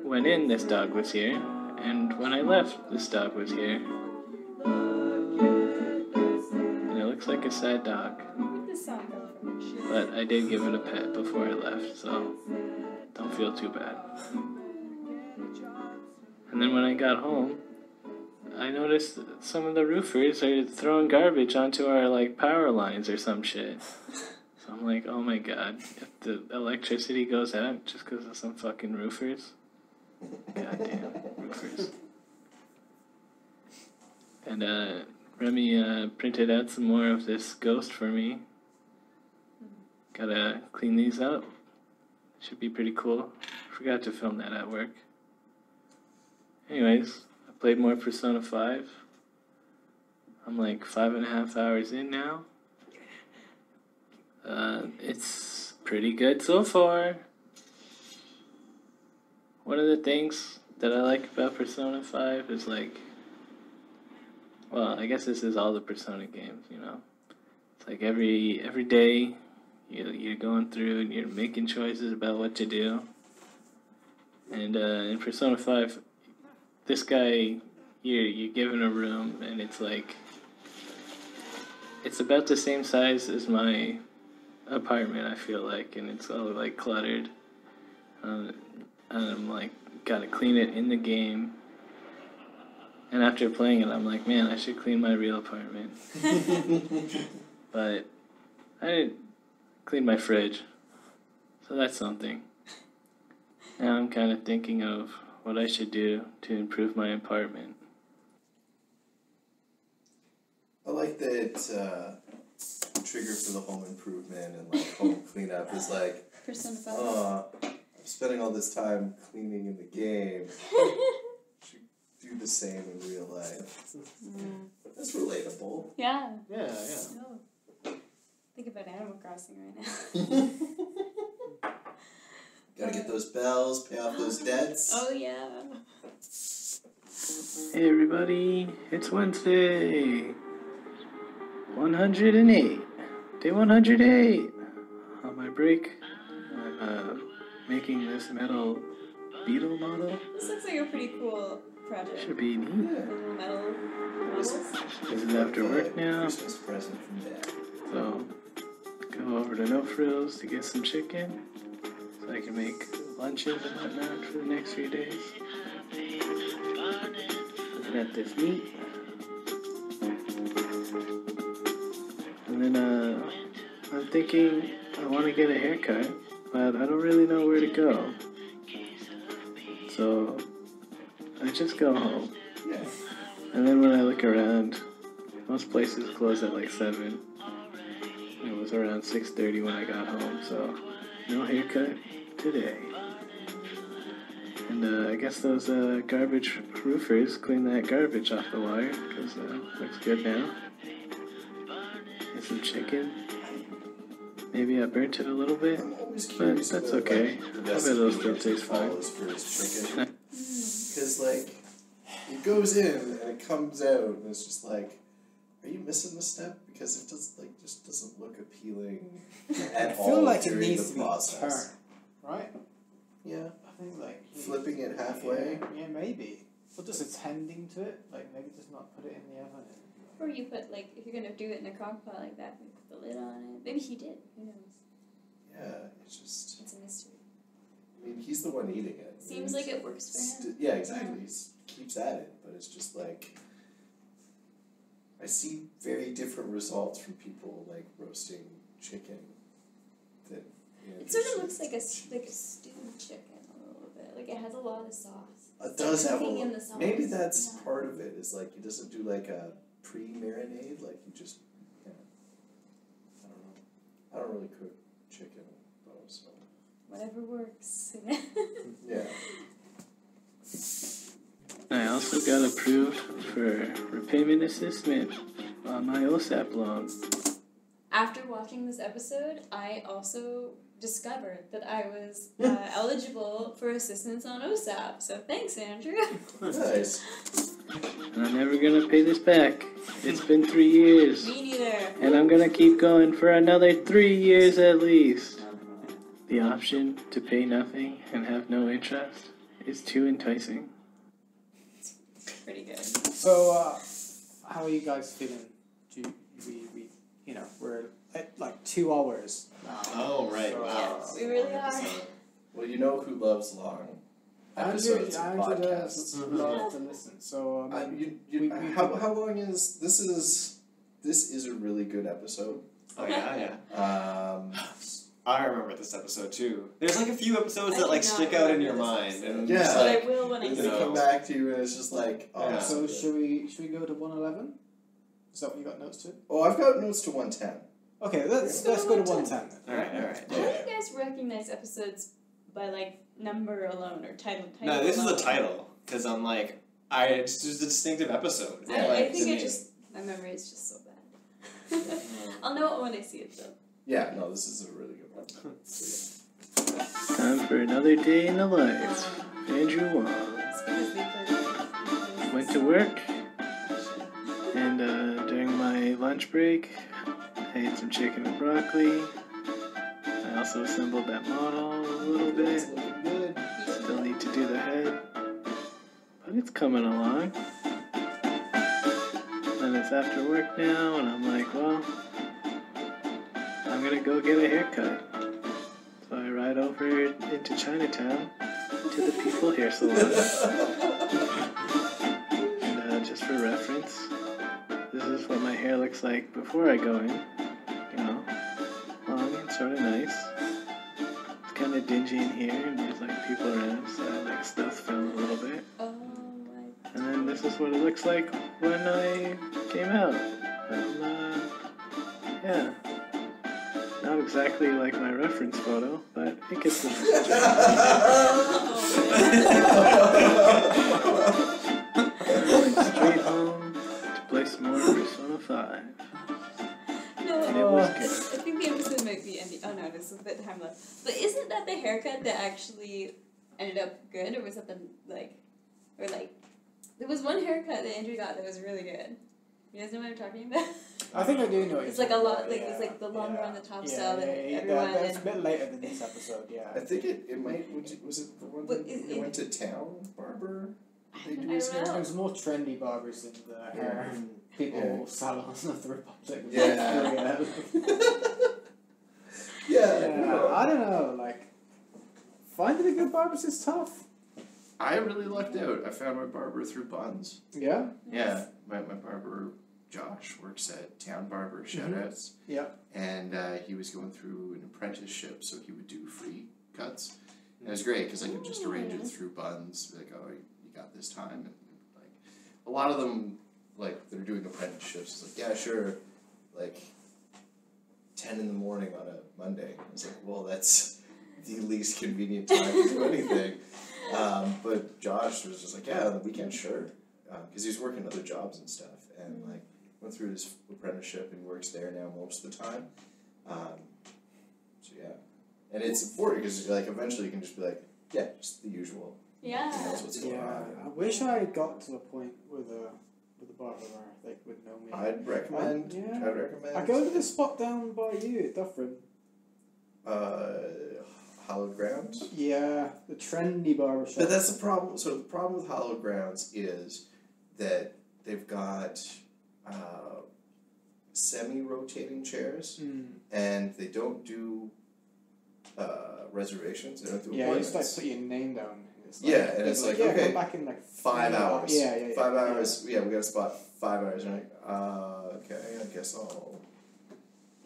went in, this dog was here. And when I left, this dog was here. looks like a sad dog. Where did this song come from? But I did give it a pet before I left, so don't feel too bad. And then when I got home, I noticed that some of the roofers are throwing garbage onto our like power lines or some shit. So I'm like, oh my god, if the electricity goes out just because of some fucking roofers. Goddamn roofers. And Remy printed out some more of this ghost for me. Gotta clean these up. Should be pretty cool. Forgot to film that at work. Anyways, I played more Persona 5. I'm like 5.5 hours in now. It's pretty good so far. One of the things that I like about Persona 5 is like, well, I guess this is all the Persona games, you know. It's like every day you're going through and you're making choices about what to do. And in Persona 5, this guy, you're given a room, and it's like, it's about the same size as my apartment, I feel like, and it's all like cluttered. And I'm like, gotta clean it in the game. And after playing it, I'm like, man, I should clean my real apartment. But I didn't clean my fridge, so that's something. Now I'm kind of thinking of what I should do to improve my apartment. I like that trigger for the home improvement and like home cleanup is like, Persona 5. I'm spending all this time cleaning in the game. Should do the same in real life. That's relatable. Yeah. Yeah. No. Think about Animal Crossing right now. Gotta get those bells, pay off those debts. Oh, yeah. Hey everybody, it's Wednesday. 108. Day 108. On my break, I'm making this metal beetle model. This looks like a pretty cool project. Should be neat. Little metal models. This is after work now, Christmas present from Dad. so go over to No Frills to get some chicken so I can make lunches and whatnot for the next few days. Looking at this meat. And then I'm thinking I want to get a haircut, but I don't really know where to go. So I just go home. Yeah. And then when I look around, most places close at like 7. It was around 6:30 when I got home, so no haircut today. And I guess those garbage roofers clean that garbage off the wire, because looks good now. Get some chicken. Maybe I burnt it a little bit, I'm always but curious that's about, okay. like, I the bet recipe those still that taste fine. follows for his chicken. Because, like, it goes in and it comes out and it's just like, are you missing the step? Because it just doesn't look appealing at all. I feel like it during needs the to be process. turned, right? Yeah. I think like Flipping it halfway. Yeah, maybe. Or just attending to it, like maybe just not put it in the oven. Or you put, like, if you're going to do it in a crock pot like that, you put the lid on it. Maybe he did. Who knows? Yeah, it's just. It's a mystery. I mean, he's the one eating it. Seems like it works for him. Yeah, exactly. He keeps at it, but it's just like. I see very different results from people like roasting chicken. That, you know, It sort of looks like a stewed chicken a little bit. Like it has a lot of sauce. It does have a Cooking in lot. the sauce. Maybe that's Yeah. part of it. Is like he doesn't do like a pre-marinade. Like you just. Yeah, I don't know. I don't really cook chicken though, so. Whatever works. Yeah. I also got approved for repayment assistance on my OSAP loan. After watching this episode, I also discovered that I was eligible for assistance on OSAP. So thanks, Andrew. Nice. And I'm never gonna pay this back. It's been 3 years. Me neither. And I'm gonna keep going for another 3 years at least. The option to pay nothing and have no interest is too enticing. Pretty good. So, how are you guys feeling? We you know, we're at like 2 hours now. Oh, right. So, Wow. Yes, we really are. Well, you know who loves long Andrew episodes of does podcasts. love to listen. So I mean, How long is this? This is a really good episode. Oh, yeah. I remember this episode too. There's like a few episodes I that do like not stick out in remember your this mind, episode. and Yeah. just But like I will when I And see they know. it. come back to you, and it's just like, oh. Yeah. so good. should we go to 111? Is that what you got notes to? Oh, I've got notes to 110. Okay, let's Let's go go to to 110 then. All right. How do you guys recognize episodes by like number alone or title? No, this is alone? a title because I'm like, it's just a distinctive episode. Yeah, I like, think to I me. just my memory is just so bad. I'll know it when I see it though. Yeah, no, this is a really good one. So, Time for another day in the life. Andrew Wong It's because they played went to work, and during my lunch break, I ate some chicken and broccoli. I also assembled that model a little yeah. bit. It's looking good. Still need to do the head, but it's coming along. And it's after work now, and I'm like, well, I'm gonna go get a haircut. So I ride over into Chinatown to the People Hair Salon. And just for reference, this is what my hair looks like before I go in. You know, long and sort of nice. It's kind of dingy in here, and there's like people around, so I like stealth film a little bit. Oh my. And then this is what it looks like when I came out. Yeah. Not exactly like my reference photo, but it gets the message. Going straight home to play some more Persona 5. No, And it was I good. think the episode might be ending. Oh no, this is a bit time left. But isn't that the haircut that actually ended up good, or was that there was one haircut that Andrew got that was really good. You guys know what I'm talking about? I think I do know. It's like a lot, like it's like the longer on the top style that everyone. That's a bit later than this episode, I yeah. think it might. Was it the one But that they went to town barber? They do I his don't hair? know. There's more trendy barbers in the hair people Yeah. salons of the Republic. Yeah. Yeah. Yeah, I don't know, like, finding a good barber is tough. I really lucked out. I found my barber through Buns. Yeah? Yeah, my barber Josh works at Town Barber. Shoutouts. Yeah. And he was going through an apprenticeship, so he would do free cuts. And it was great because I could just arrange it through Buns. Be like, oh, you got this time, and like a lot of them, like they're doing apprenticeships. It's like, yeah, sure, like 10 in the morning on a Monday. I was like, well, that's the least convenient time to do anything. But Josh was just like, yeah, on the weekend, sure, because he's working other jobs and stuff, and like went through his apprenticeship and works there now most of the time. So yeah, and it's important because like eventually you can just be like, yeah, just the usual. Yeah. He knows what's going Yeah. on. I wish I got to a point with a barber where they would know me. I'd recommend. Yeah. I'd recommend. I go to the spot down by you at Dufferin. Hallowed Grounds. Yeah, the trendy barber shop. But that's the problem. So the problem with Hallowed Grounds is that they've got semi-rotating chairs, and they don't do reservations. They don't do Yeah, you appointments. just like put your name down. It's Yeah, and it's like, yeah, okay, come back in like 5 hours. Yeah. 5 hours. Yeah, we got a spot. 5 hours. And I'm like, okay, I guess I'll.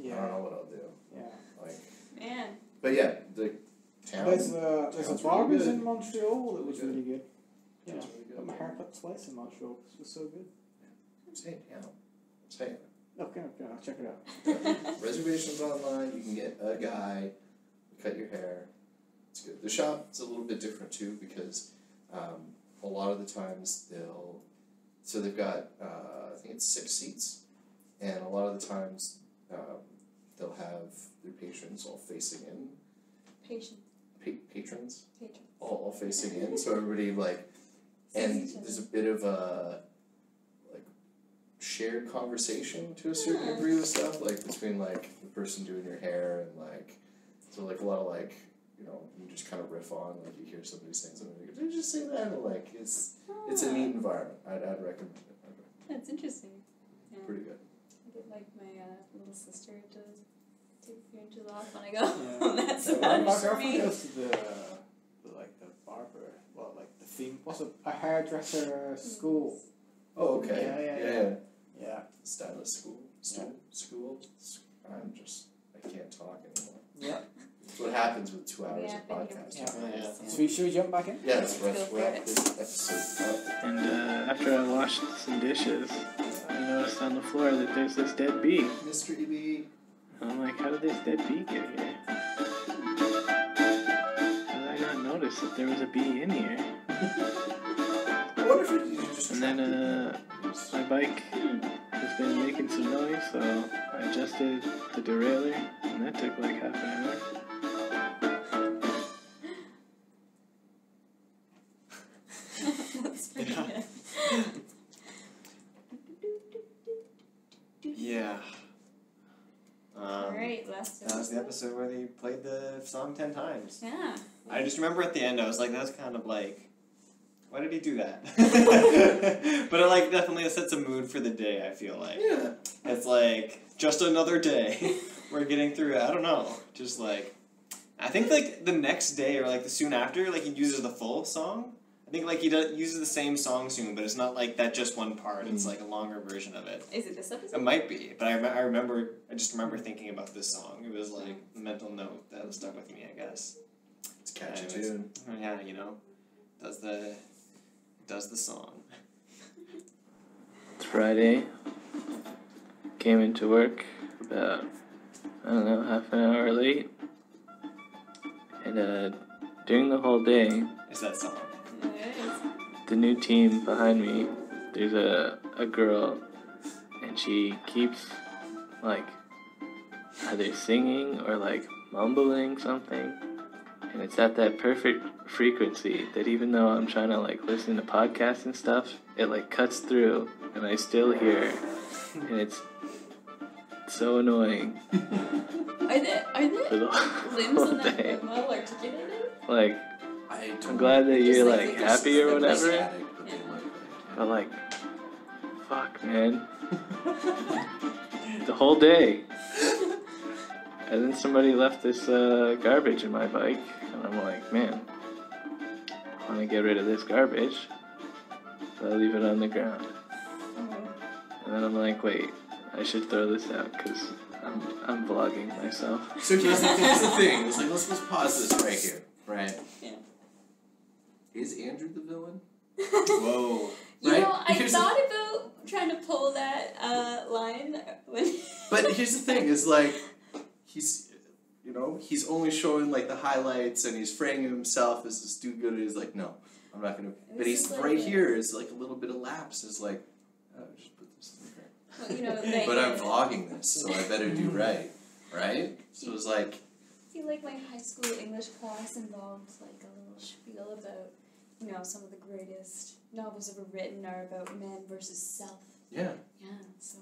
Yeah. I don't know what I'll do. Yeah. Like, Man. but yeah, the town. There's a Town's barber's really in good. Montreal that was Really really good. Yeah, Town's really good. got my haircut twice in Montreal. It was so good. I'm saying town. I'm saying. Okay, I'll check it out. Reservations online. You can get a guy, cut your hair. It's good. The shop's a little bit different too because a lot of the times they've got I think it's 6 seats, and a lot of the times they'll have their patrons all facing in. Patient. Patrons Patron. all facing in, so everybody like, and Sees each other. there's a bit of a like shared conversation to a certain degree with stuff, like between like the person doing your hair and like, so like a lot of like, you know, you just kind of riff on, like you hear somebody saying something, you go, did you just say that? And like it's a neat environment. I'd recommend it. That's interesting. Yeah. Pretty good. I get like my little little sister to take appearances off when I go. That's My much for girlfriend me. goes to the barber, the theme, what's a hairdresser school. Oh, okay. Yeah. Stylist school. School. I can't talk anymore. Yeah. That's what happens with 2 hours of been here podcast. for Yeah. 2 hours, So should we jump back in? Yeah, Let's go let's for wrap it. this episode up. And after I washed some dishes, I noticed on the floor that there's this dead bee. Mystery bee. And I'm like, how did this dead bee get here? How did I not notice that there was a bee in here? I wonder if you just. And then my bike has been making some noise, so I adjusted the derailleur, and that took like half an hour. That's pretty good. Yeah. Alright, last That was the episode where they played the song 10 times. Yeah. I just remember at the end, I was like, that was kind of like, why did he do that? But it like definitely sets a mood for the day, I feel like. Yeah. It's like, just another day. We're getting through it. I don't know. Just like, I think like the next day or like the soon after, like he uses the full song. I think like he uses the same song soon, but it's not like that just one part. It's like a longer version of it. Is it this episode? It might be, but I just remember thinking about this song. It was like a mental note that stuck with me, I guess. It's a catchy Anyways, tune. Yeah, you know, does the song. It's Friday. Came into work about, I don't know, half an hour late. And during the whole day, It's that song. the new team behind me, there's a girl, and she keeps, like, either singing or, like, mumbling something. And it's at that perfect frequency that even though I'm trying to, like, listen to podcasts and stuff, it, like, cuts through, and I still hear her. And it's so annoying Are the for the limbs whole in that day. well articulated? Like, I don't I'm glad that Just you're, like like, they happy or whatever. Static, but they look like- But like, fuck, man. The whole day. And then somebody left this garbage in my bike, and I'm like, man, I want to get rid of this garbage, so I leave it on the ground. And then I'm like, wait, I should throw this out because I'm vlogging myself. So here's the thing. It's like let's pause this right here, right? Yeah. Is Andrew the villain? Whoa. You Right? know, I Here's thought about trying to pull that line when. But here's the thing: is like he's only showing like the highlights, and he's framing himself as this do-gooder. He's like, no, I'm not gonna. But This he's is like right a- here is like a little bit of lapse. Is like, oh, just put this in there. Well, you know, But I'm vlogging this, so I better do right, right? So it's like, I feel like my high school English class involved like a little spiel about, you know, some of the greatest novels ever written are about man versus self. yeah, Yeah, so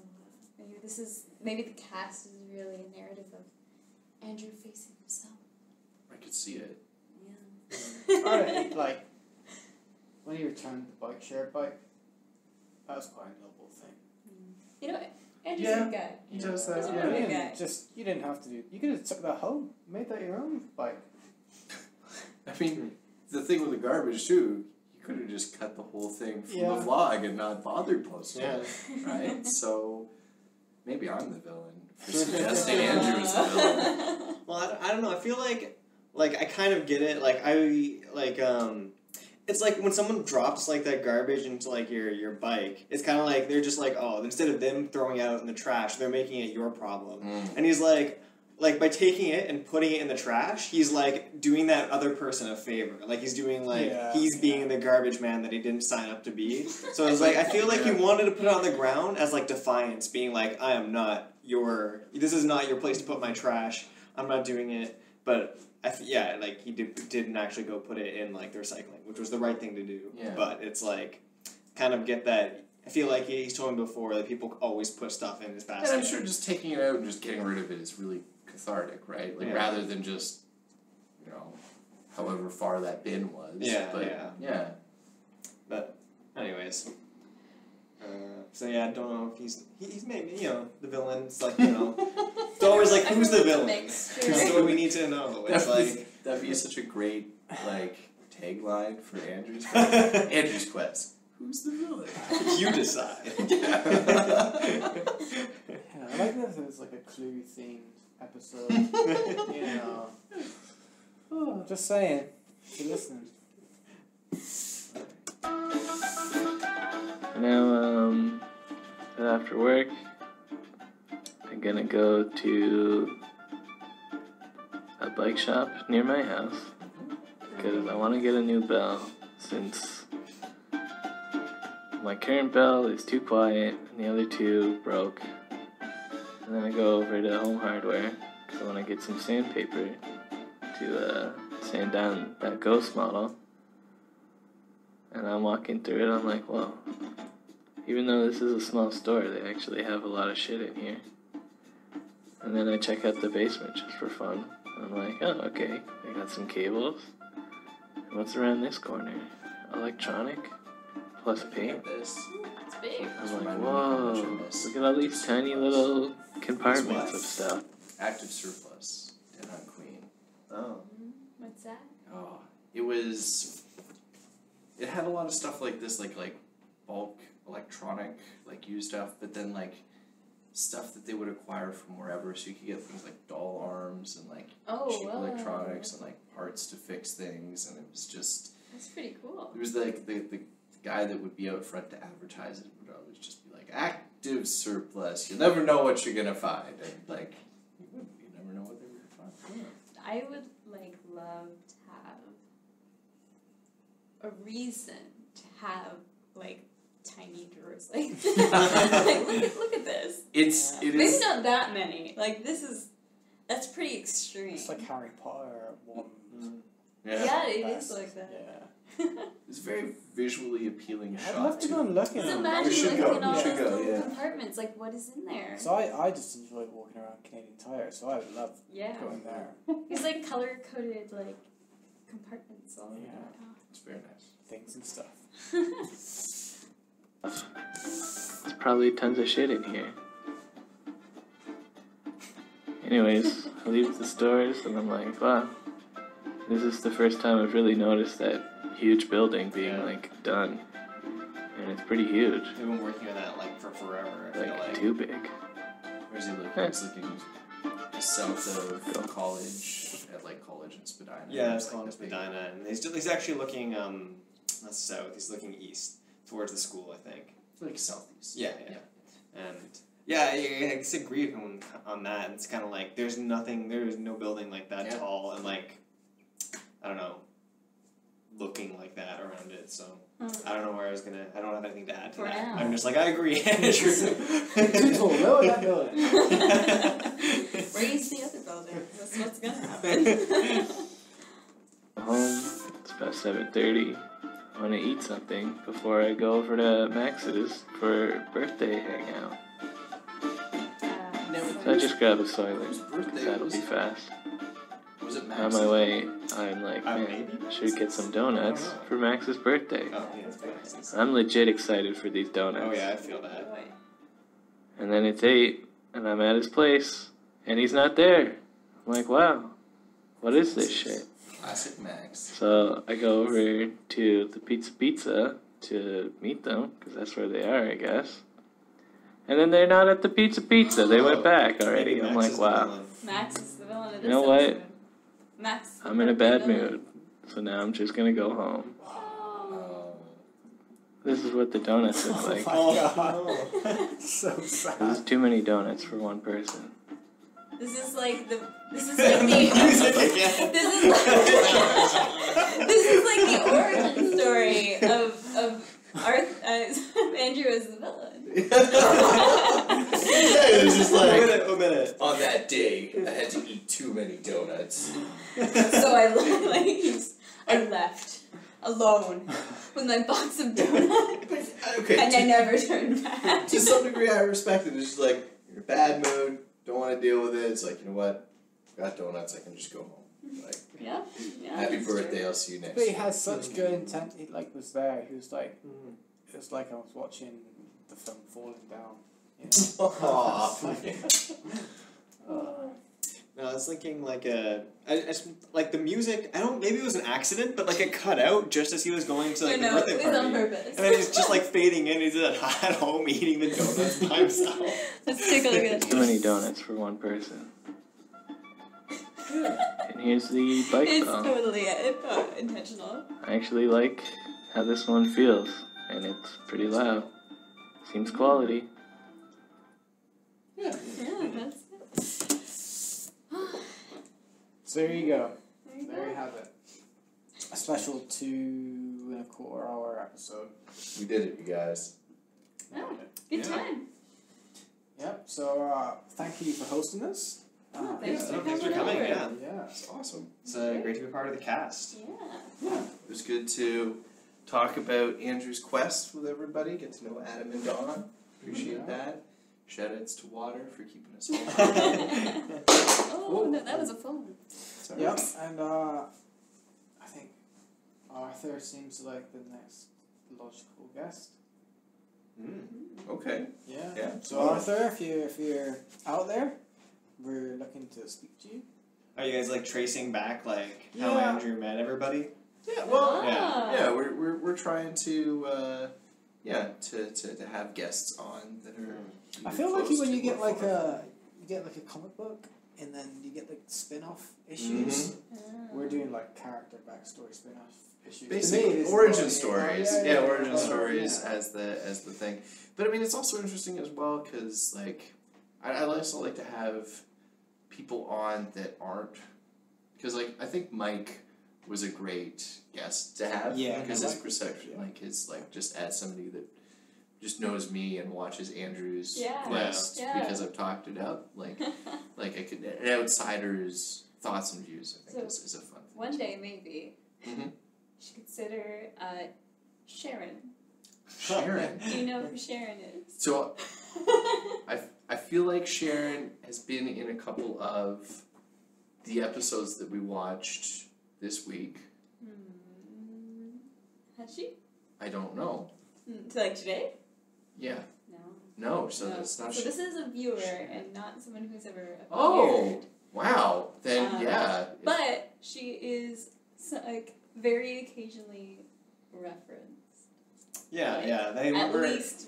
maybe the cast is really a narrative of Andrew facing himself. I could see it. Yeah. Alright, like, when he returned the shared bike, that was quite a noble thing. You know, Andrew's Yeah. a good guy. He does that, He's a yeah. really You good guy. didn't have to do. You could have took that home, made that your own bike. I mean, the thing with the garbage too, you could have just cut the whole thing from the vlog and not bothered posting it, right? So maybe I'm the villain for suggesting Andrew's the villain. Well, I don't know. I feel like I kind of get it. It's like when someone drops like that garbage into like your bike. It's kind of like they're just like, oh, instead of them throwing it out in the trash, they're making it your problem. And he's like by taking it and putting it in the trash, he's like doing that other person a favor. Like he's doing he's being the garbage man that he didn't sign up to be. So it's like I feel like he wanted to put it on the ground as like defiance, being like, I am not this is not your place to put my trash. I'm not doing it. But like he didn't actually go put it in like the recycling, which was the right thing to do. Yeah. But it's like kind of get that. I feel like he's told me before that people always put stuff in his basket. And I'm sure just taking it out and just getting rid of it is really cathartic, right? Like rather than just, however far that bin was. Yeah, but, yeah. But anyways, So yeah, I don't know if he's maybe the villain. It's like it's always like who's the villain? That's what we need to know. It's that'd be such a great tagline for Andrew's quest. Andrew's quest. Who's the villain? You decide. Yeah, I like that there's like a clue themed episode. Oh, just saying. If you're listening. Now, after work, I'm gonna go to a bike shop near my house because I want to get a new bell since my current bell is too quiet and the other two broke. And then I go over to Home Hardware because I want to get some sandpaper to sand down that Ghost model. And I'm walking through it, I'm like, whoa. Even though this is a small store, they actually have a lot of shit in here. And then I check out the basement just for fun. And I'm like, oh, okay, they got some cables. And what's around this corner? Electronic plus paint. This. It's big. I'm like, whoa, look at all these tiny little compartments of stuff. Active surplus. Dead on Queen. Oh. What's that? Oh, it had a lot of stuff like this, like bulk electronic, used stuff, but then stuff that they would acquire from wherever, so you could get things like doll arms and cheap electronics and parts to fix things, and it was just. That's pretty cool. It was the guy that would be out front to advertise it would always just be like, active surplus. You never know what you're gonna find, and you never know what they were gonna find. I would love to have a reason to have tiny drawers like this. Look at this. It Maybe is not that many. That's pretty extreme. It's like Harry Potter one. Yeah, it is like that. Yeah. It's a very visually appealing shot. I'd love to go and look at Just it. imagine should looking go. at all We should those go, little yeah. compartments. What is in there? So I just enjoy walking around Canadian Tire, so I would love Yeah. going there. It's color-coded compartments all over. Yeah. It's very nice. Things and stuff. There's probably tons of shit in here. Anyways, I leave the stores and I'm like, wow, this is the first time I've really noticed that huge building being done. And it's pretty huge. They've been working on that for forever. I feel like. Too big. Where's he looking? He's looking south of college, at college in Spadina. Yeah, it's called Spadina, and he's actually looking not south. He's looking east towards the school, I think. Southeast. Yeah. And yeah, I disagree with him on that. It's kind of there's no building that tall and I don't know, looking like that around it. So I don't know where I don't have anything to add to that. Now. I'm just I agree. Andrew. Too tall, lower that building. Raise the other building. That's what's gonna happen. Home. It's about 7:30. I want to eat something before I go over to Max's for birthday hangout. So I just grab a soylent. Whose birthday That'll was be it? fast. Was it Max? On my way, I'm like, man, maybe? I should get some donuts for Max's birthday. Oh, yeah, that's nice. I'm legit excited for these donuts. Oh yeah, I feel that. Boy. And then it's 8, and I'm at his place, and he's not there. I'm like, wow, what is this shit? Classic Max. So I go over to the Pizza to meet them, because that's where they are, I guess. And then they're not at the Pizza. They went back already. Maybe I'm Max like, is the wow. villain. Max is the villain of this You know what? episode. Max. I'm in a bad mood. So now I'm just going to go home. Oh. This is what the donuts look like. Oh my Oh, god. So This sad. is too many donuts for one person. This is like the. This is like the origin story of Andrew as the villain. It was just Omit it. on that day, I had to eat too many donuts. So I left alone with my box of donuts, Okay, and I never turned back. to some degree I respect it. It's just you're in a bad mood, don't want to deal with it. It's you know what? Got donuts, I can just go home. Yeah. Happy that's birthday, true. I'll see you next But he year. has such good intent. He was there. He was it was like I was watching the film falling down. No, I was thinking like like the music. I don't. Maybe it was an accident, but like it cut out just as he was going to like the birthday it was party, on purpose. and then he's just like fading in. He's at home eating the donuts by himself. Let's take a look at Too many donuts for one person. And here's the bike It's phone. totally intentional. I actually like how this one feels, and it's pretty loud. Seems quality. Yeah, that's it. So there you go. There you There you go. have it. A special 2.25 hour episode. We did it, you guys. Oh, good Yeah. time. Yep. So thank you for hosting us. Oh, thanks yeah, for thanks for coming coming. over. Yeah, Yeah. It's awesome. it's great to be part of the cast. Yeah. It was good to talk about Andrew's quest with everybody, get to know Adam and Dawn. Appreciate Yeah. that. Shoutouts to Water for keeping us all. Oh, no, that was a phone. Sorry. Yep. And I think Arthur seems like the next logical guest. Okay. Yeah. Yeah. So Arthur, if you're out there, we're looking to speak to you. Are you guys like tracing back like how Yeah. Andrew met everybody? Yeah. Well. Ah. Yeah. We're trying to to have guests on that are. I feel either like close when to you get or like far a comic book, and then you get like spin-off issues. We're doing like character backstory spin-off issues. To me, basically this is origin more- stories. yeah, Origin stories yeah. as the thing. But I mean, it's also interesting as well because like I also like to have people on that aren't because like I think Mike was a great guest to have. Yeah, because no, his Mike- perception, yeah. like his like just as somebody that just knows me and watches Andrew's Yeah, quest yeah. because I've talked it up. Like I could an outsider's thoughts and views. I think So, is a fun thing. One day, maybe, Mhm. you should consider Sharon. Sharon. Do you know who Sharon is? So I feel like Sharon has been in a couple of the episodes that we watched this week. Has she? I don't know. Like today? Yeah. No. No, so that's not So Sharon. this is a viewer and not someone who's ever appeared. Oh, wow. Then, yeah. But she is like very occasionally referenced. Yeah, Like, yeah. They At were least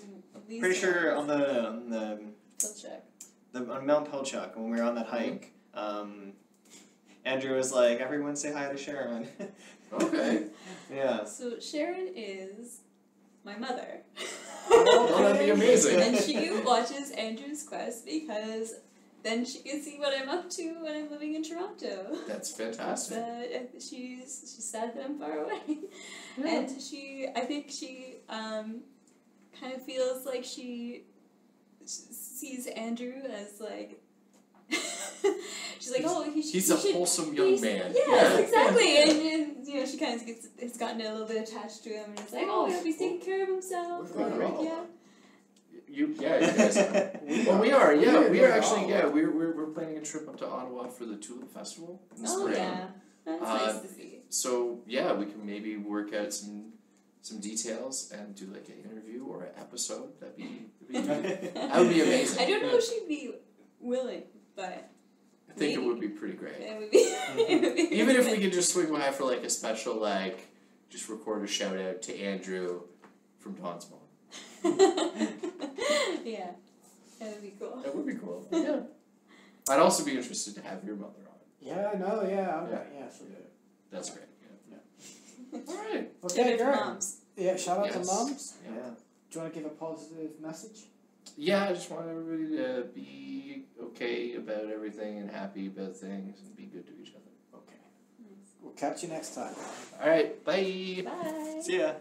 pretty sure once. on He'll check. on Mount Pelchuk when we were on that hike. Andrew was like, "Everyone say hi to Sharon." Okay. Yeah. So Sharon is my mother. Oh, that'd be amazing. And she watches Andrew's quest because then she can see what I'm up to when I'm living in Toronto. That's fantastic. She's sad that I'm far away, and I think she kind of feels like she sees Andrew as like. She's like, oh, He's a wholesome young man. Yes, exactly. And you know, she kind of has gotten a little bit attached to him, and it's like, oh, he's taking care of himself. We're going all. Yeah. You guys are. Well, we are. Yeah, we are actually. Yeah, we're planning a trip up to Ottawa for the Tulip Festival in the Oh spring. yeah, that's nice to see. So yeah, we can maybe work out some details and do like an interview or an episode. That would be amazing. I don't know if she'd be willing, but I think maybe. it would be pretty great. It would be. It would be Even if we could just swing by for like a special like, just record a shout out to Andrew from Dawn's Mom. Yeah, that would be cool. That would be cool. Yeah. I'd also be interested to have your mother on. Yeah, no, yeah, Yeah. she'll do it. That's great. Yeah. All right. Two Okay, different great. moms. Yeah, shout out to Yes. mums. Yeah. Do you want to give a positive message? Yeah, I just want everybody to be okay about everything and happy about things and be good to each other. Okay. We'll catch you next time. All right. Bye. Bye. See ya.